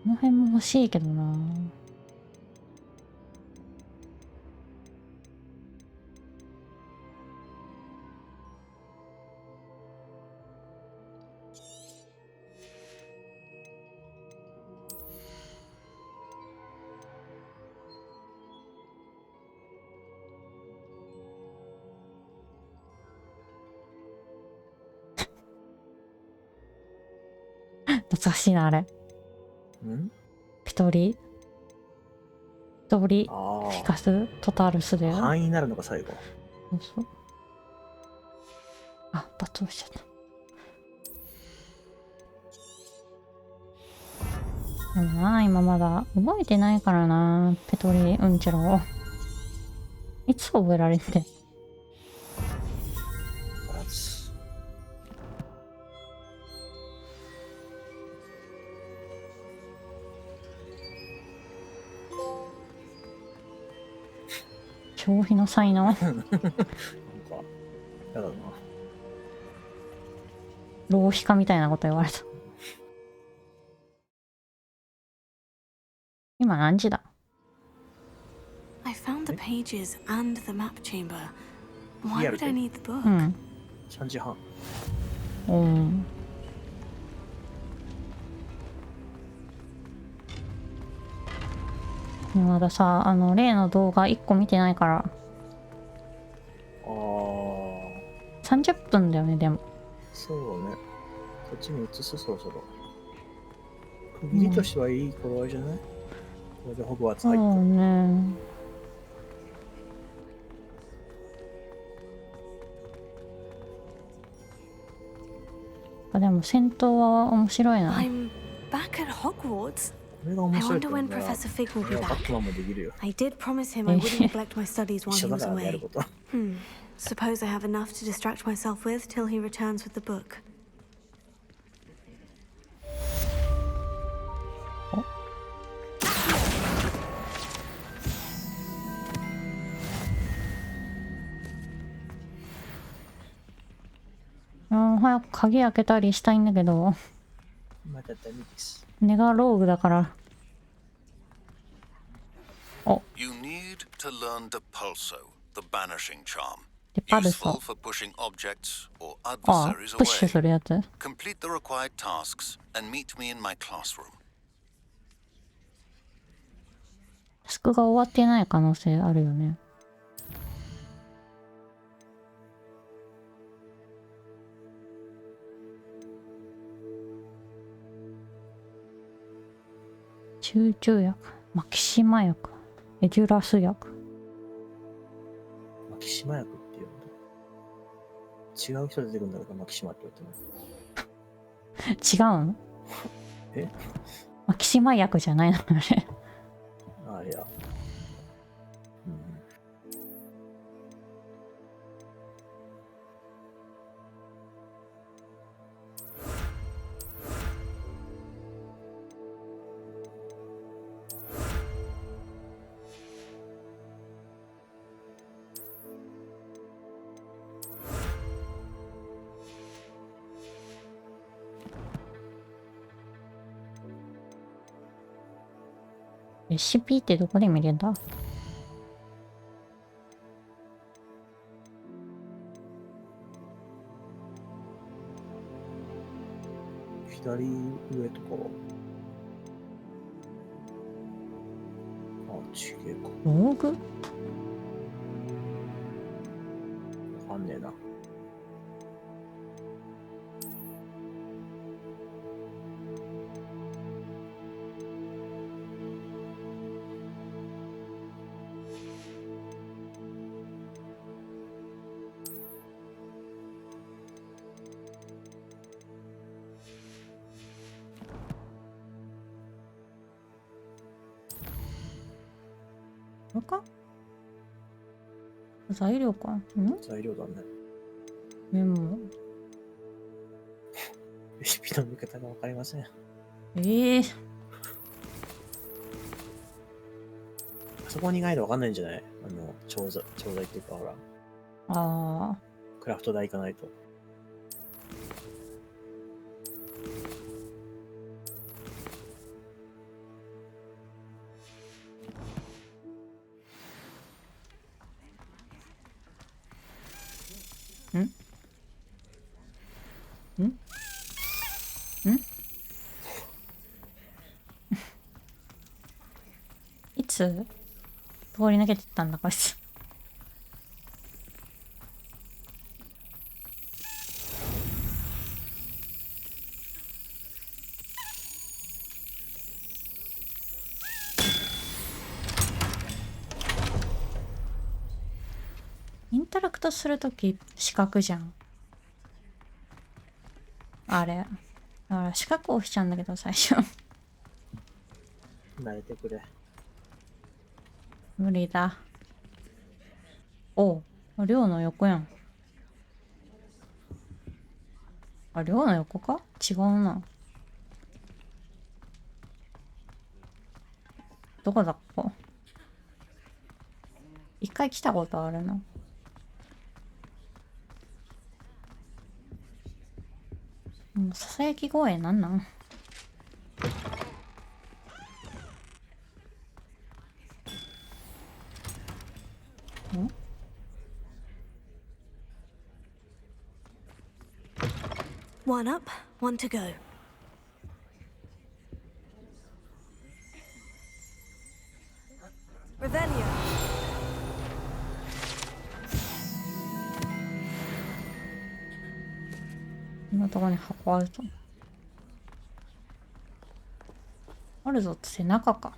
この辺も欲しいけどな。懐かしいな、あれ。ピトリフィカストタルスで。範囲になるのが最後。そうそう。あ、バツ押しちゃった。でもな、今まだ覚えてないからな、ペトリうんちろ。いつ覚えられて。消費の才能。なんか、やだな。浪費家みたいなこと言われた。今何時だ？ I found the pages and the map chamber. Why would I need the book? 3時半。まださ、例の動画1個見てないから。30分だよね、でも。そうね。こっちに移す、そろそろ。区切りとしてはいい頃合いじゃない？これでホグワーツ入って。そうね。でも戦闘は面白いな。I'm back at Hogwarts. これが面白いと思う。 I wonder when Professor Fig will be back. バックマンもできるよ。I did promise him I wouldn't neglect my studies while 一緒 he だ was からね、やる away. こと。Suppose I have enough to distract myself with till he returns with the book. 早く鍵開けたりしたいんだけど。まだダメです。ネガローグだから。お。You need to learn Depulso, the banishing charm. Depulso. Useful for pushing objects or あ、 adversaries プッシュす away. るやつ。Complete the required tasks and meet me in my classroom. タスクが終わってない可能性あるよね。集中薬、マキシマ薬、エジュラス薬。マキシマ薬って言うの？違う人出てくるんだからマキシマって言って違うの？え？マキシマ薬じゃないのあれ。あ、いや。レシピってどこで見れるんだ？左上とかは。あ、ちげえか。ローグ？わかんねえな。これか？材料か。材料だね。メモ。レシピの見方がわかりません。そこに意外とわかんないんじゃない？調剤っていうか、ほら。ああ。クラフト台行かないと。いつ通り抜けてったんだこいつ。インタラクトするとき四角じゃん。あれ。だから四角押しちゃうんだけど最初。慣れてくれ。無理だ。おう、寮の横やん。あ、寮の横か？違うな。どこだっこ？一回来たことあるな。もうささやき声なんなん？One up, one to go. Revelio. こんなとこに箱あると。あるぞって背中か。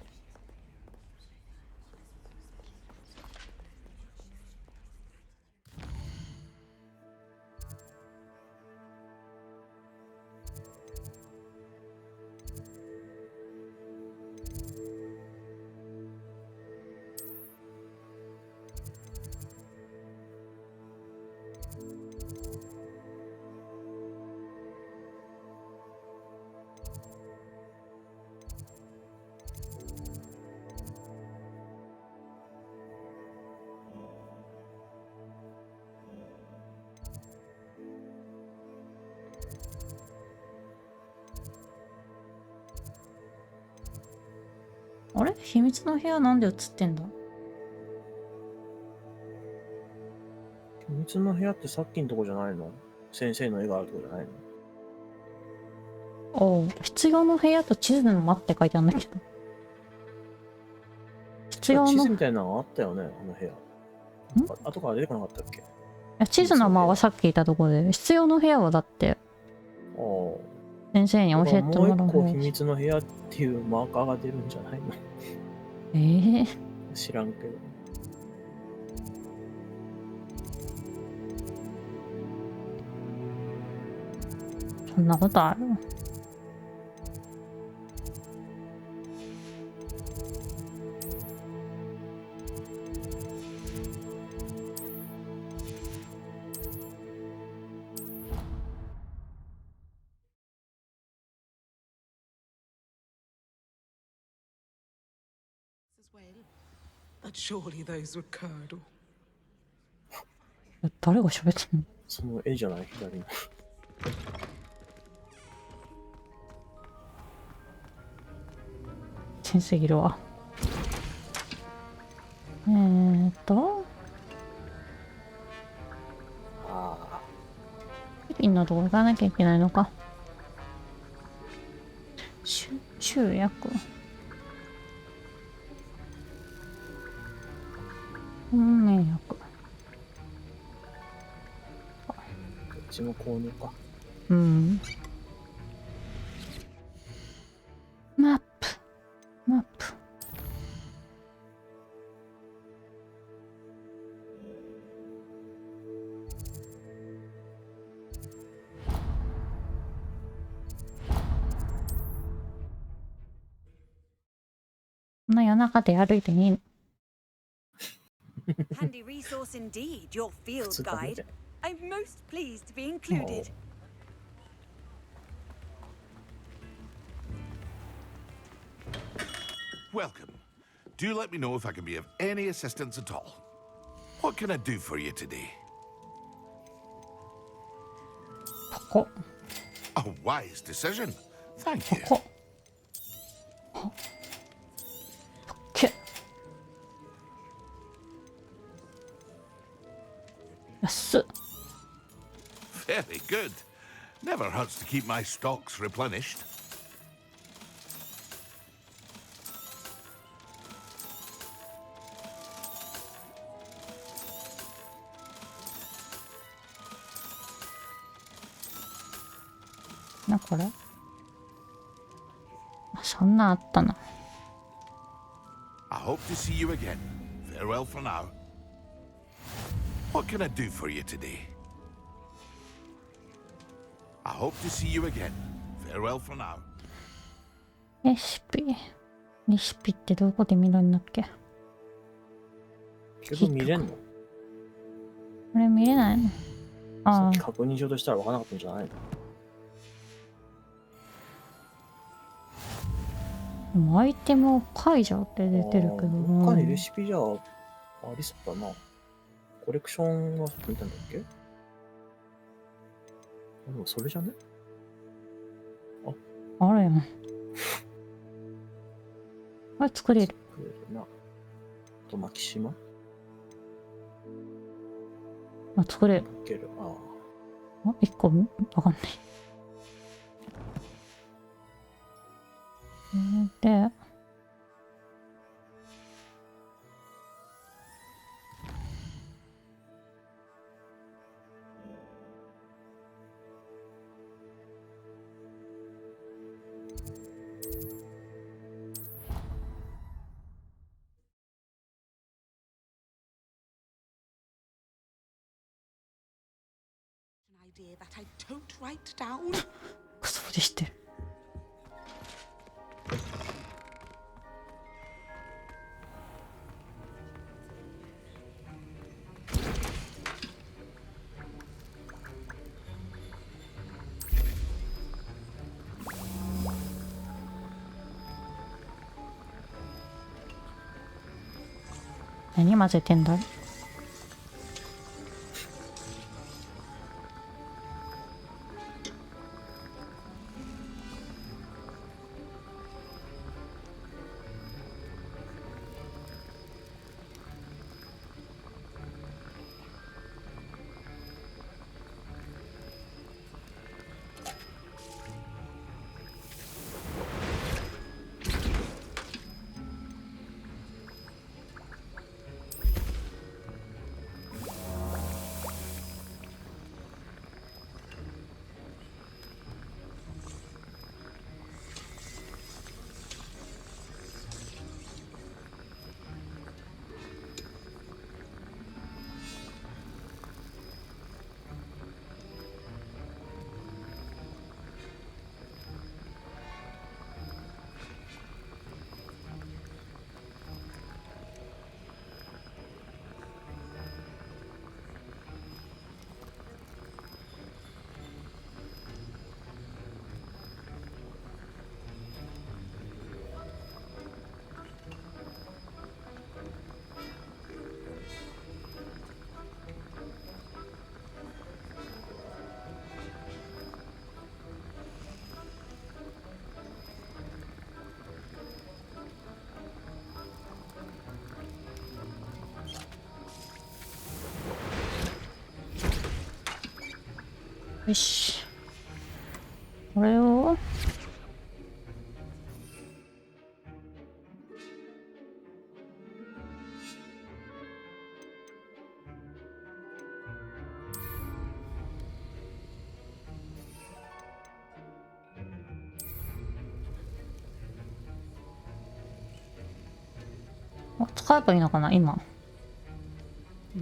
あれ？秘密の部屋なんで映ってんだ？秘密の部屋ってさっきのとこじゃないの？先生の絵があるとこじゃないの？おう、必要の部屋と地図の間って書いてあるんだけど。必要の。地図みたいなのあったよね、あの部屋。後から出てこなかったっけ？いや、地図の間はさっき言ったところで、必要の部屋はだって、先生に教えてもらう。もう一個秘密の部屋っていうマーカーが出るんじゃないの？知らんけど。そんなことある？But surely those would curdle. 誰が喋ってんの？その絵じゃない？左の。先生いるわ。フィリピンのとこ行かなきゃいけないのか。集約。迷惑。こっちも購入か。うん。マップ。こんな夜中で歩いていいの？Handy resource indeed, your field guide. I'm most pleased to be included. Welcome. Do let me know if I can be of any assistance at all. What can I do for you today? ここ。 A wise decision. Thank you. ここ。安っ。 Very good. Never hurts to keep my stocks replenished. なこれ。あ、そんなあったな。 I hope to see you again. Farewell for now. What can I do for you today? I hope to see you again. Farewell for now. レシピ。レシピってどこで見るんだっけ？けど見れんの？これ見れないの？ああ。確認しようとしたら分からなかったんじゃないの？でもアイテムを解除って出てるけど。他にレシピじゃありそうだな。コレクションは見たんだっけ？でもそれじゃね？あるやん。あれ作れる。作れるな。あとマキシマ？あ、作れる。いける。ああ。1個わかんない。で、Idea that I don't write down. クソでしてる。何混ぜてんだ？よし。これを使えばいいのかな今。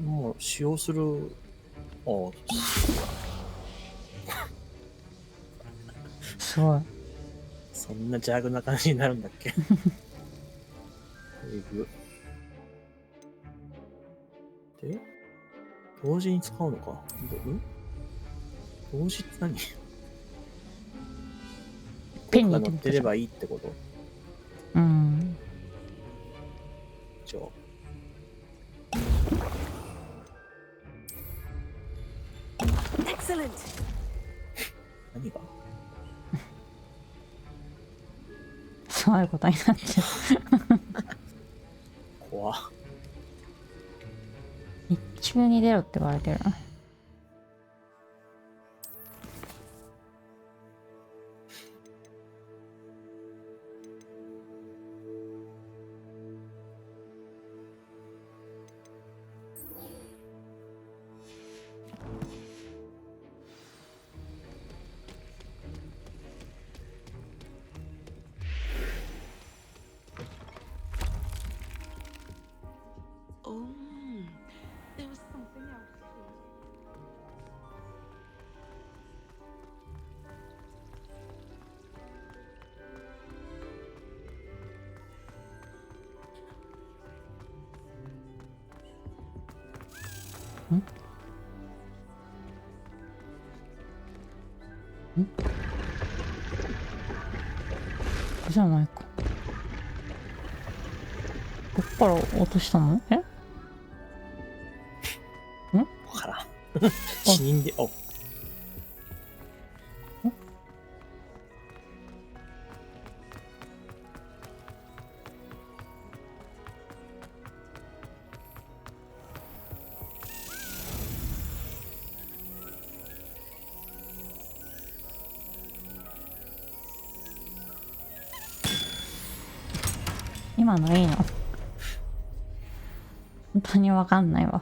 もう使用する。ああ。すごい。そんな邪悪な感じになるんだっけ？で、同時に使うのか。同時って何？ペンに乗ってればいいってこと？うん。一応。Excellent. 何がそういうことになってる。怖っ。日中に出ろって言われてるな。Oh, there was something else here. Hmm? じゃないか。どっから落としたの？え？わからん。死人で、お。今のいいの？本当にわかんないわ。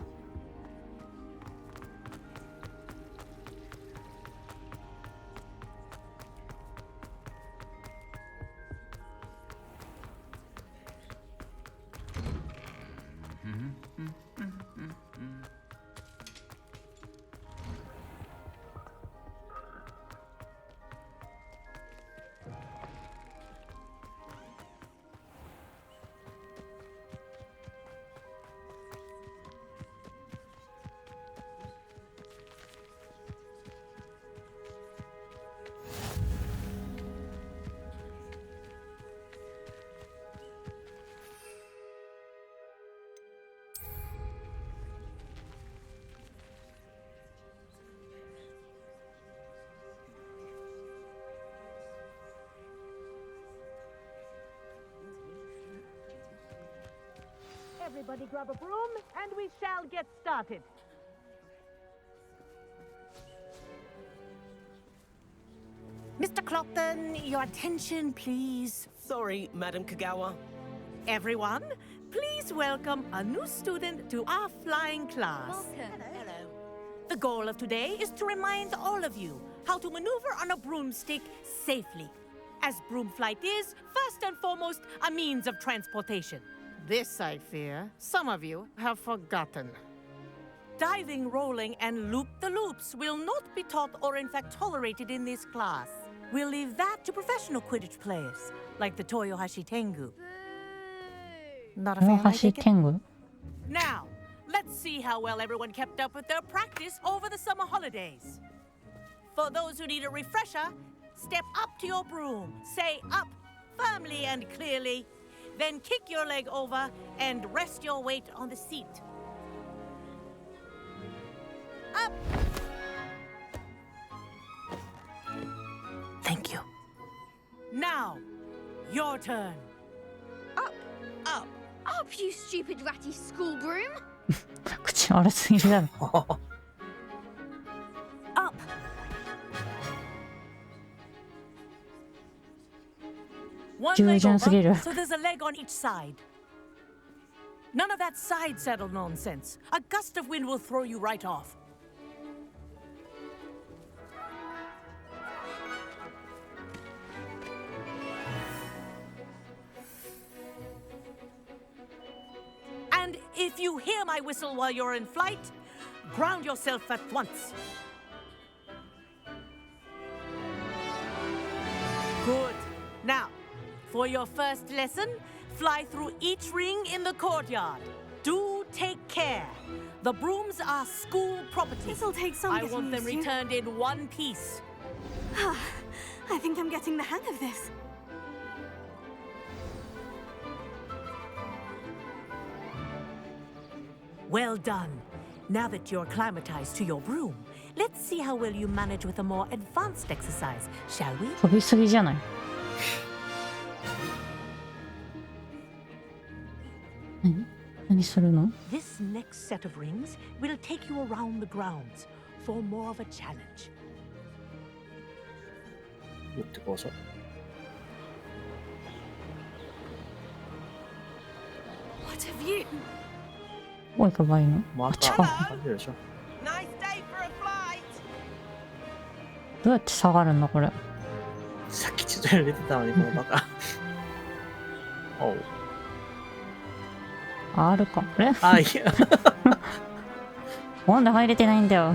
Everybody grab a broom and we shall get started. Mr. Clopton, your attention, please. Sorry, Madam Kagawa. Everyone, please welcome a new student to our flying class. Welcome. Hello. The goal of today is to remind all of you how to maneuver on a broomstick safely, as broom flight is, first and foremost, a means of transportation. This, I fear, some of you have forgotten. Diving, rolling, and loop-the-loops will not be taught or in fact tolerated in this class. We'll leave that to professional Quidditch players, like the Toyohashi Tengu. Not a fan, I take it? Tengu? Now, let's see how well everyone kept up with their practice over the summer holidays. For those who need a refresher, step up to your broom, say up firmly and clearly, then kick your leg over and rest your weight on the seat. Up! Thank you. Now, your turn. Up, up, up, you stupid ratty school broom. 口悪すぎるだろ。Up. One leg over, so there's a leg on each side. None of that side saddle nonsense. A gust of wind will throw you right off. And if you hear my whistle while you're in flight, ground yourself at once. Good. Now, for your first lesson, fly through each ring in the courtyard. Do take care. The brooms are school property. This'll take some I want them returned in one piece. I think I'm getting the hang of this. Well done. Now that you're acclimatized to your broom, let's see how well you manage with a more advanced exercise, shall we? 飛びすぎじゃない。何するの？ This next set of rings will take you around the grounds for more of a challenge. 言ってください。What have you? どこ行けばいいの？また、あれでしょ。どうやって下がるんだこれ。さっきちょっと入れてたのに、このバカ。おう。R か。あれ？あ、いや。なんで入れてないんだよ。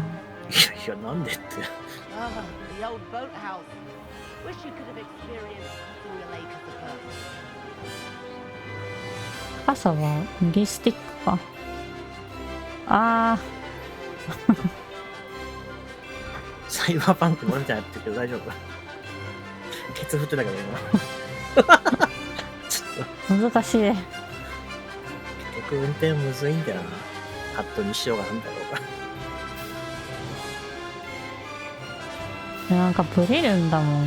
いや、なんでって。Ah, the old boathouse. Wish you could have experienced crossing the lake as a person. 傘は右スティックか。あサイバーパンクもみたいになってるけど大丈夫？ケツ振ってたけど今。難しい。結局運転むずいんだよな。カットにしようがなんだろうが。なんかブレるんだもん。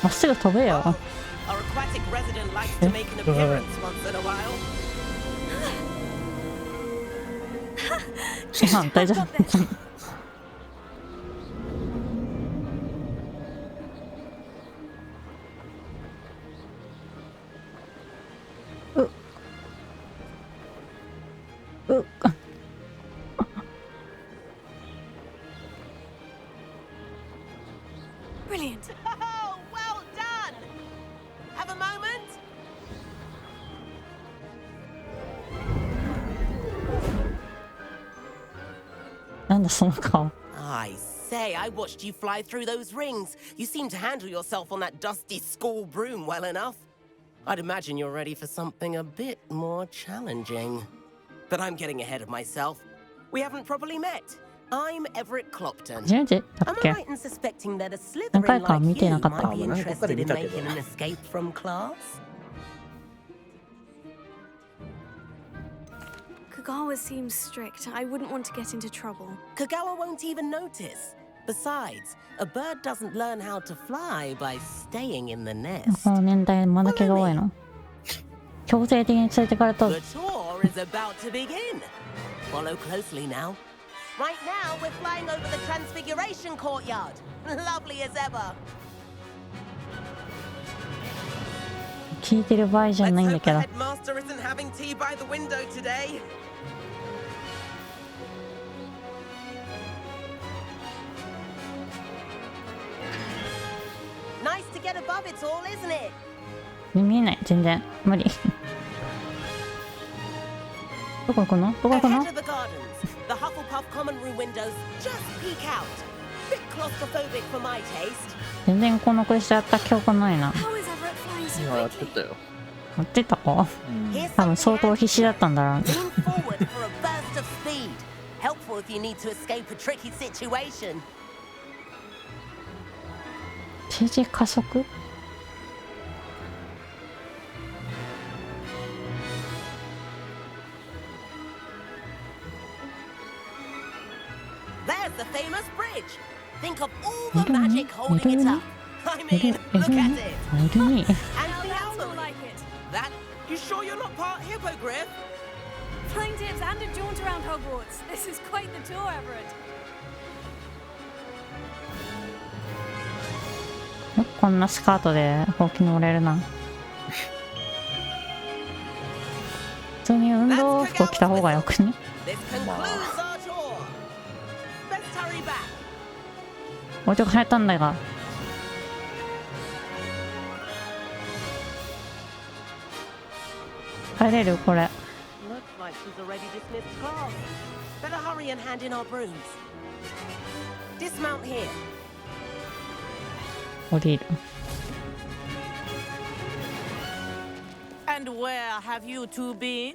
まっすぐ飛べよ。大丈夫。Brilliant. Oh, well done! Have a moment? なんだその顔。I say, I watched you fly through those rings. You seem to handle yourself on that dusty school broom well enough. I'd imagine you're ready for something a bit more challenging. But I'm getting ahead of myself. We haven't properly met. I'm Everett Clopton. Am I right in suspecting that a Slytherin like you might be interested in making an escape from class? Kagawa seems strict. I wouldn't want to get into trouble. Kagawa won't even notice. Besides, a bird doesn't learn how to fly by staying in the nest. この年代まだ毛が多いの。強制的に連れてかれた。 The tour is about to begin. Follow closely now. Right now, we're flying over the Transfiguration Courtyard. Lovely as ever. 聞いてる場合じゃないんだけど。 Headmaster isn't having tea by the window today. Nice to get above it all, isn't it? 見えない全然無理。どこ行くの？どこ行くの？ Ahead of the gardens, the Hufflepuff common room windows just peek out. Bit claustrophobic for my taste. 全然このクエストやった記憶ないな。今やってたよ。やってたか？多分相当必死だったんだろう。 Lean forward for a burst of speed. Helpful if you need to escape a tricky situation. 政治加速？ There's the famous bridge. Think of all the magic holding it up. I mean, look at it. And the atom. That? You sure you're not part hippogriff? Flying tips and a jaunt around Hogwarts. This is quite the tour, Everett. こんなスカートでほうき乗れるな。普通に運動服を着た方がよくね。置いてかれたんだが。帰れるこれ。 Looks like she's already dismissed class. Better hurry and hand in our brooms. Dismount here. 降りる。 And where have you two been?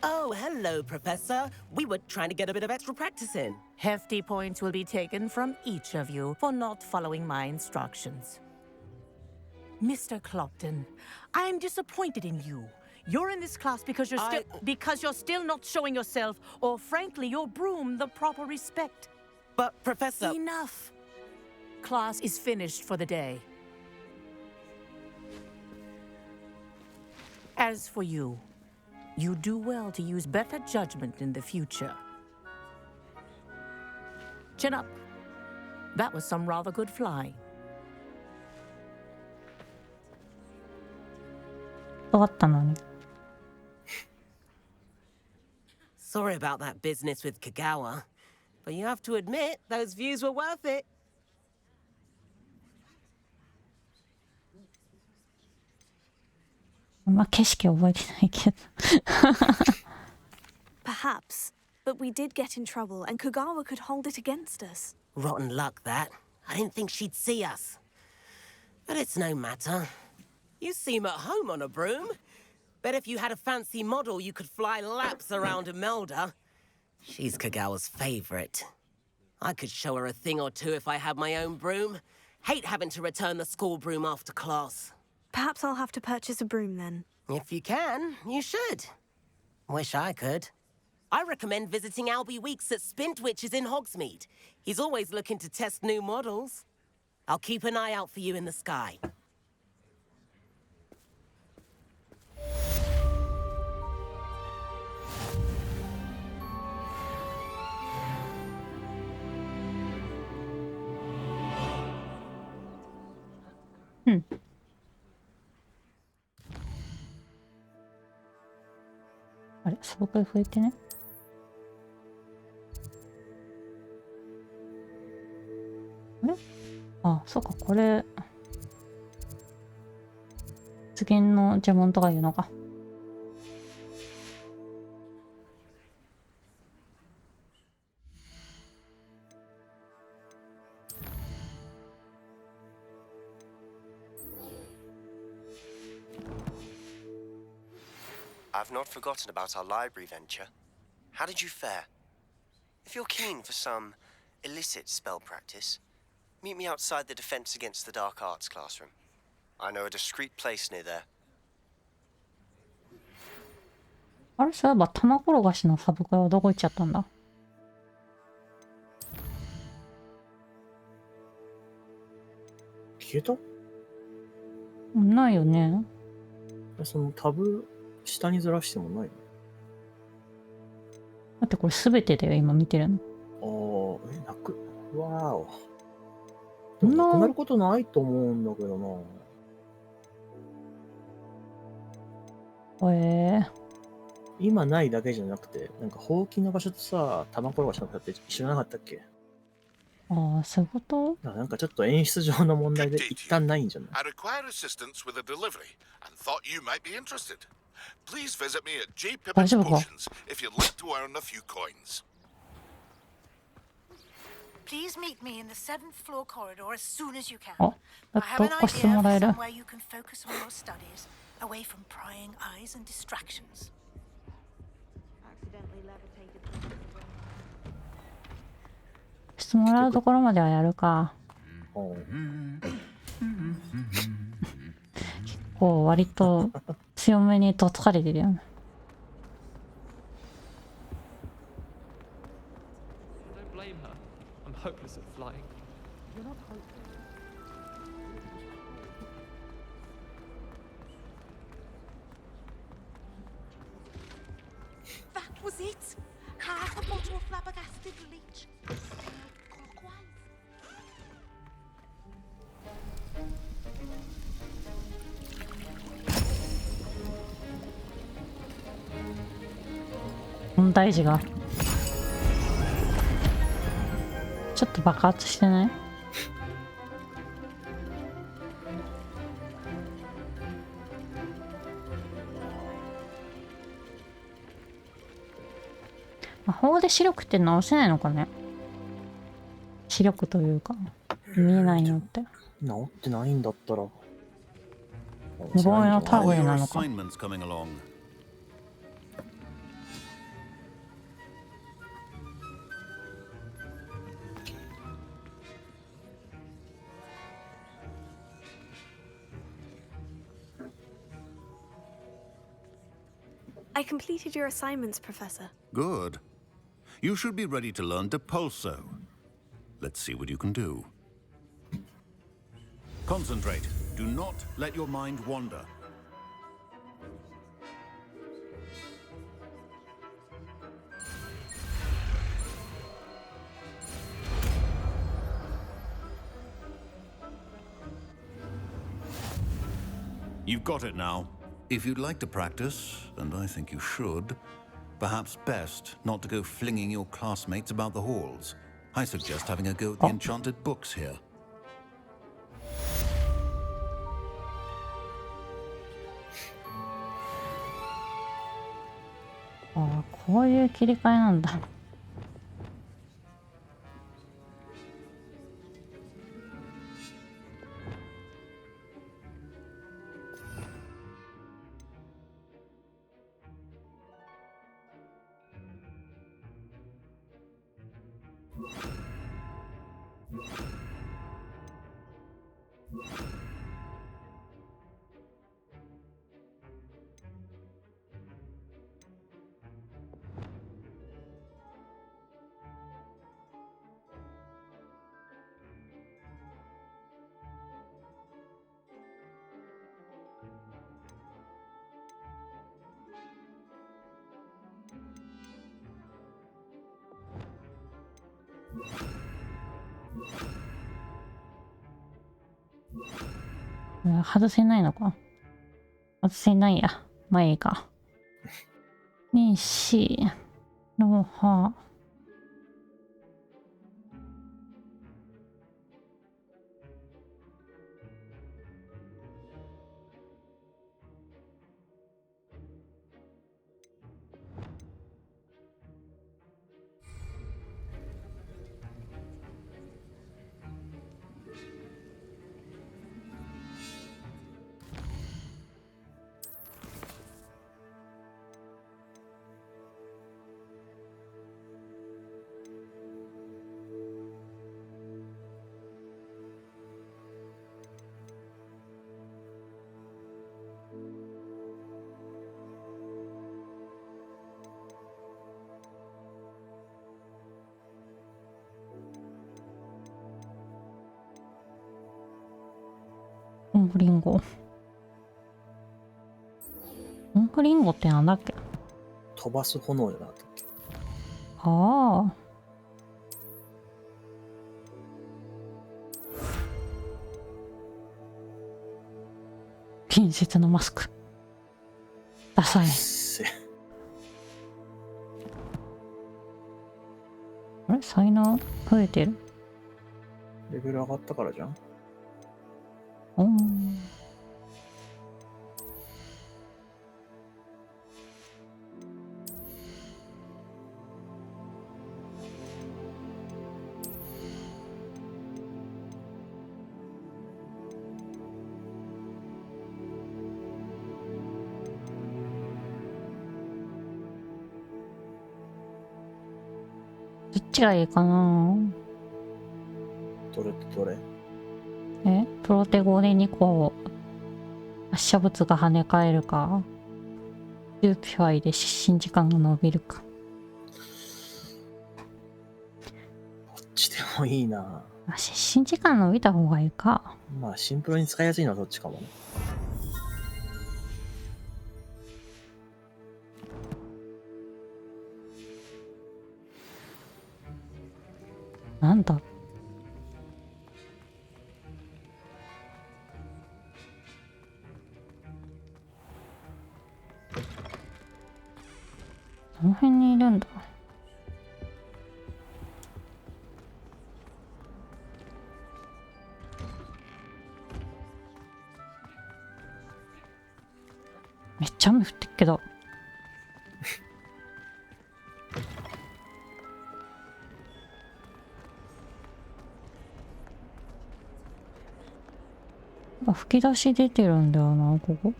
Oh, hello, Professor. We were trying to get a bit of extra practice in. Hefty points will be taken from each of you for not following my instructions. Mr. Clopton, I am disappointed in you. You're in this class because you're still not showing yourself, or frankly, your broom the proper respect. But, Professor... Enough. Class is finished for the day. As for you, you do well to use better judgment in the future. Chin up. That was some rather good flying. 終わったのに。Sorry about that business with Kagawa, but you have to admit those views were worth it. まあ景色覚えてないけど。Perhaps, but we did get in trouble, and Kagawa could hold it against us. Rotten luck, that. I didn't think she'd see us. But it's no matter. You seem at home on a broom. Bet if you had a fancy model, you could fly laps around Imelda. She's Kagawa's favorite. I could show her a thing or two if I had my own broom. Hate having to return the school broom after class. Perhaps I'll have to purchase a broom then. If you can, you should. Wish I could. I recommend visiting Albie Weeks at Spintwitches in Hogsmeade. He's always looking to test new models. I'll keep an eye out for you in the sky. Hmm. あれ、サブカイ増えてね。あれ？あ、そうか、これ。次のジャモンとかいうのか。I've not forgotten about our library venture. How did you fare? If you're keen for some illicit spell practice, meet me outside the Defense Against the Dark Arts classroom. I know a discreet place near there. あれ、そういえば玉転がしのサブカイはどこ行っちゃったんだ？消えた？ないよね。そのタブ下にずらしてもないの？だってこれ全てだよ、今見てるの。ああ、なく、わーお。でもなくなることないと思うんだけどな。今ないだけじゃなくて、なんかほうきの場所とさ、玉転がしの場所って一緒じゃなかったっけ？ああ、そういうこと？なんかちょっと演出上の問題で一旦ないんじゃない？ I require assistance with a delivery and thought you might be interested. Please visit me at J. Pippin's Potions if you'd like to earn a few coins. Please meet me in the 7th floor corridor as soon as you can. あ、やっと貸してもらえる。 Somewhere you can focus on your studies, away from prying eyes and distractions. してもらうところまではやるか。結構割と強めにとつかれてるよね。Don't blame her. I'm hopeless at flying. You're not hopeless. That was it. Half a bottle of flabbergasted leech. Clockwise. 問題児がちょっと爆発してない？魔法で視力って直せないのかね？視力というか見えないのって治ってないんだったら無謀の類なのか。I completed your assignments, Professor. Good. You should be ready to learn Depulso. Let's see what you can do. Concentrate. Do not let your mind wander. You've got it now. If you'd like to practice, and I think you should, perhaps best not to go flinging your classmates about the halls. I suggest having a go at the enchanted books here. ああ、こういう切り替えなんだ。外せないのか。外せないや。まあいいか。にし、ロハ。コンフリンゴ。コンフリンゴってなんだっけ？飛ばす炎じゃなかったっけ？ああ。近接のマスク。ダサい。あれ才能増えてる？レベル上がったからじゃん。おー。どっちがいいかな。どれってどれ？プロテゴで2個発射物が跳ね返るか、ジューピファイで失神時間が伸びるか。どっちでもいいな。失神時間伸びた方がいいか。まあシンプルに使いやすいのはどっちかもね。なんだ。この辺にいるんだ。めっちゃ雨降ってっけど。吹き出し出てるんだよな、ここ。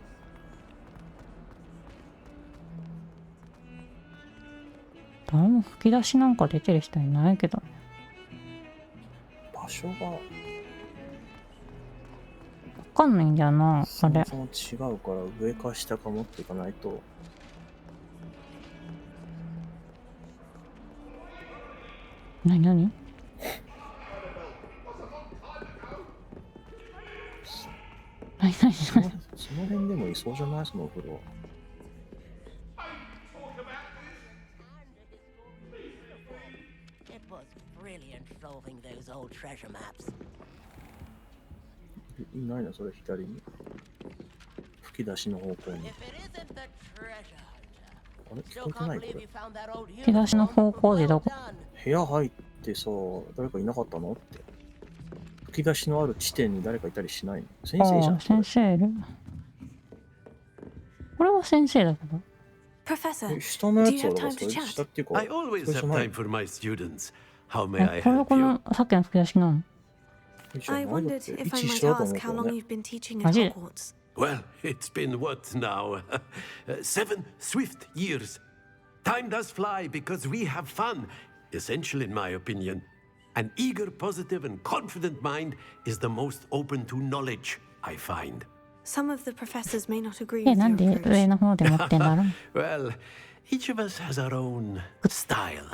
誰も吹き出しなんか出てる人いないけどね。場所がわかんないんだよな、あれ。そもそも違うから上か下か持っていかないと。なになに？その辺でもいそうじゃない？そのお風呂。It was brilliant solving those old treasure maps. いないのそれ左に。吹き出しの方向に。If it isn't the treasure あれ聞こえてないこれ。吹き出しの方向でどこ？部屋入ってさ、誰かいなかったのって。吹き出しのある地点に誰かいたりしないの？先生じゃん。先生いる。これは先生だけど。Professor, 下のや do つ you は have だから time そ to れ chat? 下っていうか。 I always それじゃ have ない time for my students. How may え I これ help こ you? のさっきの吹き出しなの？ I wondered if I might ask how long you've been teaching at マジで？ Hogwarts. Well, it's been what now? 7 swift years. Time does fly because we have fun. Essential in my opinion. An eager, positive, and confident mind is the most open to knowledge, I find. Some of the professors may not agree え、 with なん your で approach. 上の方で持ってんだろう？ Well, each of us has our own style,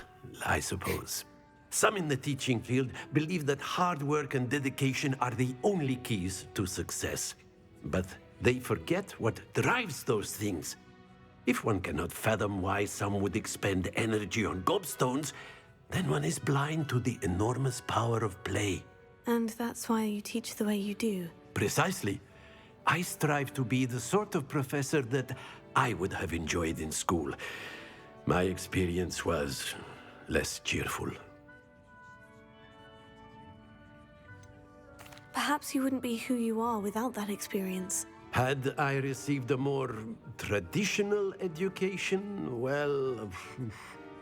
I suppose. Some in the teaching field believe that hard work and dedication are the only keys to success. But they forget what drives those things. If one cannot fathom why some would expend energy on gobstones, then one is blind to the enormous power of play. And that's why you teach the way you do. Precisely. I strive to be the sort of professor that I would have enjoyed in school. My experience was less cheerful. Perhaps you wouldn't be who you are without that experience. Had I received a more traditional education, well,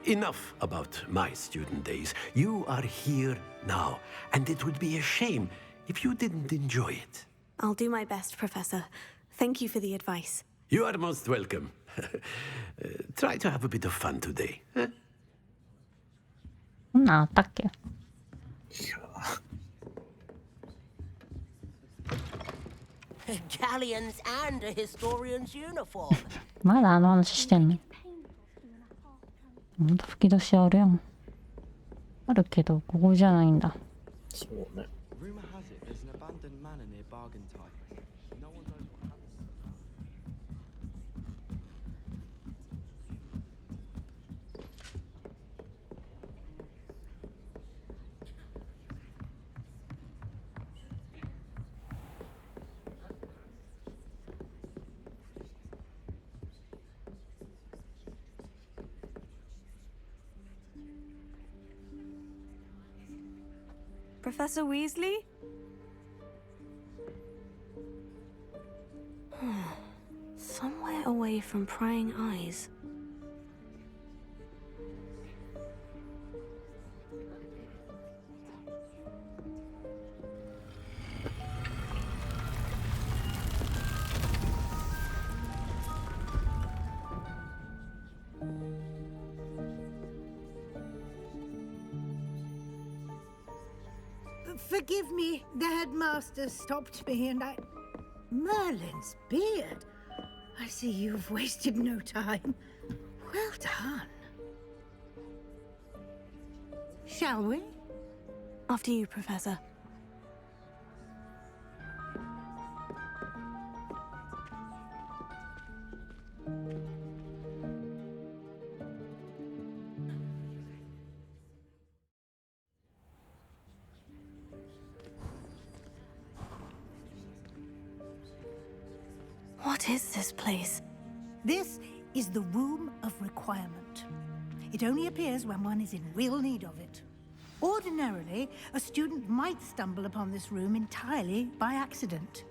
enough about my student days. You are here now, and it would be a shame if you didn't enjoy it. I'll do my best, Professor. Thank you for the advice. You are most welcome. Try to have a bit of fun today. こんなんあったっけ？ Galleons and a historian's uniform. まだあの話してんの？ほんと吹き出しあるやん。あるけどここじゃないんだ。そうね。 Rumor has it there's an abandoned manor near Bargain Time. No one knows what happened. Professor Weasley? Somewhere away from prying eyes. Forgive me, the headmaster stopped me and I... Merlin's beard. I see you've wasted no time. Well done. Shall we? After you, Professor. What is this place? This is the Room of Requirement. It only appears when one is in real need of it. Ordinarily, a student might stumble upon this room entirely by accident.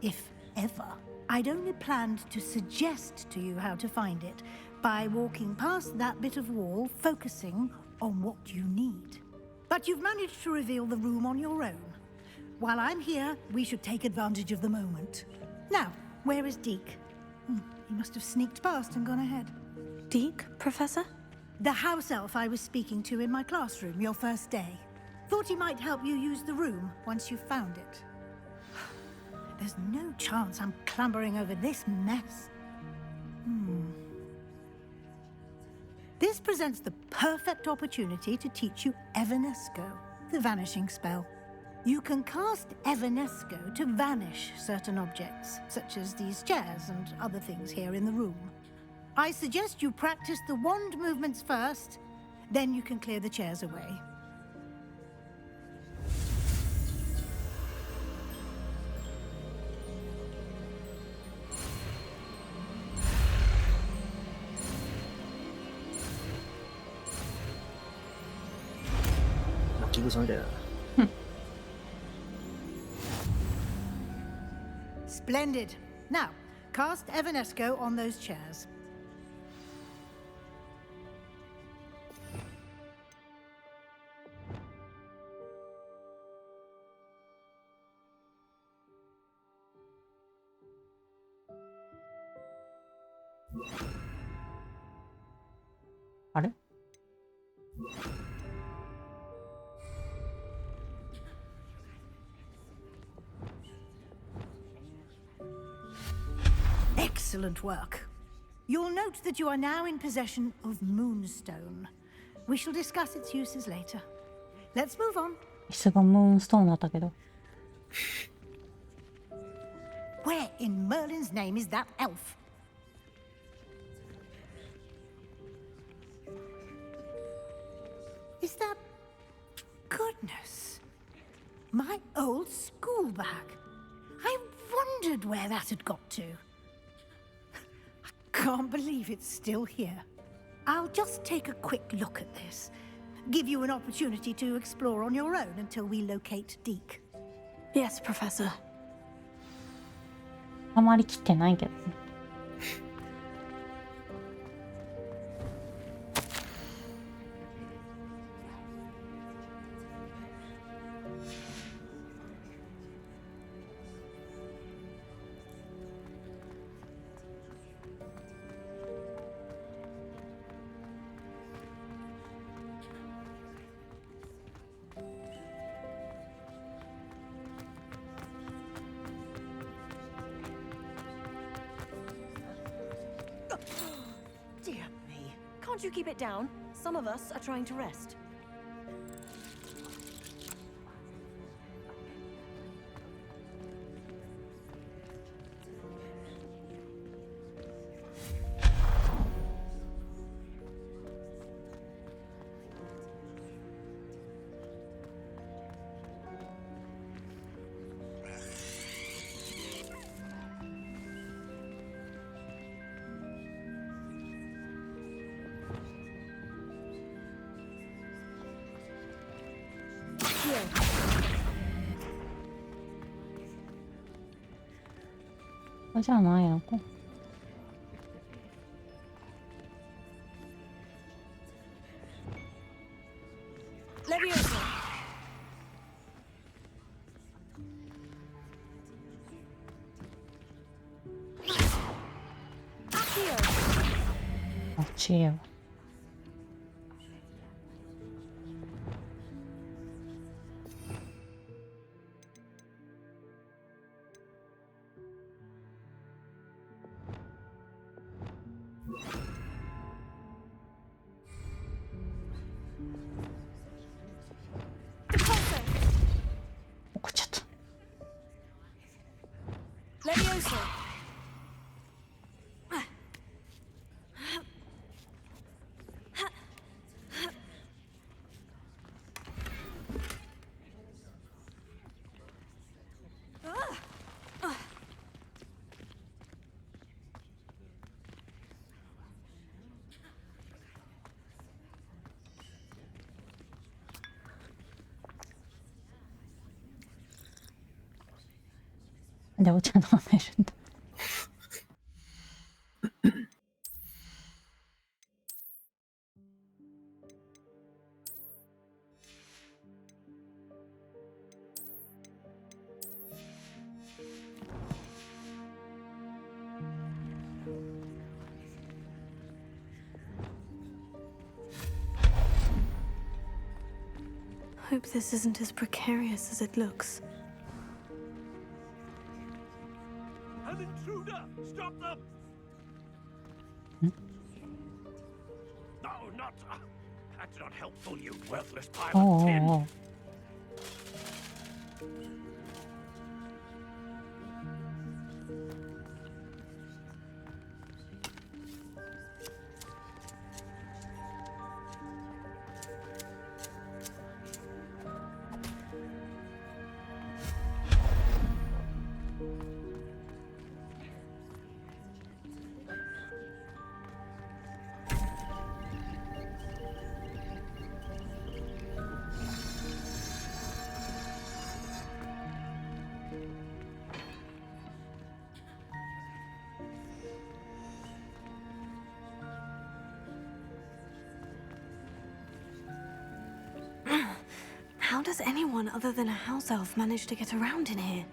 If ever. I'd only planned to suggest to you how to find it by walking past that bit of wall, focusing on what you need. But you've managed to reveal the room on your own. While I'm here, we should take advantage of the moment. Now, where is Deke? He must have sneaked past and gone ahead. Deke, Professor? The house elf I was speaking to in my classroom your first day. Thought he might help you use the room once you found it. There's no chance I'm clambering over this mess. This presents the perfect opportunity to teach you Evanesco, the vanishing spell. You can cast Evanesco to vanish certain objects, such as these chairs and other things here in the room. I suggest you practice the wand movements first, then you can clear the chairs away. Splendid. Now, cast Evanesco on those chairs. Excellent work. You'll note that you are now in possession of Moonstone. We shall discuss its uses later. Let's move on. 椅子がムーンストーンだったけど。Where in Merlin's name is that elf? Is that... Goodness. My old school bag. I wondered where that had got to. I can't believe it's still here. I'll just take a quick look at this. Give you an opportunity to explore on your own until we locate Deke. Yes, Professor. あまり切ってないけどね。Dear me. Can't you keep it down? Some of us are trying to rest.これじゃないのか。あっちよ。怒っちゃった。でお茶飲めるんだ。Hope this isn't as precarious as it looks. An intruder! Stop them! Hmm? No, That's not helpful, you worthless pile お of うおう tin. おう。How does anyone other than a house elf manage to get around in here?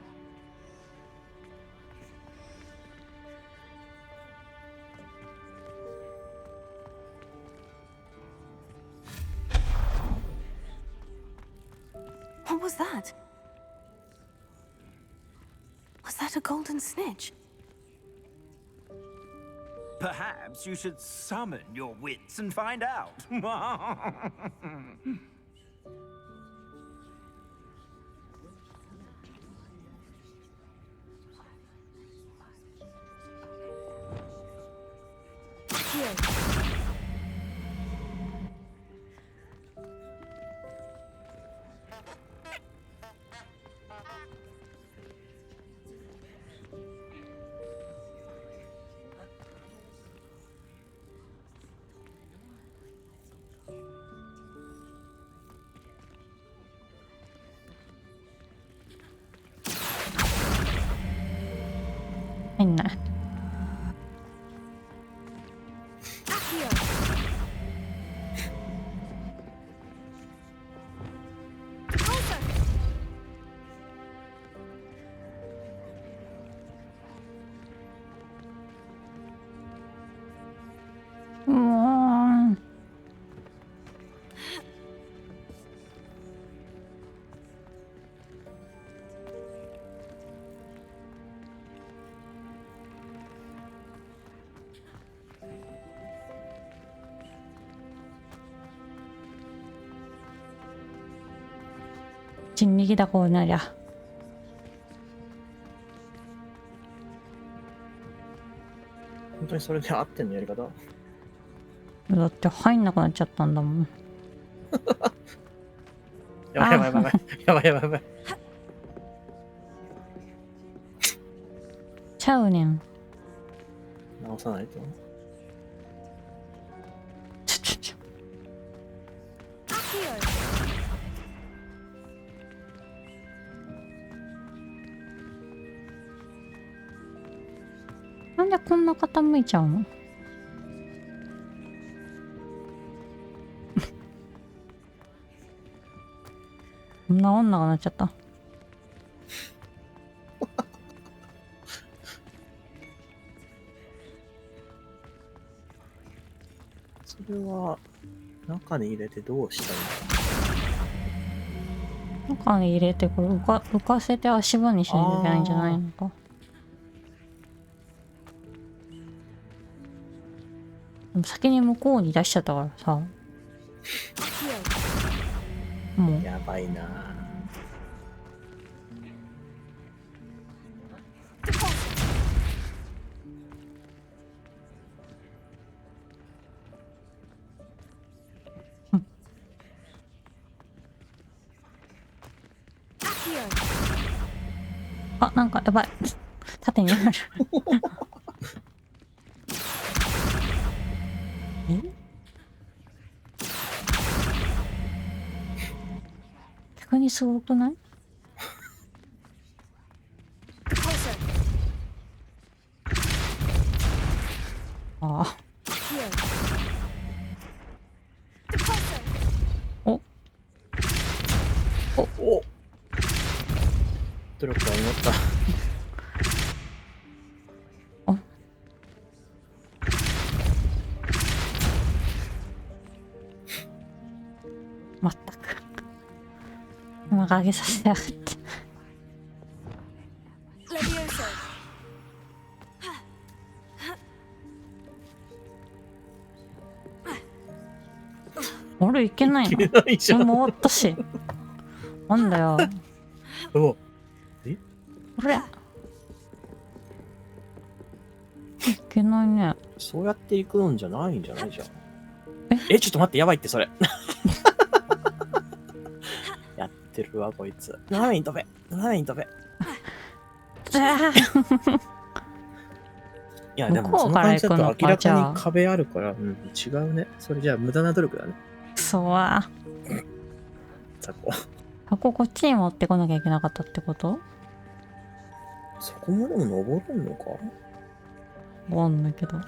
What was that? Was that a golden snitch? Perhaps you should summon your wits and find out. Here. 入んない。もう。人力だこうなりゃ。本当にそれで合ってんのやり方？だって入んなくなっちゃったんだもん。やばいやばいやばいやばいやばいやばい。ちゃうねん。直さないと。なんでこんな傾いちゃうの？治んなくなっちゃった。それは中に入れてどうしたらいいの？中に入れてこれ浮かせて足場にしないといけないんじゃないのか。でも先に向こうに出しちゃったからさ。もうやばいな。あ、なんかやばい。縦になる。え？逆にすごくない？ああ。お。お。努力が実った。あ。まったく。今上げさせてやがって。俺いけないの？いけないじゃん。もう終わったし。なんだよ。おこれ。いけないね。そうやって行くんじゃないんじゃないじゃん。ちょっと待って、やばいってそれ。やってるわ、こいつ。斜めに飛べ。斜めに飛べ。いや、でもその感じだと明らかに壁あるから、うん、違うね。それじゃあ無駄な努力だね。そうわ。箱こっちに持ってこなきゃいけなかったってこと？そこまでも登るのか？わかんないけど。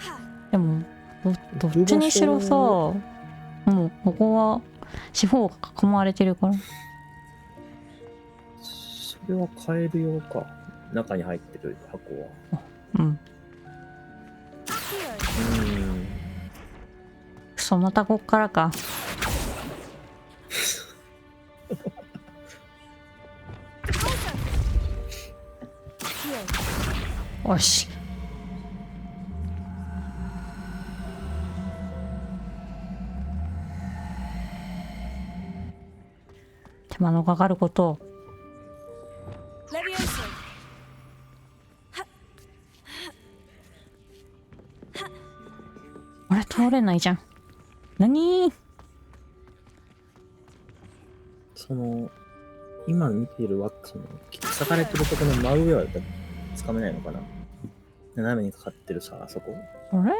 でも、どっちにしろさ、もうここは四方が囲まれてるから。それは変えるようか。中に入ってる箱は。うん。またこっからか。よし。手間のかかることを。あれ通れないじゃん。何？今見ている裂かれてるところの真上はつかめないのかな？斜めにかかってるさ、あそこ。あれ？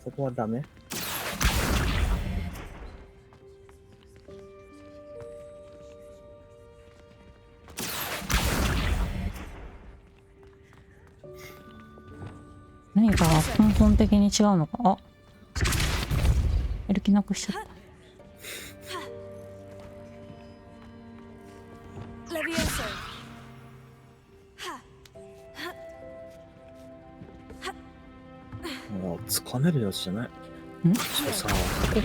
そこはダメ？何か根本的に違うのか。あ、やる気なくしちゃった。もうつかめるやつじゃない。そうさ、箱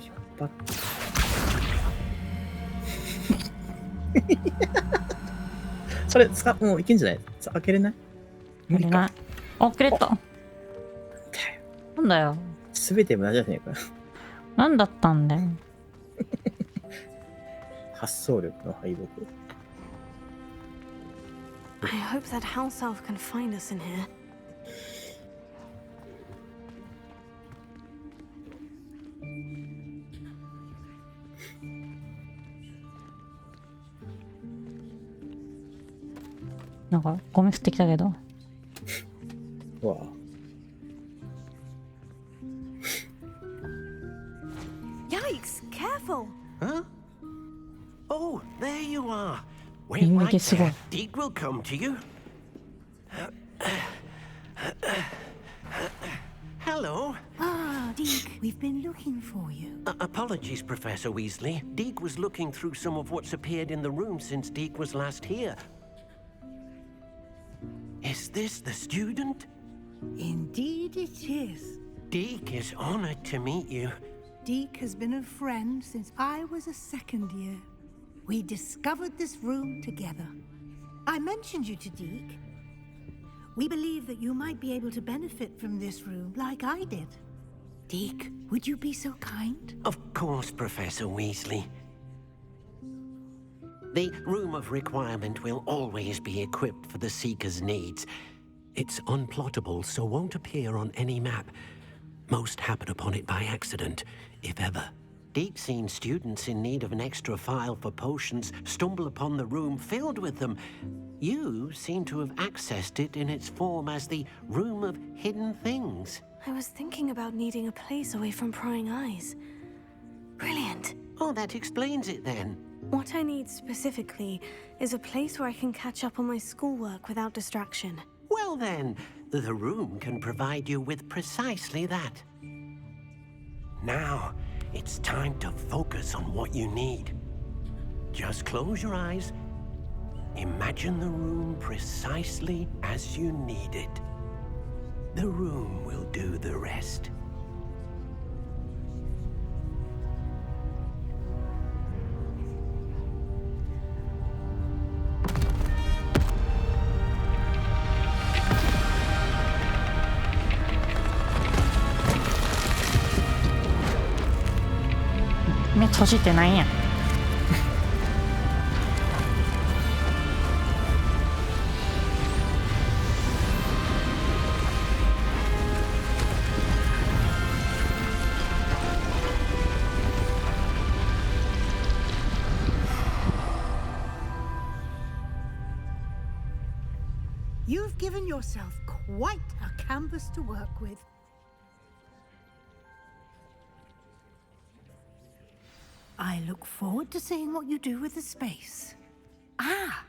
引っ張ってそれもういけんじゃない？開けれない？無理か。あ、開けれた。なんだよ。すべて無駄じゃねえか。なんだったんだよ。発想力の敗北。I hope that house elf can find us in here. なんかゴミ降ってきたけど。わあ。Yikes! Careful. Huh? Oh, there you are. Wait right there. Deke will come to you. Hello. Ah, Deke, we've been looking for you. Apologies, Professor Weasley. Deke was looking through some of what's appeared in the room since Deke was last here. Is this the student? Indeed it is. Deke is honored to meet you. Deke has been a friend since I was a second year. We discovered this room together. I mentioned you to Deke. We believe that you might be able to benefit from this room like I did. Deke, would you be so kind? Of course, Professor Weasley. The Room of Requirement will always be equipped for the Seeker's needs. It's unplottable, so won't appear on any map. Most happen upon it by accident, if ever. Deke's seen students in need of an extra file for potions stumble upon the room filled with them. You seem to have accessed it in its form as the Room of Hidden Things. I was thinking about needing a place away from prying eyes. Brilliant. Oh, that explains it then. What I need specifically is a place where I can catch up on my schoolwork without distraction. Well then, the room can provide you with precisely that. Now, it's time to focus on what you need. Just close your eyes. Imagine the room precisely as you need it. The room will do the rest. 目閉じてないんや。You've given yourself quite a canvas to work with. I look forward to seeing what you do with the space. Ah,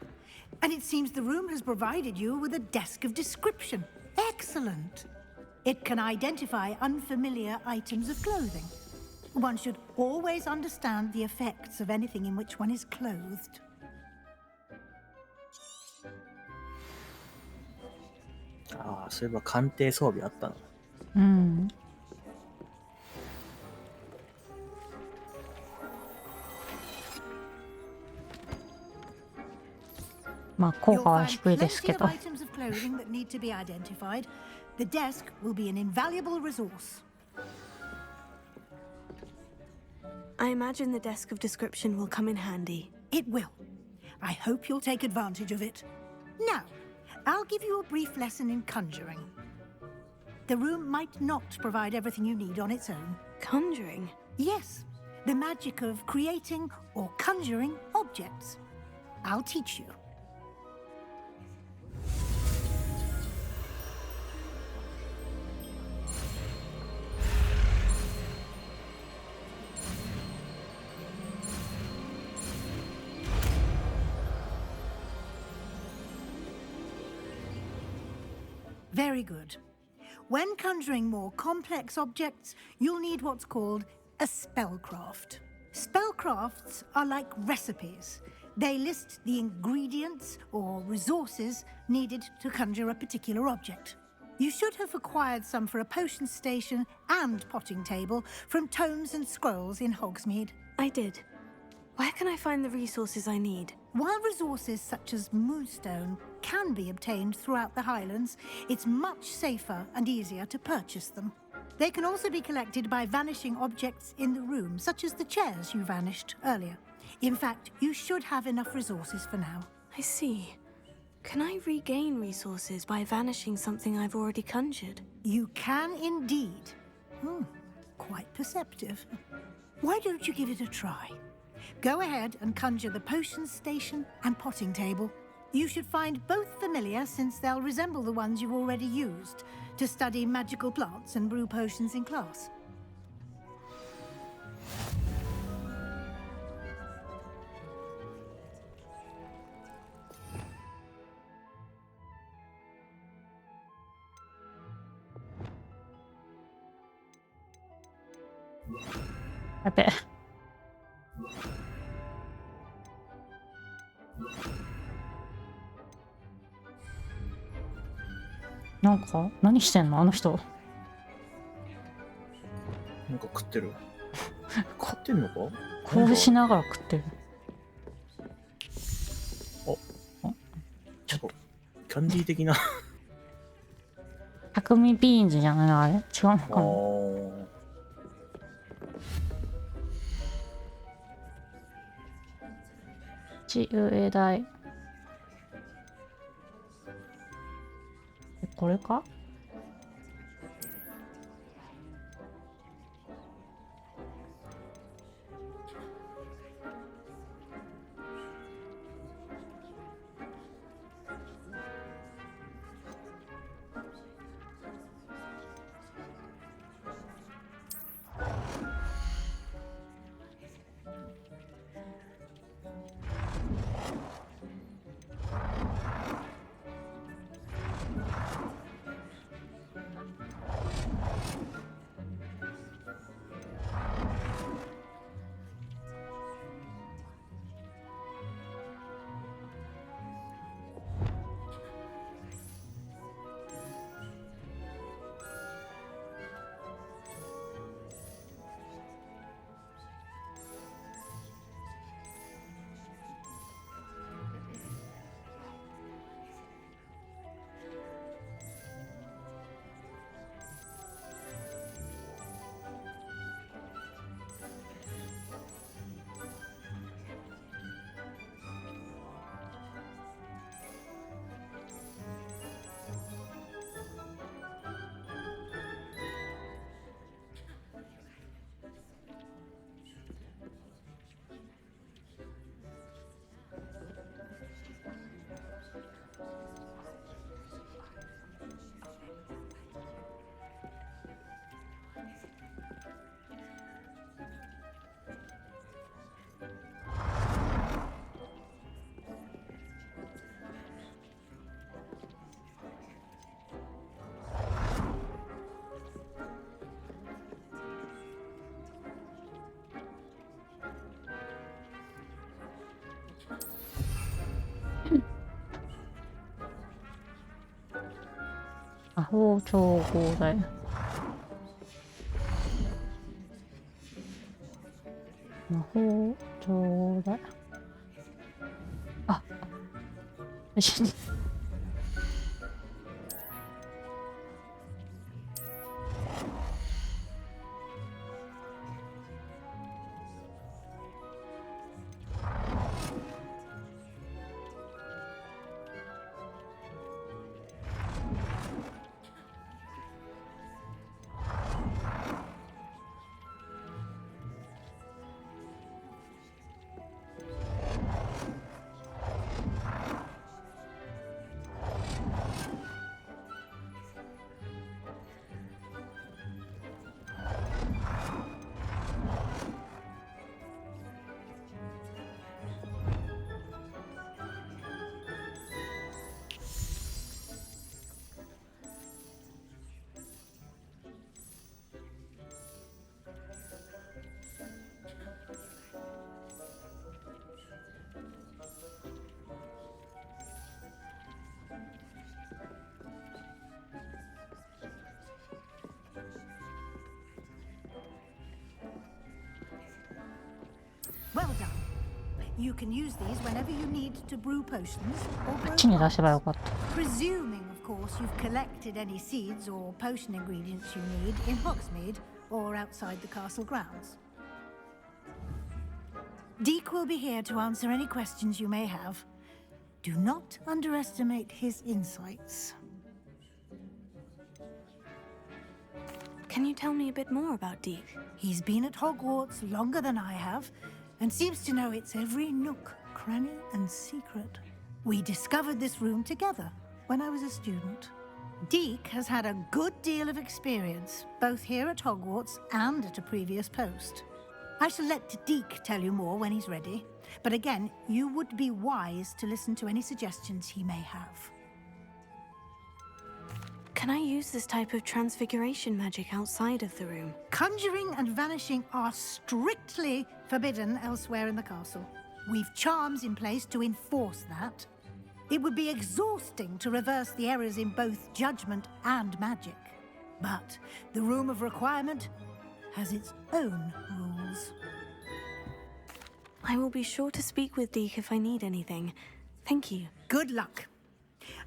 and it seems the room has provided you with a desk of description. Excellent. It can identify unfamiliar items of clothing. One should always understand the effects of anything in which one is clothed. Ah, そういえば鑑定装備あったの。うん。まあ効果は低いですけど。The desk will be an invaluable resource. I imagine the desk of description will come in handy. It will. I hope you'll take advantage of it. Now, I'll give you a brief lesson in conjuring. The room might not provide everything you need on its own. Conjuring? Yes, the magic of creating or conjuring objects. I'll teach you. Very good. When conjuring more complex objects, you'll need what's called a spellcraft. Spellcrafts are like recipes. They list the ingredients or resources needed to conjure a particular object. You should have acquired some for a potion station and potting table from tomes and scrolls in Hogsmeade. I did. Where can I find the resources I need? While resources such as moonstone can be obtained throughout the Highlands, it's much safer and easier to purchase them. They can also be collected by vanishing objects in the room, such as the chairs you vanished earlier. In fact, you should have enough resources for now. I see. Can I regain resources by vanishing something I've already conjured? You can indeed. Quite perceptive. Why don't you give it a try? Go ahead and conjure the potion station and potting table. You should find both familiar since they'll resemble the ones you've already used to study magical plants and brew potions in class. I bet.なんか何してんのあの人。なんか食ってる。食ってんのか？こうしながら食ってる。ちょっとキャンディー的な。匠ビーンズじゃないのあれ？違うのかな。地上台。これか？法調合だよ。魔法調だ。あ、よし。Well done. You can use these whenever you need to brew potions or あ grow っちに出せば crops. よかった。 Presuming, of course, you've collected any seeds or potion ingredients you need in Hogsmeade or outside the castle grounds. Deke will be here to answer any questions you may have. Do not underestimate his insights. Can you tell me a bit more about Deke? He's been at Hogwarts longer than I have, and seems to know its every nook, cranny, and secret. We discovered this room together when I was a student. Deke has had a good deal of experience, both here at Hogwarts and at a previous post. I shall let Deke tell you more when he's ready, but again, you would be wise to listen to any suggestions he may have. Can I use this type of transfiguration magic outside of the room? Conjuring and vanishing are strictly forbidden elsewhere in the castle. We've charms in place to enforce that. It would be exhausting to reverse the errors in both judgment and magic. But the Room of Requirement has its own rules. I will be sure to speak with Deke if I need anything. Thank you. Good luck.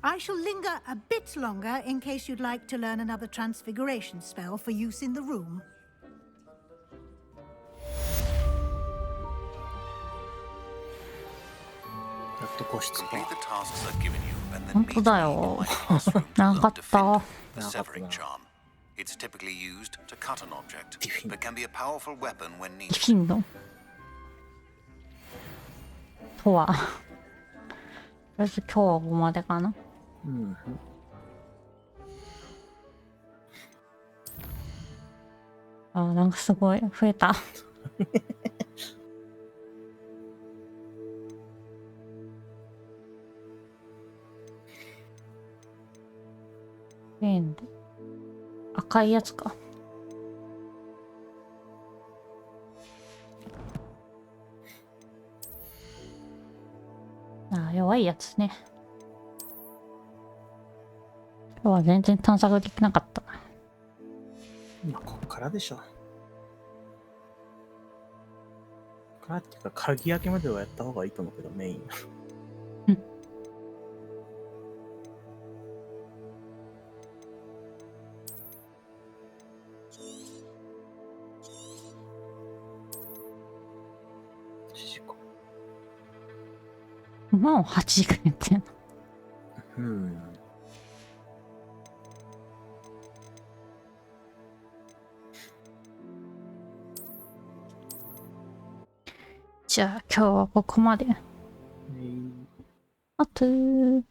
I shall linger a bit longer in case you'd like to learn another transfiguration spell for use in the room. Complete the tasks I've given you and then 本当だよ。長かった。 the severing charm. It's typically used to cut an object, but can be a powerful weapon when で needed. きんのとは。とりあえず今日はここまでかな。うん。あ、なんかすごい増えた。ペンで赤いやつか。あ、弱いやつね。今日は全然探索できなかった。まあ、こっからでしょ。こっからっていうか、鍵開けまではやった方がいいと思うけど、メイン。もう8時間やってんの。うん。じゃあ今日はここまで。あとー。